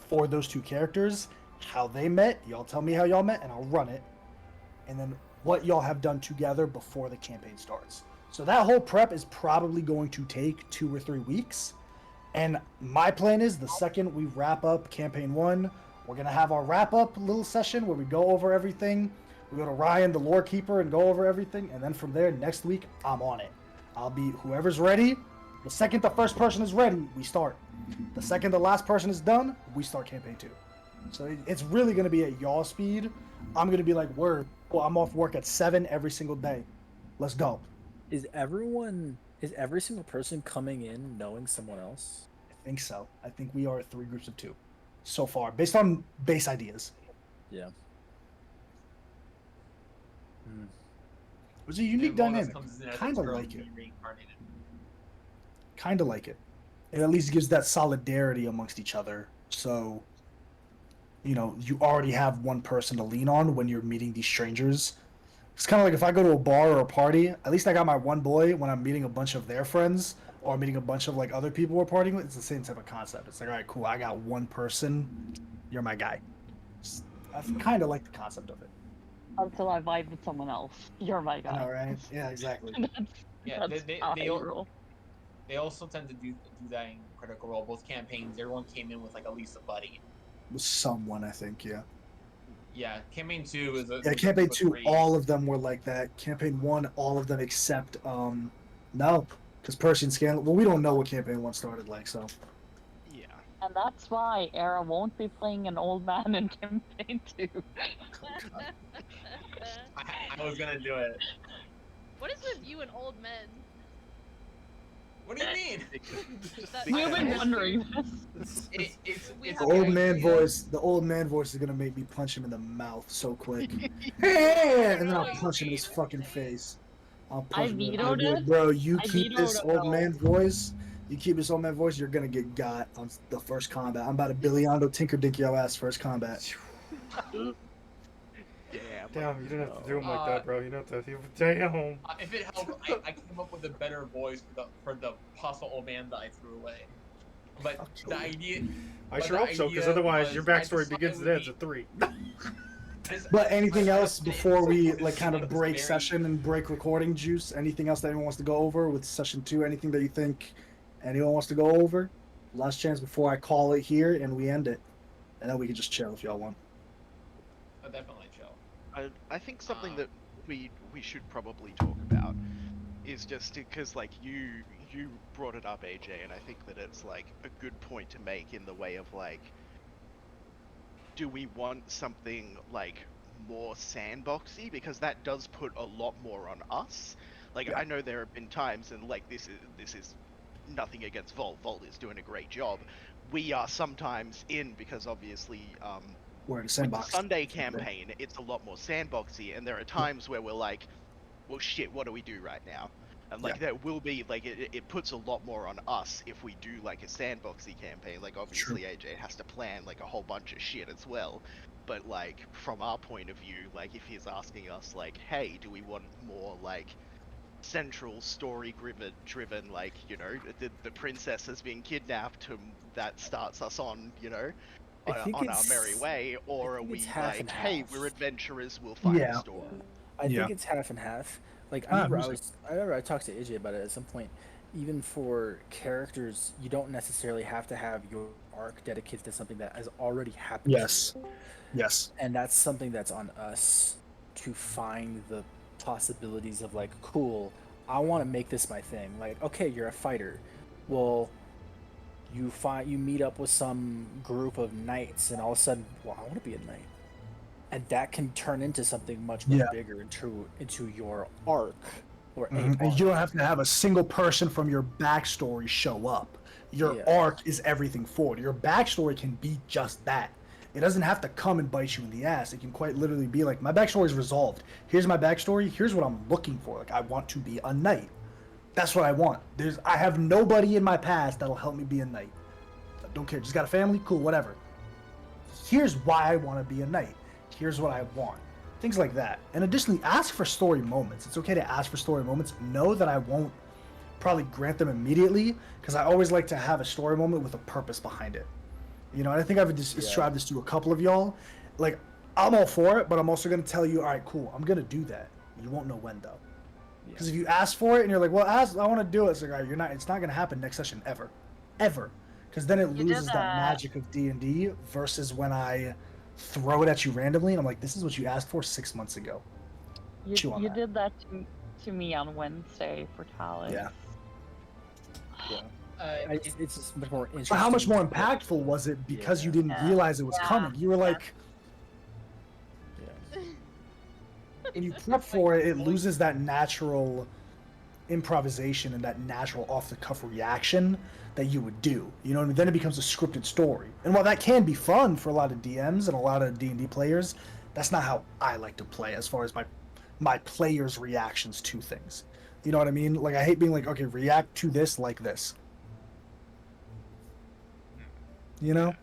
for those two characters, how they met, y'all tell me how y'all met, and I'll run it. And then what y'all have done together before the campaign starts. So that whole prep is probably going to take 2 or 3 weeks. And my plan is the second we wrap up campaign 1, we're going to have our wrap up little session where we go over everything. We go to Ryan, the lore keeper, and go over everything. And then from there, next week, I'm on it. I'll be whoever's ready. The second the first person is ready, we start. The second the last person is done, we start campaign 2. So it's really going to be at y'all speed. I'm going to be like, word, well, I'm off work at 7 every single day. Let's go. Is every single person coming in knowing someone else? I think so. I think we are 3 groups of 2 so far, based on base ideas. Yeah. It was a unique dynamic. Kind of like it. Kind of like it. It at least gives that solidarity amongst each other. So, you know, you already have one person to lean on when you're meeting these strangers. It's kind of like if I go to a bar or a party, at least I got my one boy when I'm meeting a bunch of their friends or meeting a bunch of like other people we're partying with. It's the same type of concept. It's like, all right, cool. I got one person. You're my guy. I kind of like the concept of it. Until I vibe with someone else. You're my guy. I know, right? Yeah, exactly. Yeah, That's they how I roll. They also tend to do that in Critical Role. Both campaigns, everyone came in with like at least a buddy. With someone, I think, yeah. Yeah, campaign 2 is a. Yeah, campaign 2, all of them were like that. Campaign 1, all of them except no, because Percy and Scanlan. Well, we don't know what campaign 1 started like, so. Yeah. And that's why Era won't be playing an old man in campaign 2. I was gonna do it. What is with you and old men? What do you mean? You've been wondering It's The old man voice. The old man voice is gonna make me punch him in the mouth so quick. And then I'll punch him in his fucking face. I'll punch him. I'll be like, bro, you keep this old man voice. You keep this old man voice, you're gonna get got on the first combat. I'm about to Billy Ondo Tinker Dink your ass first combat. Damn, you didn't have to do him like that, bro. You don't have to. Damn. If it helps, I came up with a better voice for the possible old man that I threw away. But the idea. I sure hope so, because otherwise your backstory begins and ends at 3. But anything else before we like kind of break session and break recording juice? Anything else that anyone wants to go over with session 2? Anything that you think anyone wants to go over? Last chance before I call it here and we end it, and then we can just chill if y'all want. I'll definitely chill. I think something that we should probably talk about is just because like you brought it up, AJ, and I think that it's like a good point to make in the way of like, do we want something like more sandboxy, because that does put a lot more on us. Like yeah. I know there have been times, and like this is nothing against Volt. Volt is doing a great job. We are sometimes in, because obviously we're in a sandbox. With the Sunday campaign, it's a lot more sandboxy, and there are times where we're like, well shit, what do we do right now? And like there will be like it puts a lot more on us if we do like a sandboxy campaign. Like obviously AJ has to plan like a whole bunch of shit as well. But like from our point of view, like if he's asking us like, hey, do we want more like central story driven, like, you know, the princess has been kidnapped, that starts us on, you know, on our merry way, or are we half and like, hey, half. we're adventurers, we'll find a story. I think it's half and half. Like I remember I talked to AJ about it at some point. Even for characters, you don't necessarily have to have your arc dedicated to something that has already happened. Yes. Yes. And that's something that's on us to find the possibilities of, like, cool, I want to make this my thing. Like, okay, you're a fighter. Well, you meet up with some group of knights, and all of a sudden, well, I want to be a knight. And that can turn into something much bigger, into your arc or a arc. You don't have to have a single person from your backstory show up. Your arc is everything forward. Your backstory can be just that. It doesn't have to come and bite you in the ass. It can quite literally be like, my backstory is resolved. Here's my backstory. Here's what I'm looking for. Like, I want to be a knight. That's what I want. I have nobody in my past that'll help me be a knight. I don't care. Just got a family? Cool, whatever. Here's why I want to be a knight. Here's what I want. Things like that. And additionally, ask for story moments. It's okay to ask for story moments. Know that I won't probably grant them immediately, because I always like to have a story moment with a purpose behind it. You know, and I think I've described this to a couple of y'all. Like, I'm all for it, but I'm also going to tell you, all right, cool, I'm going to do that. You won't know when, though. Because if you ask for it and you're like, well, I want to do it, it's like, all right, it's not going to happen next session ever. Ever. Because then it loses that magic of D&D versus when I throw it at you randomly and I'm like, this is what you asked for 6 months ago. You did that to me on Wednesday for Talon. Yeah. It's just much more interesting. But how much more impactful was it because you didn't realize it was coming? You were like, when you prep for it, it loses that natural improvisation and that natural off-the-cuff reaction that you would do. You know what I mean? Then it becomes a scripted story. And while that can be fun for a lot of DMs and a lot of D&D players, that's not how I like to play as far as my players' reactions to things. You know what I mean? Like, I hate being like, okay, react to this like this. You know?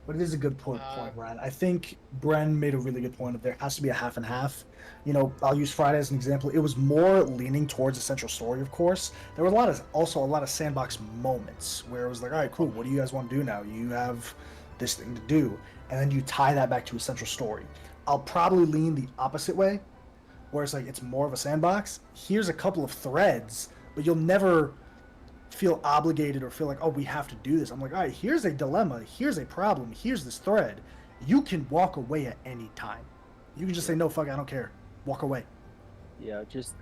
But it is a good point, Brad. I think Bren made a really good point of there has to be a half and half. You know, I'll use Friday as an example. It was more leaning towards a central story, of course. There were also a lot of sandbox moments where it was like, all right, cool, what do you guys want to do now? You have this thing to do. And then you tie that back to a central story. I'll probably lean the opposite way, where it's like, it's more of a sandbox. Here's a couple of threads, but you'll never feel obligated or feel like, oh, we have to do this. I'm like, all right, here's a dilemma, here's a problem, here's this thread. You can walk away at any time. You can just say, no, fuck it, I don't care. Walk away. Yeah, just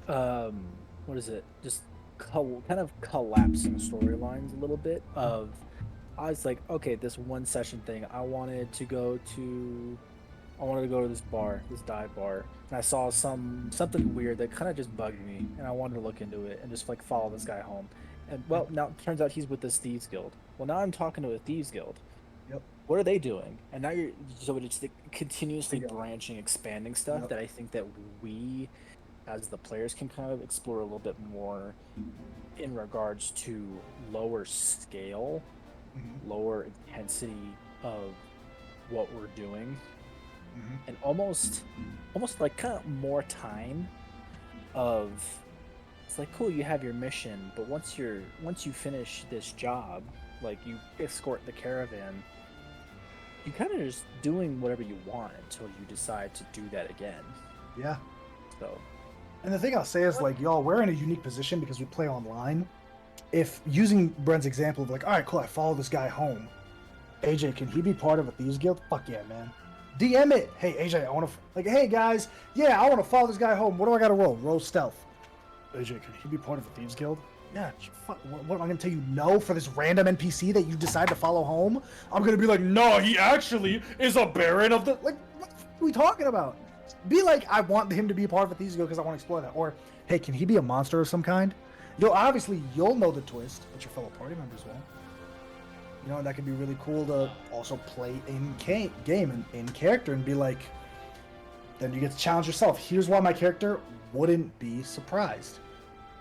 what is it? Just kind of collapsing storylines a little bit. I was like, okay, this one session thing, I wanted to go to this bar, this dive bar, and I saw something weird that kind of just bugged me, and I wanted to look into it and just like follow this guy home. And well, now it turns out he's with this thieves guild. Well, now I'm talking to a thieves guild. Yep. What are they doing? And now it's the continuously branching, expanding stuff that I think that we, as the players, can kind of explore a little bit more in regards to lower scale, lower intensity of what we're doing. And almost like kind of more time of, it's like, cool, you have your mission, but once you finish this job, like you escort the caravan, you kind of just doing whatever you want until you decide to do that again. Yeah. So. And the thing I'll say is, like, y'all, we're in a unique position because we play online. If using Bren's example of like, all right, cool, I follow this guy home. AJ, can he be part of a thieves guild? Fuck yeah, man. DM it. Hey, AJ, I want to, like, hey, guys, yeah, I want to follow this guy home. What do I got to roll? Roll stealth. AJ, can he be part of a thieves guild? Yeah, fuck, what am I going to tell you no for this random NPC that you decide to follow home? I'm going to be like, no, he actually is a baron of the, like, what are we talking about? Be like, I want him to be a part of a thieves guild because I want to explore that. Or, hey, can he be a monster of some kind? You'll know the twist, but your fellow party members won't. You know, and that could be really cool to also play in game and in character and be like, then you get to challenge yourself. Here's why my character wouldn't be surprised.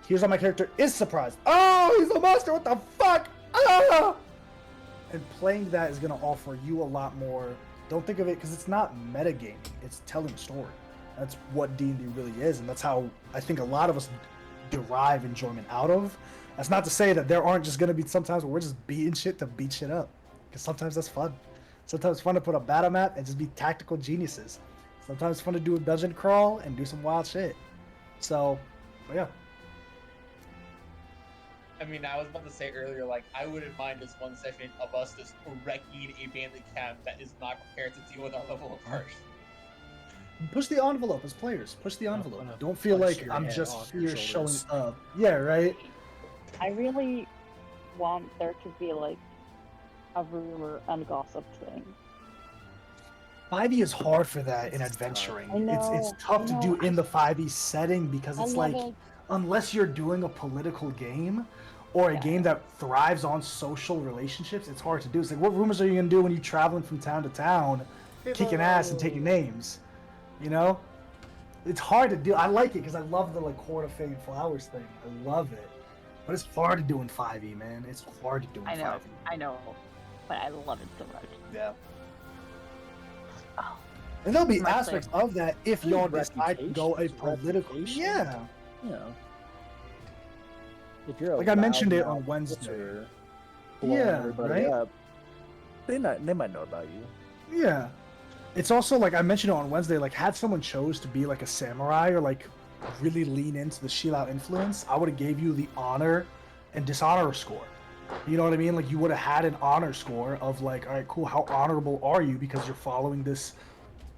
Here's why my character is surprised. Oh, he's a monster, what the fuck? Ah! And playing that is going to offer you a lot more. Don't think of it, because it's not metagaming, it's telling a story. That's what D&D really is, and that's how I think a lot of us derive enjoyment out of. That's not to say that there aren't just going to be sometimes where we're just beating shit to beat shit up, because sometimes that's fun. Sometimes it's fun to put a battle map and just be tactical geniuses. Sometimes it's fun to do a dungeon crawl and do some wild shit. So, but yeah. I mean, I was about to say earlier, like, I wouldn't mind this one session of us just wrecking a bandit camp that is not prepared to deal with our level of harsh. Push the envelope as players. Push the envelope. Don't feel punch like your I'm head just off your here showing shoulders. up. Yeah, right? I really want there to be like a rumor and gossip thing. 5e is hard for that in It's tough. adventuring. I know, It's tough I to know. do in the 5e setting because I it's love like it. unless you're doing a political game or a Yeah. game that thrives on social relationships, it's hard to do. It's like what rumors are you gonna do when you're traveling from town to town, kicking ass and taking names? You know? It's hard to do. I like it because I love the like Court of Fame Flowers thing. I love it. But it's hard to do in 5e, man. It's hard to do in 5e. I know, but I love it so much. Yeah. Oh, And there'll be Might aspects of that if y'all decide to go a Reputation. political. Reputation. Yeah. You know, if you're a Like I mentioned it loudmouth on Wednesday. butcher blowing Yeah, everybody right? up, they might know about you. Yeah. It's also like I mentioned it on Wednesday, like had someone chose to be like a samurai or like really lean into the Shilao influence, I would have gave you the honor and dishonor score. You know what I mean? Like you would have had an honor score of like, all right, cool, how honorable are you because you're following this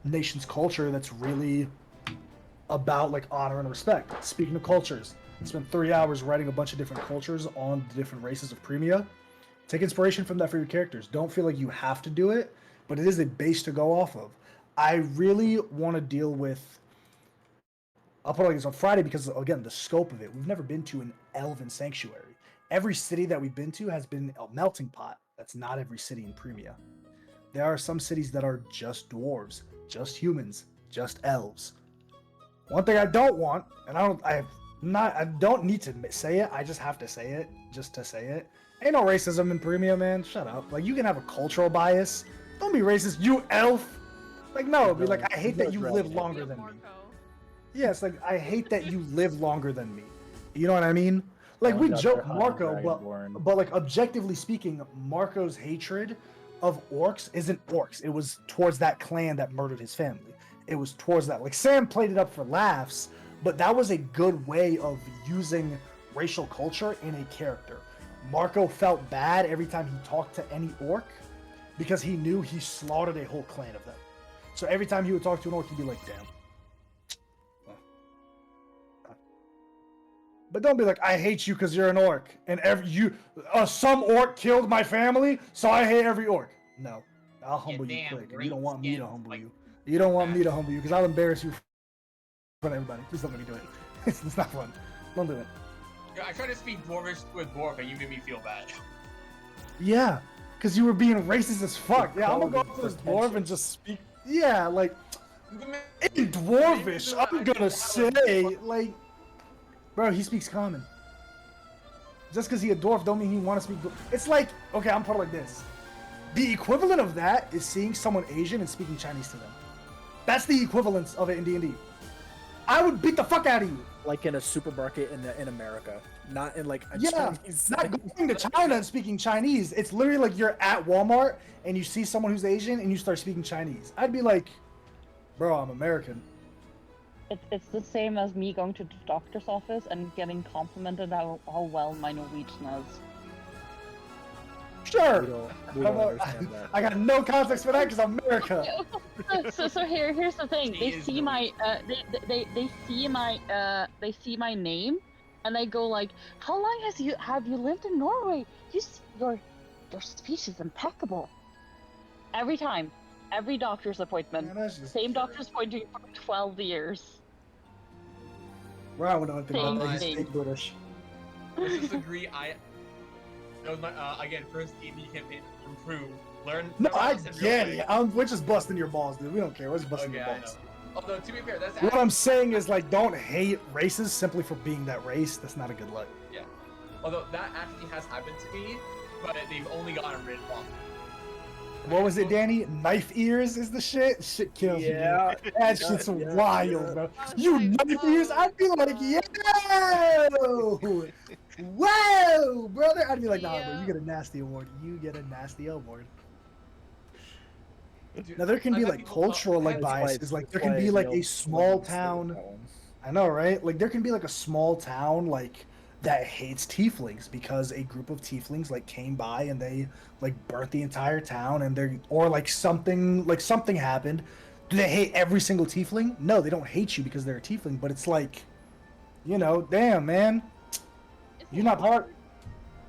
nation's culture that's really about like honor and respect. Speaking of cultures, I spent 3 hours writing a bunch of different cultures on the different races of Premia. Take inspiration from that for your characters. Don't feel like you have to do it, but it is a base to go off of. I really want to deal with. I'll put it like this on Friday because, again, the scope of it. We've never been to an elven sanctuary. Every city that we've been to has been a melting pot. That's not every city in Premia. There are some cities that are just dwarves, just humans, just elves. One thing I don't want, and I don't need to say it. I just have to say it, just to say it. Ain't no racism in Premia, man. Shut up. Like you can have a cultural bias. Don't be racist, you elf. Like no, be like I hate that you live longer than me. Yeah, it's like I hate that you live longer than me. You know what I mean? Like we joke Marco, but like objectively speaking, Marco's hatred of orcs isn't orcs. It was towards that clan that murdered his family. It was towards that. Like Sam played it up for laughs, but that was a good way of using racial culture in a character. Marco felt bad every time he talked to any orc because he knew he slaughtered a whole clan of them. So every time he would talk to an orc, he'd be like, damn. But don't be like, I hate you because you're an orc. And some orc killed my family, so I hate every orc. No, I'll humble you quick. You don't want me to humble you. You don't want me to humble you because I'll embarrass you in front of everybody. Please don't let me do it. It's not fun. Don't do it. I tried to speak Dwarvish with Dwarf and you made me feel bad. Yeah, because you were being racist as fuck. Yeah, I'm gonna go up to this dwarf and just speak. Yeah, like, in Dwarvish, I'm gonna say, like, bro, he speaks common. Just because he a dwarf don't mean he want to speak. It's like, okay, I'm put it like this. The equivalent of that is seeing someone Asian and speaking Chinese to them. That's the equivalence of it in D&D. I would beat the fuck out of you. Like in a supermarket in America, not in like a Chinese. Not going to China and speaking Chinese. It's literally like you're at Walmart and you see someone who's Asian and you start speaking Chinese. I'd be like, bro, I'm American. It's the same as me going to the doctor's office and getting complimented how well my Norwegian is. Sure. We don't understand that. I got no context for that because I'm America. So here's the thing. They see my they see my name, and they go like, "How long have you lived in Norway? Your speech is impeccable." Every time, every doctor's appointment, Man, same doctor's appointment for 12 years. Well, I wouldn't think about that. Same He's British. Let's just agree. That was my again first D&D campaign. Improve, learn. No, learn I lessons in get real it. life. We're just busting your balls, dude. We don't care. We're just busting Okay, your I balls. know. Although to be fair, that's What I'm saying is like, don't hate races simply for being that race. That's not a good look. although that actually has happened to me, but they've only gotten rid of. What was it, Danny? Knife ears is the shit. Shit kills me. Yeah. That shit's wild, bro. You knife ears? I'd be like, yo, whoa, brother. I'd be like, nah, bro. You get a nasty award. You get a nasty award. Dude, Now there can I be got like people cultural like That's why biases. it's- Like there that's can why be like Neil a small wouldn't stay with town. that one. I know, right? Like there can be like a small town like that hates tieflings because a group of tieflings like came by and they like burnt the entire town and they're or like something happened. Do they hate every single tiefling? No, they don't hate you because they're a tiefling, but it's like, you know, damn man, It's you're not part.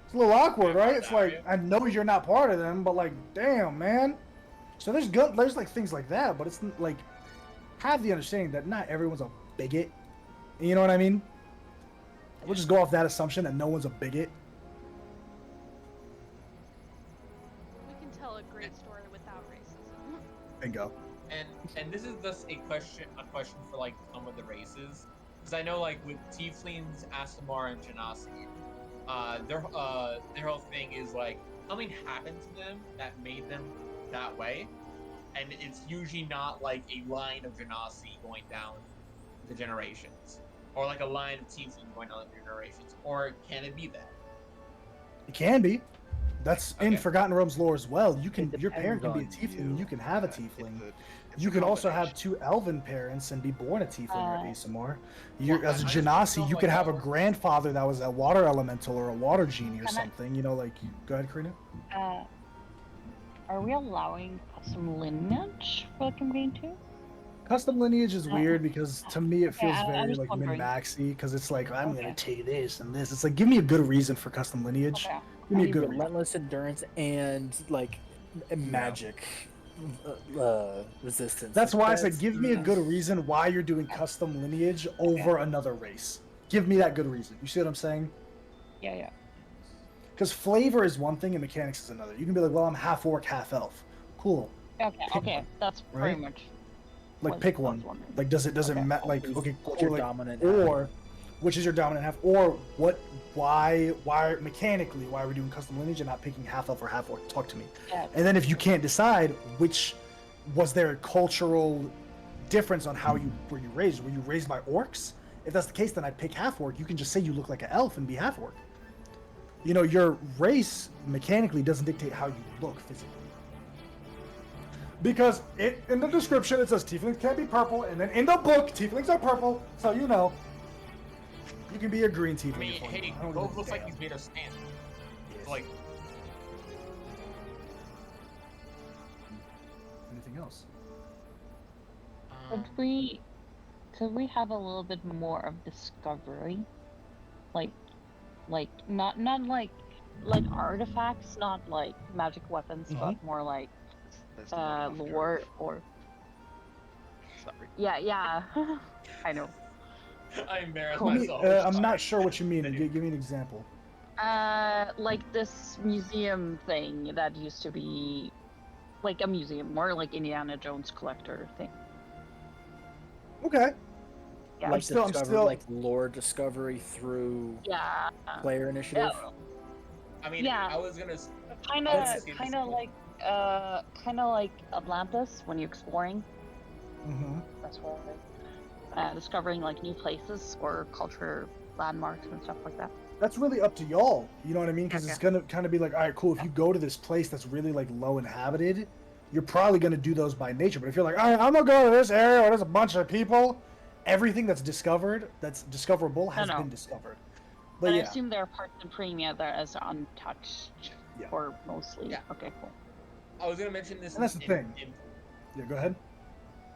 It's a little awkward, right? It's Yeah, like I know you're not part of them, but like, damn man. So there's like things like that, but it's like have the understanding that not everyone's a bigot. You know what I mean? We'll just go off that assumption that no one's a bigot. We can tell a great story without racism. Bingo. And this is just a question for like some of the races, because I know like with Tieflings, Aasimar, and Genasi, their whole thing is like something happened to them that made them that way, and it's usually not like a line of Genasi going down the generations, or like a line of Tieflings going down the generations, or can it be that? It can be. That's in Okay. Forgotten Realms lore as well. You can It your parent can be a depends on tiefling and you can have a tiefling. You a can also have combination. 2 elven parents and be born a tiefling or Aasimar. You're, Well, as a I just Genasi, felt you like could that have a worked. grandfather that was a water elemental or a water genie or Can I- something. You know, like go ahead, Karina. Are we allowing custom lineage for the campaign too? Custom lineage is weird because to me it feels I very was like wondering. min-maxy because it's like I'm Okay. gonna take this and this. It's like give me a good reason for custom lineage. Okay. Give me a Need good reason. relentless endurance and like magic resistance. That's why I said That's- give me a good reason why you're doing custom lineage over another race. Give me that good reason. You see what I'm saying? Yeah. Because flavor is one thing and mechanics is another. You can be like, well, I'm half orc, half elf. Cool. Okay. That's Right? pretty much. Like what pick I was one. wondering. Like does it Okay. like okay What's cool, your like, dominant or which is your dominant half or why mechanically why are we doing custom lineage and not picking half elf or half orc? Talk to me. Yeah. And then if you can't decide which was there a cultural difference on how you were you raised? Were you raised by orcs? If that's the case, then I'd pick half orc. You can just say you look like an elf and be half orc. You know, your race mechanically doesn't dictate how you look physically. Because in the description it says tieflings can't be purple, and then in the book tieflings are purple. So you know, you can be a green tiefling. I mean, if you hey, want. I don't Gove give a looks like damn. he's made of sand. Yes. Like, Anything else? Could we have a little bit more of discovery? Like not like artifacts, not like magic weapons, but more like There's not enough lore girth. or Sorry. yeah. I know. I embarrassed Give me- myself. I'm Sorry. not sure what you mean. Continue. Give me an example. Like this museum thing that used to be like a museum, more like Indiana Jones collector thing. Okay. Yeah. like I'm still- like lore discovery through Yeah. player initiative. Yeah. I mean, Yeah. I was gonna. Kind Let's of see this kind of one. like Atlantis when you're exploring. Mm-hmm. That's why discovering like new places or culture landmarks and stuff like that. That's really up to y'all. You know what I mean? Because it's Okay. gonna kind of be like, all right, cool. If you go to this place that's really like low inhabited, you're probably gonna do those by nature. But if you're like, all right, I'm gonna go to this area where there's a bunch of people, everything that's discovered, that's discoverable, has No. been discovered. But But I yeah, assume there are parts in Premia that is untouched, Yeah. or mostly. Yeah. Okay, cool. I was gonna mention this. And that's the thing. yeah. Go ahead.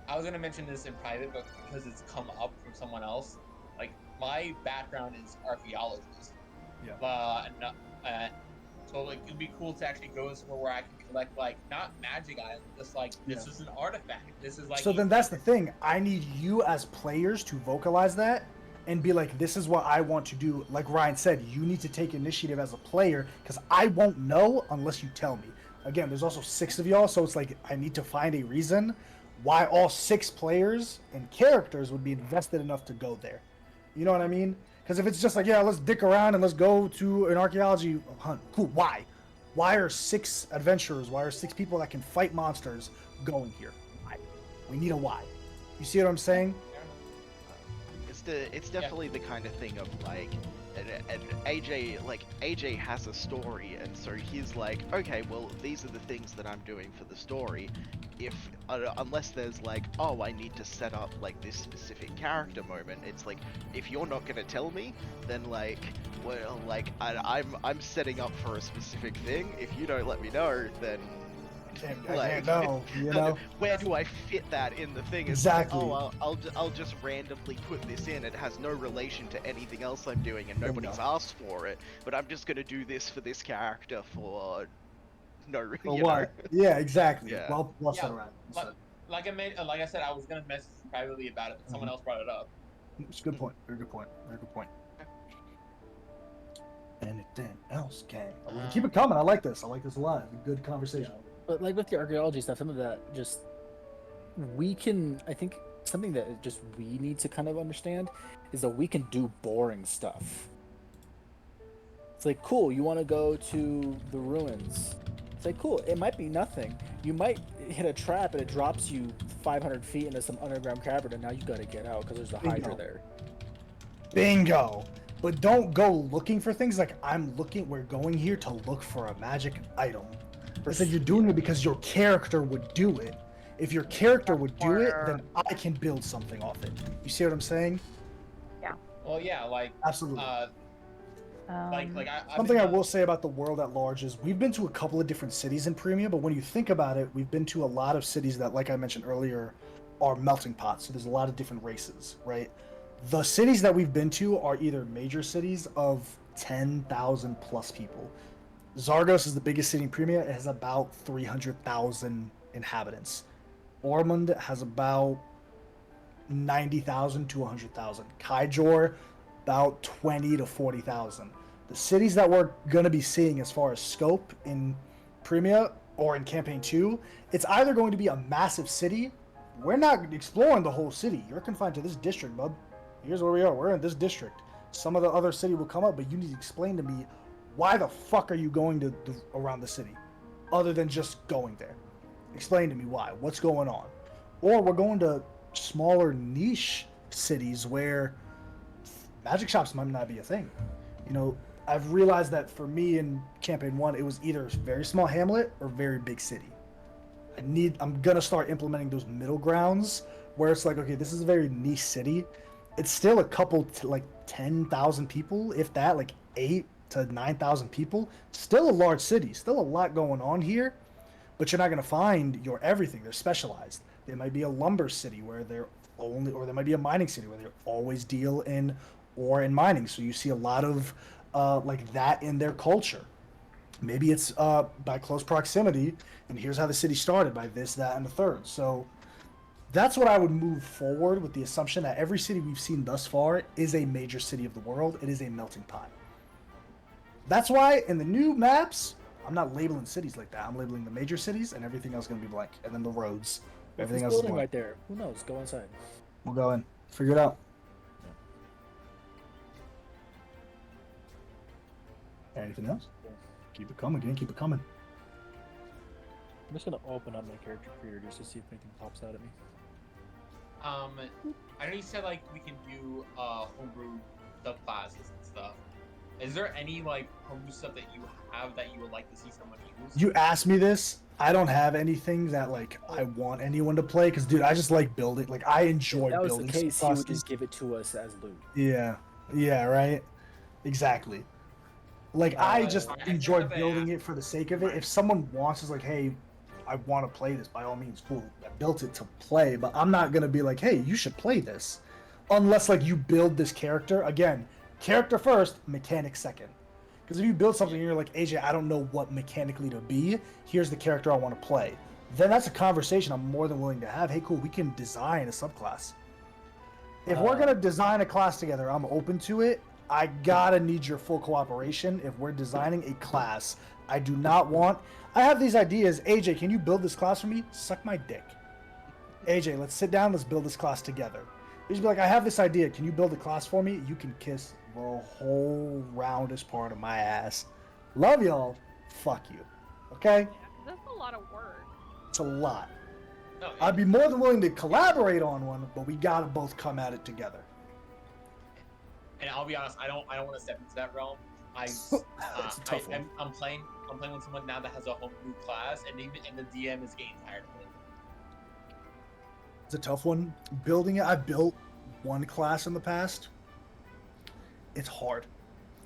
I was gonna mention this in private, but because it's come up from someone else, like my background is archaeologist. Yeah. So like it'd be cool to actually go somewhere where I can collect like not magic items, just like this Yeah. is an artifact. This is like. So then that's the thing. I need you as players to vocalize that and be like, this is what I want to do. Like Ryan said, you need to take initiative as a player because I won't know unless you tell me. Again, there's also 6 of y'all, so it's like I need to find a reason why all 6 players and characters would be invested enough to go there. You know what I mean? Because if it's just like, yeah, let's dick around and let's go to an archaeology hunt. Cool. Why? Why are 6 adventurers? Why are 6 people that can fight monsters going here? Why? We need a why. You see what I'm saying? It's definitely the kind of thing of like, and AJ has a story, and so he's like, okay, well, these are the things that I'm doing for the story. If unless there's like, oh, I need to set up like this specific character moment, it's like, if you're not gonna tell me, then like, well, like I'm setting up for a specific thing. If you don't let me know, then I can't know, you know? Where do I fit that in the thing? It's Exactly. like, oh, I'll just randomly put this in. It has no relation to anything else I'm doing, and nobody's asked for it. But I'm just gonna do this for this character for no reason. For what? Yeah, exactly. Yeah. Well said, around. Like I said, I was gonna message you privately about it, but someone else brought it up. It's a good point. Very good point. Very good point. Anything else, gang? Keep it coming. I like this. I like this a lot. It's a good conversation. Yeah. But like with the archaeology stuff, some of that just we can. I think something that just we need to kind of understand is that we can do boring stuff. It's like, cool, you want to go to the ruins. It's like, cool, it might be nothing. You might hit a trap and it drops you 500 feet into some underground cavern, and now you gotta get out because there's a Hydra there. Bingo. But don't go looking for things like we're going here to look for a magic item. It's like you're doing it because your character would do it. If your character would do it, then I can build something off it. You see what I'm saying? Yeah. Well, yeah, like absolutely. I will say about the world at large is we've been to a couple of different cities in Premia, but when you think about it, we've been to a lot of cities that, like I mentioned earlier, are melting pots. So there's a lot of different races, right? The cities that we've been to are either major cities of 10,000 plus people. Zargos is the biggest city in Premia. It has about 300,000 inhabitants. Ormond has about 90,000 to 100,000. Kaijor, about 20 to 40,000. The cities that we're going to be seeing as far as scope in Premia or in Campaign 2, it's either going to be a massive city. We're not exploring the whole city. You're confined to this district, bub. Here's where we are. We're in this district. Some of the other city will come up, but you need to explain to me why the fuck are you going to around the city other than just going there? Explain to me why. What's going on? Or we're going to smaller niche cities where magic shops might not be a thing. You know, I've realized that for me in Campaign 1, it was either very small hamlet or very big city. I'm going to start implementing those middle grounds where it's like, okay, this is a very niche city. It's still a couple, like 10,000 people, if that, like 8 to 9,000 people. Still a large city, still a lot going on here, but you're not going to find your everything. They're specialized. There might be a lumber city where they're only, or there might be a mining city where they always deal in ore and mining. So you see a lot of like that in their culture. Maybe it's by close proximity, and here's how the city started, by this, that, and the third. So that's what I would move forward with, the assumption that every city we've seen thus far is a major city of the world. It is a melting pot. That's why in the new maps, I'm not labeling cities like that. I'm labeling the major cities, and everything else is going to be blank. And then the roads. Everything else is blank. Right there. Who knows? Go inside. We'll go in. Figure it out. Yeah. Anything else? Yeah. Keep it coming, gang. Keep it coming. I'm just going to open up my character creator just to see if anything pops out at me. I know you said like we can do homebrew subclasses and stuff. Is there any like homebrew stuff that you have that you would like to see someone use? You asked me this. I don't have anything that like I want anyone to play, because dude, I just like building. Like I enjoy building. If that was the case, you would just give it to us as loot. Yeah, right. Exactly. Like I just enjoy building it for the sake of it. If someone wants, is like, hey, I want to play this, by all means, cool. I built it to play, but I'm not gonna be like, hey, you should play this, unless like you build this character again. Character first, mechanics second. Because if you build something and you're like, AJ, I don't know what mechanically to be, here's the character I want to play, then that's a conversation I'm more than willing to have. Hey, cool, we can design a subclass. If we're going to design a class together, I'm open to it. I gotta need your full cooperation if we're designing a class. I do not want... I have these ideas. AJ, can you build this class for me? Suck my dick. AJ, let's sit down, let's build this class together. You just be like, I have this idea, can you build a class for me? You can kiss the whole roundest part of my ass. Love y'all. fuck you. Okay? Yeah, 'cause that's a lot of work. It's a lot. No, I'd be more than willing to collaborate on one, but we gotta both come at it together. and I'll be honest, I don't want to step into that realm. It's a tough one. I'm playing with someone now that has a homebrew class, and the DM is getting tired of it. It's a tough one. Building it, I've built one class in the past. It's hard.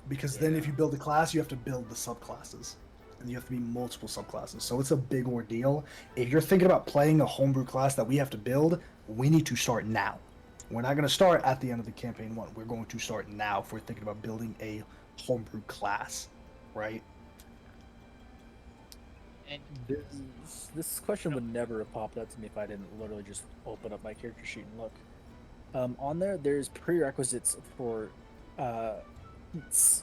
Because then if you build a class, you have to build the subclasses. And you have to be multiple subclasses. So it's a big ordeal. If you're thinking about playing a homebrew class that we have to build, we need to start now. We're not going to start at the end of the campaign 1. We're going to start now if we're thinking about building a homebrew class, right? And This question would never have popped up to me if I didn't literally just open up my character sheet and look. On there's prerequisites for feats,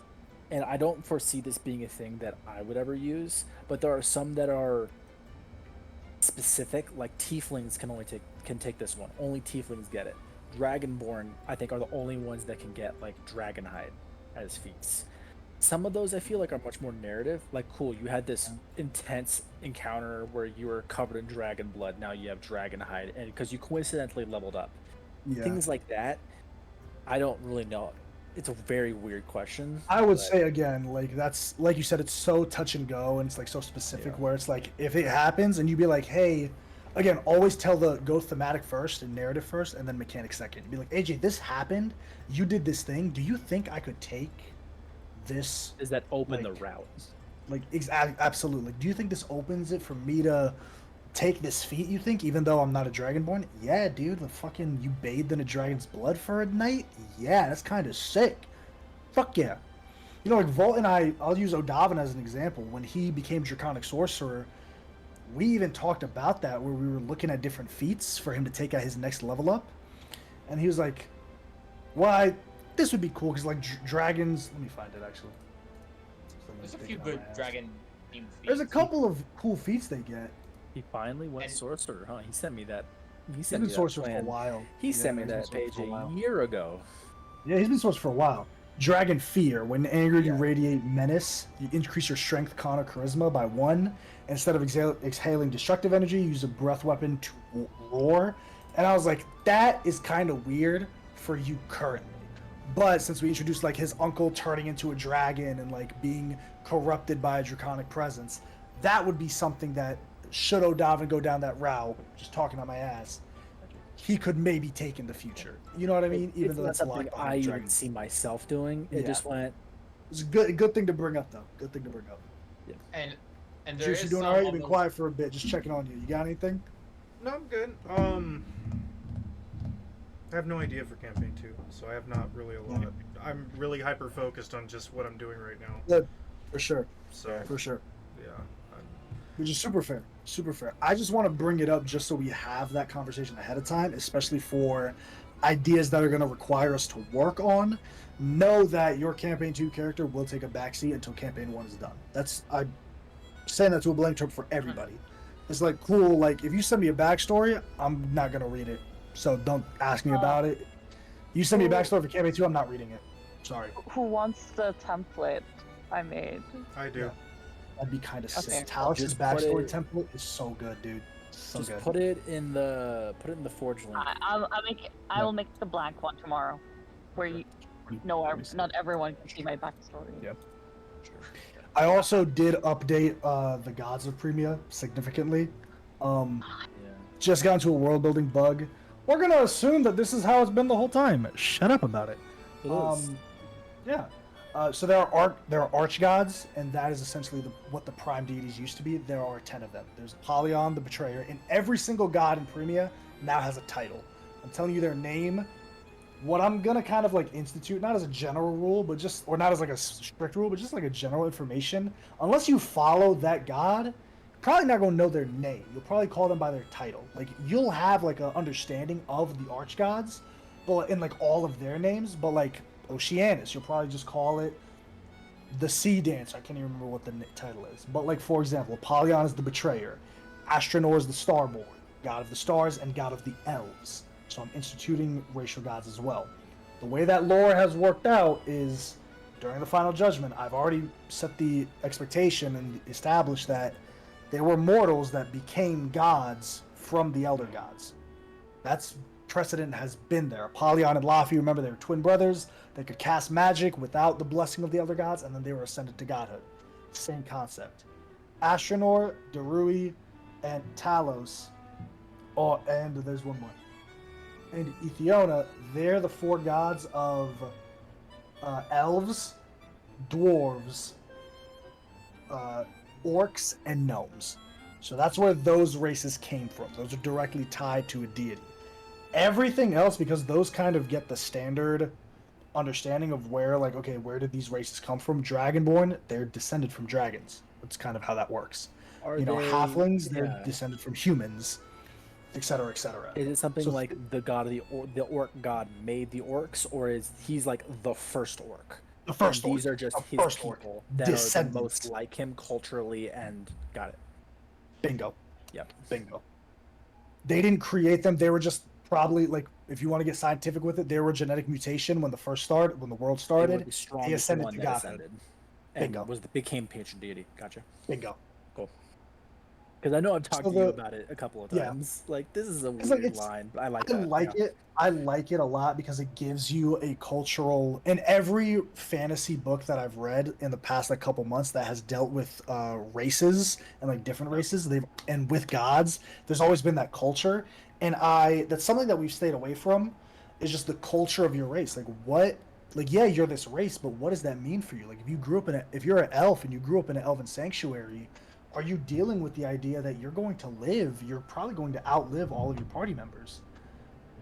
and I don't foresee this being a thing that I would ever use, but there are some that are specific, like tieflings can take this one. Only tieflings get it. Dragonborn, I think, are the only ones that can get like Dragonhide as feats. Some of those I feel like are much more narrative. Like, cool, you had this intense encounter where you were covered in dragon blood. Now you have Dragonhide, and because you coincidentally leveled up. Yeah. Things like that, I don't really know. It's a very weird question. I would say again, like that's like you said, it's so touch and go, and it's like so specific. Where it's like if it happens, and you'd be like, hey, again, always go thematic first and narrative first, and then mechanic second. Be like, AJ, this happened. You did this thing. Do you think I could take this? Is that open like, the route? Like absolutely. Do you think this opens it for me to take this feat? You think, even though I'm not a dragonborn? Yeah, dude. The fucking you bathed in a dragon's blood for a night. Yeah, that's kind of sick. Fuck yeah. You know, like Volt and I'll use Odavin as an example. When he became Draconic Sorcerer, we even talked about that where we were looking at different feats for him to take at his next level up. And he was like, well, this would be cool because like dragons. Let me find it actually. there's a few good dragon themed feats. There's a couple of cool feats they get. He finally went And- sorcerer, huh? He sent me that. He He's sent been me that sorcerer for a plan. while. He Yeah, sent me he's been that sorcerer page for a while. a year ago. Yeah, he's been sorcerer for a while. Dragon Fear. When angered, you Yeah. radiate menace. You increase your strength, con, or charisma by 1. Instead of exhaling destructive energy, use a breath weapon to roar. And I was like, that is kind of weird for you currently. But since we introduced like his uncle turning into a dragon and like being corrupted by a draconic presence, that would be something that should Odavin go down that route, just talking on my ass, he could maybe take in the future. You know what I mean? Even It's though not that's something locked I behind even dragon. see myself doing. It Yeah. just went. It's a good thing to bring up though. Good thing to bring up. and there Juice, is you doing some alright? of You've been those- quiet for a bit. Just checking on you. You got anything? No, I'm good. I have no idea for campaign 2, so I have not really a lot. I'm really hyper focused on just what I'm doing right now. Good. For sure. So For sure. yeah, Which is super fair. Super fair. I just want to bring it up just so we have that conversation ahead of time, especially for ideas that are going to require us to work on. Know that your campaign 2 character will take a backseat until campaign 1 is done. I'm saying that to a blank term for everybody. It's like cool. Like if you send me a backstory, I'm not going to read it. So don't ask me about it. You send me a backstory for campaign 2, I'm not reading it. Sorry. Who wants the template I made? I do. Yeah. That'd be kind of Okay. sick. Talix's Just put backstory it- template is so good, dude. So Just good. put it in the Forge link. I will make the blank one tomorrow, where you know not everyone can see my backstory. Yep. I also did update the Gods of Premia significantly. Yeah. Just got into a world building bug. We're gonna assume that this is how it's been the whole time. Shut up about it. It is. Yeah. So there are archgods, and that is essentially what the prime deities used to be. There are 10 of them. There's Apollyon, the Betrayer, and every single god in Premia now has a title. I'm telling you their name. What I'm gonna kind of like institute, not as a general rule, but just, or not as like a strict rule, but just like a general information. Unless you follow that god, you're probably not gonna know their name. You'll probably call them by their title. Like you'll have like an understanding of the archgods, but in like all of their names. But like Oceanus, you'll probably just call it the Sea Dancer. I can't even remember what the title is. But like for example, Apollyon is the Betrayer, Astronor is the Starborn, God of the Stars, and God of the Elves. So I'm instituting racial gods as well. The way that lore has worked out is during the final judgment, I've already set the expectation and established that there were mortals that became gods from the elder gods. That's precedent has been there. Apollyon and Laufey, remember, they were twin brothers. They could cast magic without the blessing of the elder gods, and then they were ascended to godhood. Same concept. Astronor, Darui, and Talos, and there's one more. And Ethiona, they're the 4 gods of elves, dwarves, orcs, and gnomes. So that's where those races came from. Those are directly tied to a deity. Everything else, because those kind of get the standard understanding of where, like, okay, where did these races come from? Dragonborn, they're descended from dragons. That's kind of how that works. Halflings, they're descended from humans, etc., etc. Is it something like the god of the orc god made the orcs, or is he's like the first orc? The first orc. These are just his people that are the most like him culturally, and got it. Bingo. Yep. Bingo. They didn't create them. They were just probably, like, if you want to get scientific with it, they were a genetic mutation when the world started. They ascended to godhood. And became patron deity. Gotcha. Bingo. Cool. Because I know I've talked to you about it a couple of times. Yeah. Like, this is a weird line, but I like it. I like it a lot because it gives you a cultural... In every fantasy book that I've read in the past couple months that has dealt with races and like different races, and with gods, there's always been that culture. And that's something that we've stayed away from, is just the culture of your race. Like, what... Like, yeah, you're this race, but what does that mean for you? Like, if you're an elf and you grew up in an elven sanctuary, are you dealing with the idea that you're probably going to outlive all of your party members?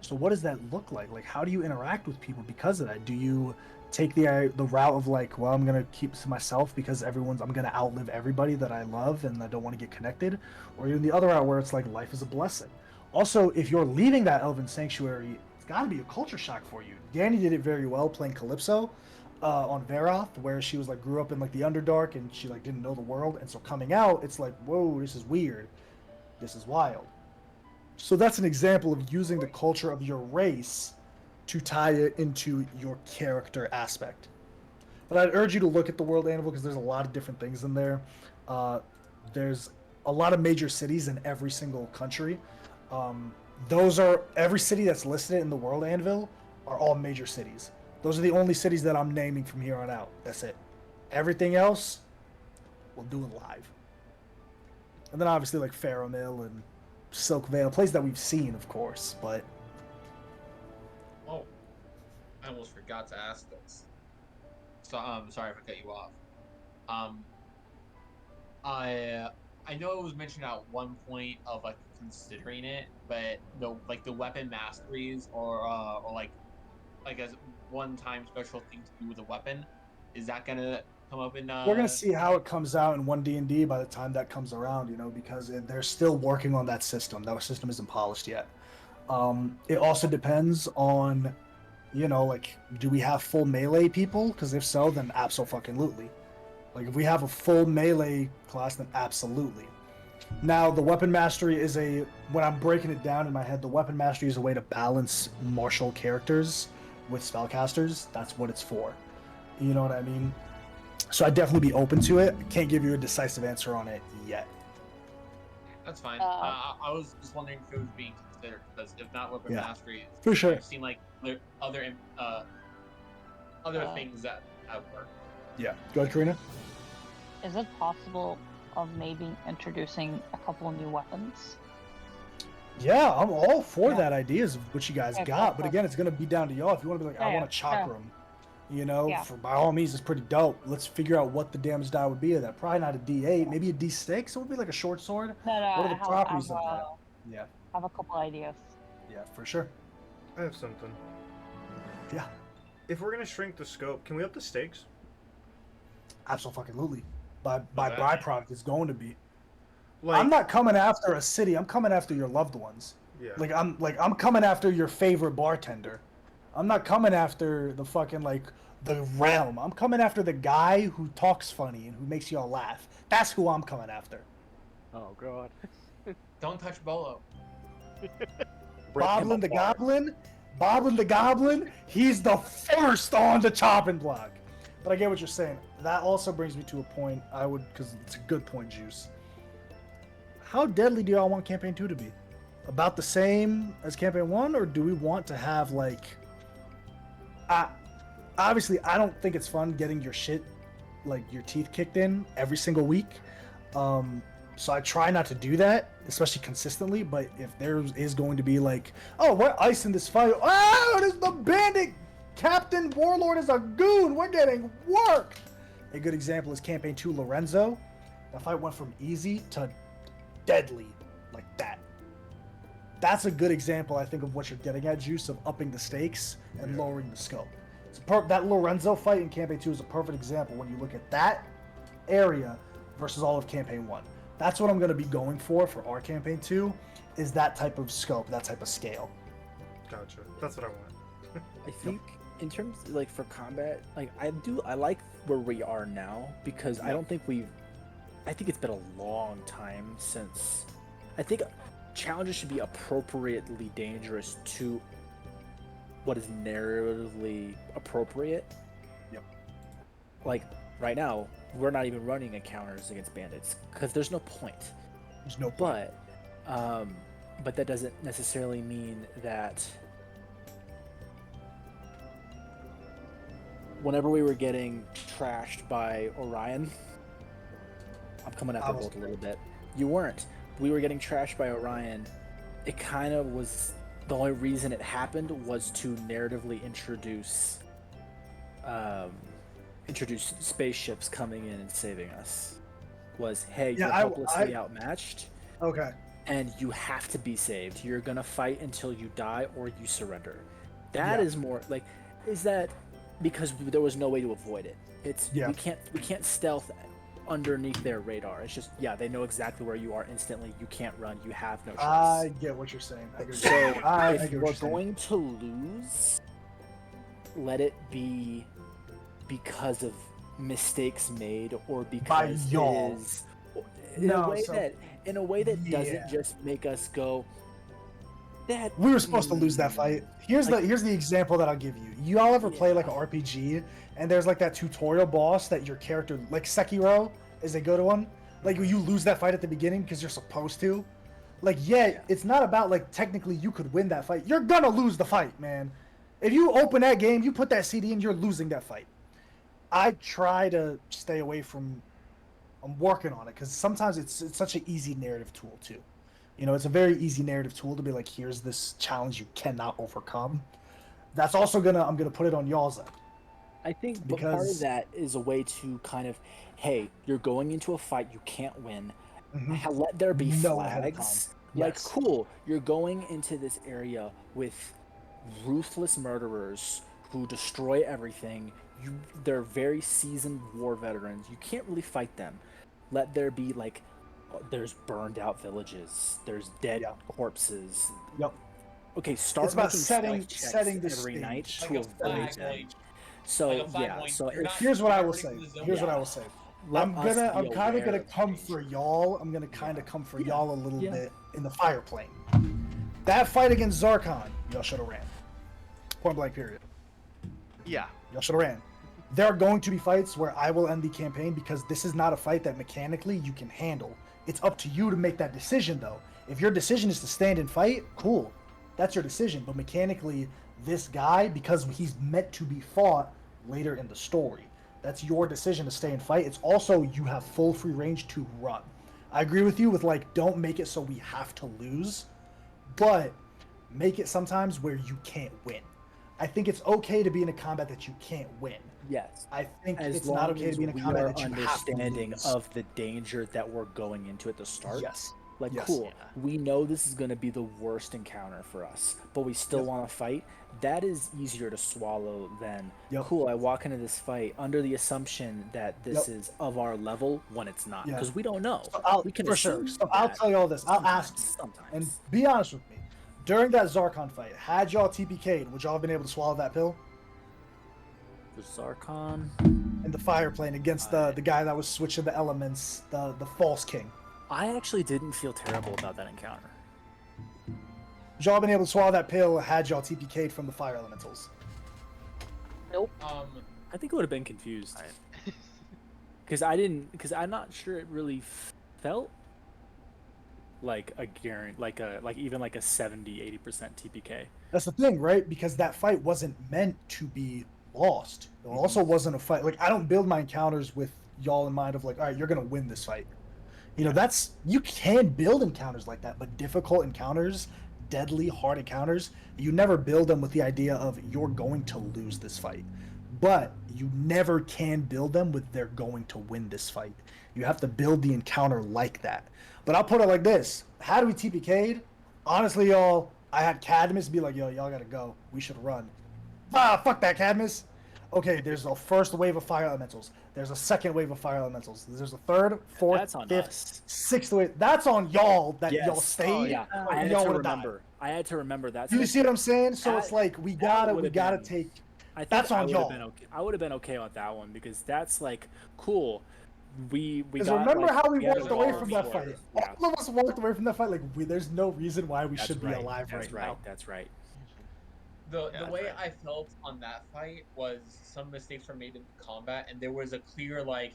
So what does that look like? Like, how do you interact with people because of that? Do you take the route of like, well, I'm going to keep to myself because I'm going to outlive everybody that I love and I don't want to get connected? Or you're in the other route where it's like, life is a blessing. Also, if you're leaving that elven sanctuary, it's got to be a culture shock for you. Danny did it very well playing Calypso on Veroth, where she was like grew up in like the Underdark and she like didn't know the world, and so coming out, it's like, whoa, this is weird, this is wild. So that's an example of using the culture of your race to tie it into your character aspect. But I'd urge you to look at the World Anvil because there's a lot of different things in there. There's a lot of major cities in every single country. Every city that's listed in the World Anvil are all major cities. Those are the only cities that I'm naming from here on out. That's it. Everything else, we'll do it live. And then obviously like Faramil and Silk Vale, places that we've seen, of course, but... Oh, I almost forgot to ask this. So, sorry if I cut you off. I know it was mentioned at one point of like considering it, but the weapon masteries or like as one-time special thing to do with a weapon, is that gonna come up in? We're gonna see how it comes out in 1D&D by the time that comes around, because they're still working on that system. That system isn't polished yet. It also depends on, like, do we have full melee people? Because if so, then abso-fucking-lutely. Like, if we have a full melee class, then absolutely. Now, the weapon mastery is when I'm breaking it down in my head, the weapon mastery is a way to balance martial characters with spellcasters. That's what it's for. You know what I mean? So I'd definitely be open to it. I can't give you a decisive answer on it yet. That's fine. I was just wondering if it was being considered, because if not weapon mastery, for sure. I've seen like other things that work. Yeah. Go ahead, Karina. Is it possible of maybe introducing a couple of new weapons? Yeah, I'm all for that ideas of what you guys got, but again, it's going to be down to y'all. If you want to be like, I want a chakram, by all means, it's pretty dope. Let's figure out what the damage die would be of that. Probably not a D8, maybe a D6. It would be like a short sword. No, what are the properties of that? Yeah. I have a couple ideas. Yeah, for sure. I have something. Yeah. If we're going to shrink the scope, can we up the stakes? Absolutely. By byproduct, it's going to be. Like, I'm not coming after a city. I'm coming after your loved ones. Yeah. I'm coming after your favorite bartender. I'm not coming after the fucking the realm. I'm coming after the guy who talks funny and who makes y'all laugh. That's who I'm coming after. Oh god. Don't touch Bolo. Boblin the Goblin, he's the first on the chopping block. But I get what you're saying. That also brings me to a point because it's a good point, Juice. How deadly do y'all want Campaign 2 to be? About the same as Campaign 1, or do we want to have, like... obviously, I don't think it's fun getting your shit, like, your teeth kicked in every single week. So I try not to do that, especially consistently, but if there is going to be, like, oh, we're icing this fight. Oh, it is the bandit! Captain Warlord is a goon! We're getting worked! A good example is Campaign 2 Lorenzo. That fight went from easy to deadly, like that. That's a good example, I think, of what you're getting at, Juice, of upping the stakes and lowering the scope. That Lorenzo fight in Campaign 2 is a perfect example when you look at that area versus all of Campaign 1. That's what I'm going to be going for our Campaign 2, is that type of scope, that type of scale. Gotcha. That's what I want. I think in terms like for combat, like I like where we are now because I don't think I think it's been a long time since I think challenges should be appropriately dangerous to what is narratively appropriate. Yep. Like right now, we're not even running encounters against bandits because there's no point. There's no point. But that doesn't necessarily mean that whenever we were getting trashed by Orion, I'm coming at the bolt a little bit. You weren't. We were getting trashed by Orion. It kind of was the only reason it happened was to narratively introduce spaceships coming in and saving us. Was hey, you're hopelessly outmatched. Okay. And you have to be saved. You're gonna fight until you die or you surrender. That is more like, is that because there was no way to avoid it? It's we can't stealth underneath their radar. It's just they know exactly where you are instantly. You can't run. You have no choice. I get what you're saying. So if we're going to lose, let it be because of mistakes made or because by y'all. It is in a way that doesn't just make us go that we were supposed to lose that fight. Here's the example that I'll give you. You all ever play like an RPG and there's like that tutorial boss that your character, like Sekiro is a good one, like you lose that fight at the beginning because you're supposed to, like it's not about like technically you could win that fight. You're gonna lose the fight, man. If you open that game, you put that CD in, you're losing that fight. I try to stay away from. I'm working on it because sometimes it's such an easy narrative tool too. You know, it's a very easy narrative tool to be like, here's this challenge you cannot overcome. That's also I'm gonna put it on y'all's end. I think part of that is a way to kind of, hey, you're going into a fight you can't win. Mm-hmm. Let there be flags. Like, cool, you're going into this area with ruthless murderers who destroy everything. They're very seasoned war veterans. You can't really fight them. Let there be like, there's burned out villages. There's dead corpses. Yep. Okay, start it's about making setting the every stage. night to avoid them. So here's what I will say. I'm kind of gonna come for y'all. I'm gonna kind of come for y'all a little bit in the fire plane. That fight against Zarkon, y'all should have ran. Point blank. Period. Yeah. Y'all should have ran. There are going to be fights where I will end the campaign because this is not a fight that mechanically you can handle. It's up to you to make that decision, though. If your decision is to stand and fight, cool. That's your decision. But mechanically, this guy, because he's meant to be fought later in the story, that's your decision to stay and fight. It's also you have full free range to run. I agree with you with like, don't make it so we have to lose, but make it sometimes where you can't win. I think it's okay to be in a combat that you can't win. Yes. I think it's not okay to be in a combat that you have to understanding lose. of the danger that we're going into at the start. Yes. Like, Yes. cool, we know this is going to be the worst encounter for us, but we still want to fight. That is easier to swallow than, cool, I walk into this fight under the assumption that this is of our level when it's not. Because we don't know. So we can for sure. So I'll tell you all this. I'll ask you. Sometimes. And be honest with me. During that Zarkon fight, had y'all TPK'd, would y'all have been able to swallow that pill? The Zarkon? In the fire plane against the guy that was switching the elements, the false king. I actually didn't feel terrible about that encounter. Would y'all been able to swallow that pill had y'all TPK'd from the fire elementals? Nope. I think I would have been confused. I- Because I'm not sure it really felt like a guarantee, like even like a 70-80% TPK. That's the thing, right? Because that fight wasn't meant to be lost. It also wasn't a fight. Like, I don't build my encounters with y'all in mind of like, all right, you're gonna win this fight. You know, that's you can build encounters like that, but difficult encounters, deadly hard encounters, you never build them with the idea of you're going to lose this fight. But you never can build them with they're going to win this fight. You have to build the encounter like that. But I'll put it like this: how do we TPK'd? Honestly, y'all, I had Cadmus be like, "Yo, y'all gotta go. We should run." Ah, fuck that, Cadmus. Okay, there's a first wave of fire elementals. There's a second wave of fire elementals. There's a third, fourth, That's on fifth, us. sixth wave. That's on y'all that Yes. y'all stayed. Oh, yeah. I and had y'all to would've died. remember. I had to remember that. Do you see what I'm saying? So That- it's like we that gotta would've been- take. I think That's on would've y'all. been okay. I would have been okay with that one because that's like cool. We Because got, remember like, how we had walked a away bar from that before. fight? Yeah. All of us walked away from that fight like there's no reason why we That's should right. be alive That's right now. That's right. The Yeah, way right. I felt on that fight was some mistakes were made in combat, and there was a clear like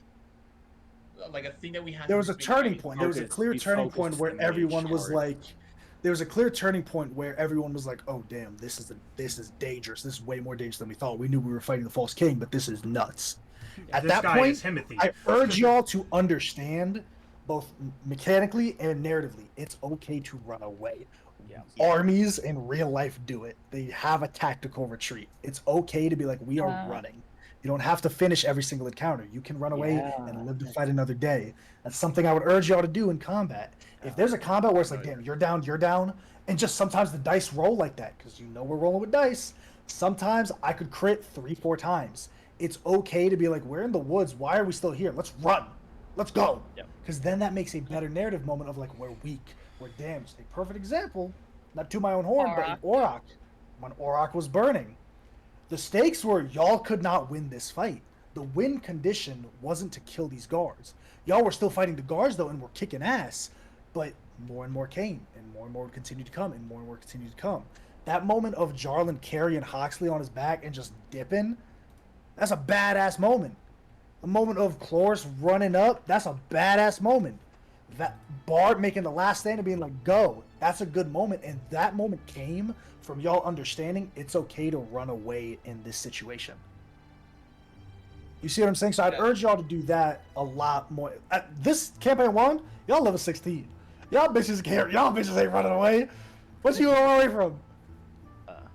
a thing that we had. There to was a just make turning right. point. There was a Focused. clear We turning focused point where and made everyone was sure. like, there was a clear turning point where everyone was like, "Oh damn, this is dangerous. This is way more dangerous than we thought. We knew we were fighting the false king, but this is nuts." At This that guy point, is Timothy. I urge y'all to understand, both mechanically and narratively, it's okay to run away. Yeah. Armies in real life do it. They have a tactical retreat. It's okay to be like, we are running. You don't have to finish every single encounter. You can run away and live to fight another day. That's something I would urge y'all to do in combat. If there's a combat where it's like, damn, you're down, and just sometimes the dice roll like that, because you know we're rolling with dice. Sometimes I could crit 3-4 times. It's okay to be like, we're in the woods. Why are we still here? Let's run. Let's go. Yep. Because then that makes a better narrative moment of like, we're weak, we're damaged. A perfect example, not to my own horn, but in Auroch, when Auroch was burning, the stakes were y'all could not win this fight. The win condition wasn't to kill these guards. Y'all were still fighting the guards though, and were kicking ass. But more and more came, and more would continue to come, and more continued to come. That moment of Jarlan carrying Hoxley on his back and just dipping, that's a badass moment. A moment of Cloris running up, that's a badass moment. That Bard making the last stand and being like, go, that's a good moment. And that moment came from y'all understanding it's okay to run away in this situation. You see what I'm saying? So I'd urge y'all to do that a lot more. At this campaign 1, y'all level 16. Y'all bitches ain't running away. What you run away from?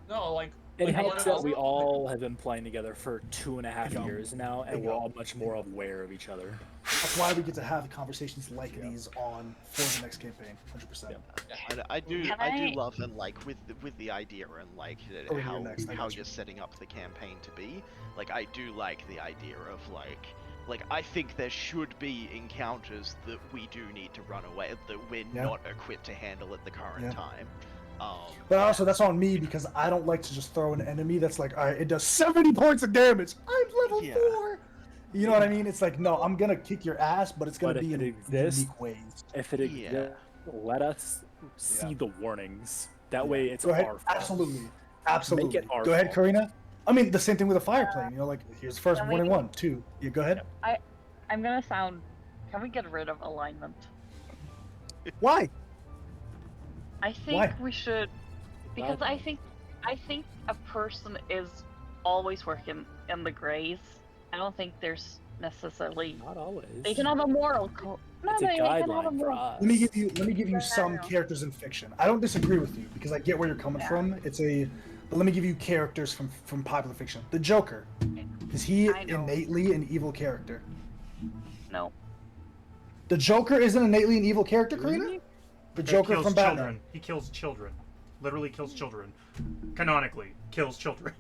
No, like It one helps of that us- we all have been playing together for 2.5 years now, and we're all much more aware of each other. That's why we get to have conversations like these on for the next campaign, 100%. I do Can I do I- love and like with the idea and like Oh, you're how next, I how got you. you're setting up the campaign to be. Like I do like the idea of like I think there should be encounters that we do need to run away that we're Yeah. not equipped to handle at the current Yeah. time. But also, that's on me because I don't like to just throw an enemy that's like, all right, it does 70 points of damage. I'm level Yeah. 4. You know what I mean? It's like, no, I'm gonna kick your ass, but it's gonna But be if in it exists- unique ways. If it exists, let us see the warnings. That way, it's Go ahead. our fault. Absolutely. Make it our Go ahead, fault. Karina. I mean, the same thing with a fire plane. You know, like here's the first Can warning we- 1, 2. Yeah, go ahead. I'm gonna sound. Can we get rid of alignment? Why? I think Why? we should, because I think a person is always working in the grays. I don't think there's necessarily. Not always. They can have a moral code. No, It's a they can have a guideline for moral. us. Let me give you No, some no. characters in fiction. I don't disagree with you because I get where you're coming from. But let me give you characters from popular fiction. The Joker. Is he I know. innately an evil character? No. The Joker isn't innately an evil character, Karina? The He Joker kills from Batman. children. He kills children. Literally kills children. Canonically, kills children.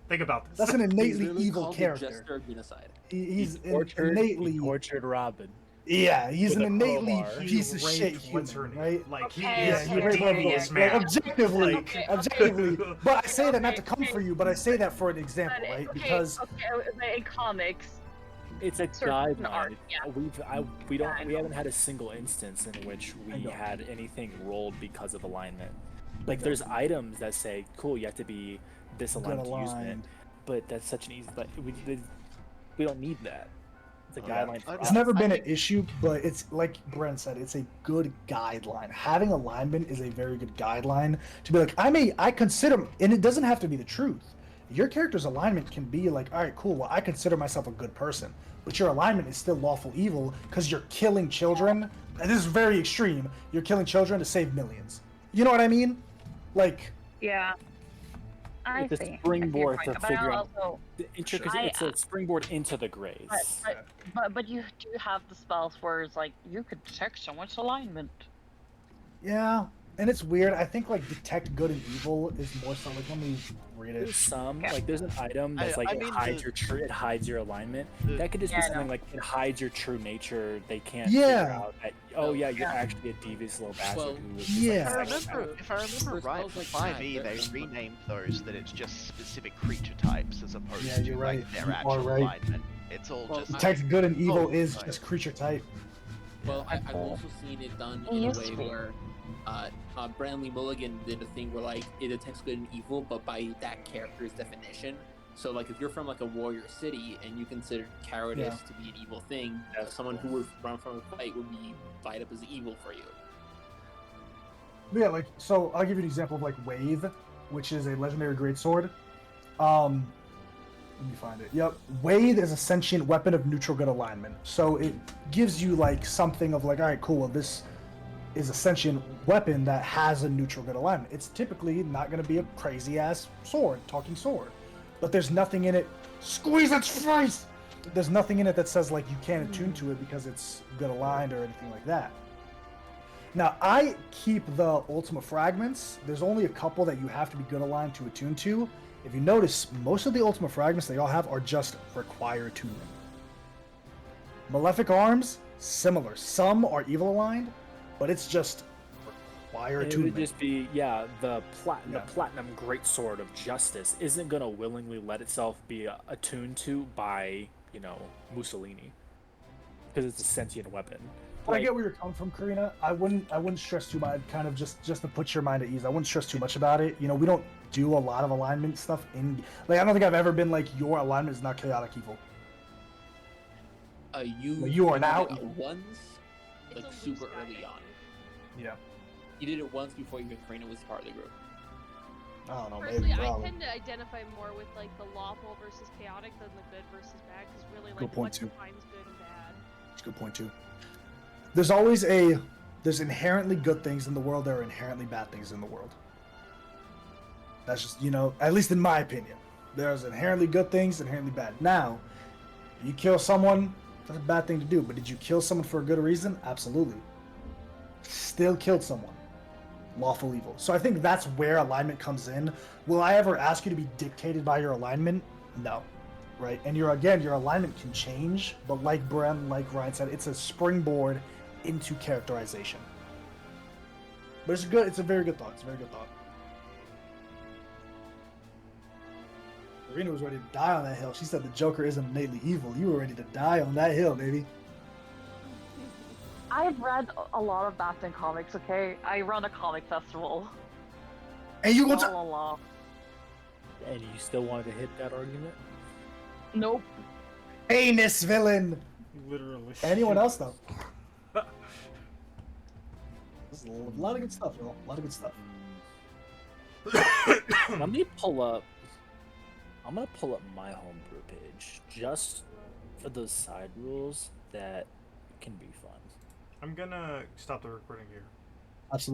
Think about this. That's an He's innately literally evil called the character. Jester of genocide. He's He tortured, innately. he tortured Robin. Yeah, he's with an a innately crowbar. piece of He shit raped what's her human, name. right? Like he Okay, is Yeah, a he raped devious everyone. man. Like, objectively, Like- objectively. But I say that not to come for you, but I say that for an example, But, right? okay, Because but in comics, It's a certain guideline. art, yeah. We Yeah, I we know. haven't had a single instance in which I we know. had anything rolled because of alignment. Like there's items that say, cool, you have to be this good aligned to use it. aligned. but that's such an easy. Like, we don't need that. It's a guideline. For It's us. never been an issue, but it's like Brent said, it's a good guideline. Having alignment is a very good guideline to be like, I consider, and it doesn't have to be the truth. Your character's alignment can be like, all right, cool, well, I consider myself a good person, but your alignment is still lawful evil because you're killing children. And this is very extreme. You're killing children to save millions. You know what I mean? Like, Yeah. I It's a see. springboard I see to your point, but figure out also, the intricacy. It's a springboard into the grays. but you do have the spells where it's like you could detect someone's alignment. yeah, and it's weird. I think like detect good and evil is more so like, let me read it. There's some Okay. like there's an item that's like I it mean, hides your true, it hides your alignment. That could just be Yeah, I something know. like it hides your true nature. They can't Yeah. figure out that you're actually a devious little bastard Well, who was just yeah. like, If I remember For right, spells for like 5e that, they they're- renamed those that it's just specific creature types as opposed Yeah, to you're like right. their You are actual right. alignment. It's all Well, just Detect good and evil Oh, is right. just creature type. Well, I've also seen it done It in a used way to be. where Brandley Mulligan did a thing where like it detects good and evil, but by that character's definition. So like if you're from like a warrior city and you consider cowardice to be an evil thing, someone who would run from a fight would be light up as evil for you. But yeah, like, so I'll give you an example of like Wave, which is a legendary greatsword. Let me find it. Yep. Wave is a sentient weapon of neutral good alignment. So it gives you like something of like, all right, cool, well, this is a sentient weapon that has a neutral good alignment. It's typically not going to be a crazy ass sword, talking sword. But there's nothing in it. Squeeze its face! There's nothing in it that says like you can't attune to it because it's good aligned or anything like that. Now, I keep the Ultima Fragments. There's only a couple that you have to be good aligned to attune to. If you notice, most of the Ultima Fragments they all have are just require attunement. Malefic Arms, similar. Some are evil aligned, but it's just require it attunement. would just be the Yeah. platinum greatsword of justice isn't gonna willingly let itself be attuned to by Mussolini because it's a sentient weapon. I get where you're coming from, Karina. I wouldn't stress too much. Kind of just to put your mind at ease. I wouldn't stress too much about it. We don't do a lot of alignment stuff in. Like, I don't think I've ever been like your alignment is not chaotic evil. You are now did it evil. once, It's like a super loose early guide. on. Yeah. You did it once before even Karina was part of the group. I don't know. Personally, Maybe. I Probably. tend to identify more with like the lawful versus chaotic than the good versus bad, because really, Good like, point, what too. defines good and bad? That's a good point too. There's inherently good things in the world. There are inherently bad things in the world. That's just at least in my opinion. There's inherently good things, inherently bad. Now, you kill someone, that's a bad thing to do. But did you kill someone for a good reason? Absolutely. Still killed someone. Lawful evil. So I think that's where alignment comes in. Will I ever ask you to be dictated by your alignment? No. Right? And your alignment can change, but like Ryan said, it's a springboard into characterization. But it's a very good thought. It's a very good thought. Marina was ready to die on that hill. She said the Joker isn't innately evil. You were ready to die on that hill, baby. I've read a lot of Batman comics. Okay, I run a comic festival. And you want to La, la, la. And you still wanted to hit that argument? Nope. heinous villain. Literally. Anyone else though? This is a lot of good stuff, y'all. A lot of good stuff. Let me pull up. I'm gonna pull up my homebrew page just for those side rules that can be fun. I'm gonna stop the recording here. Absolutely.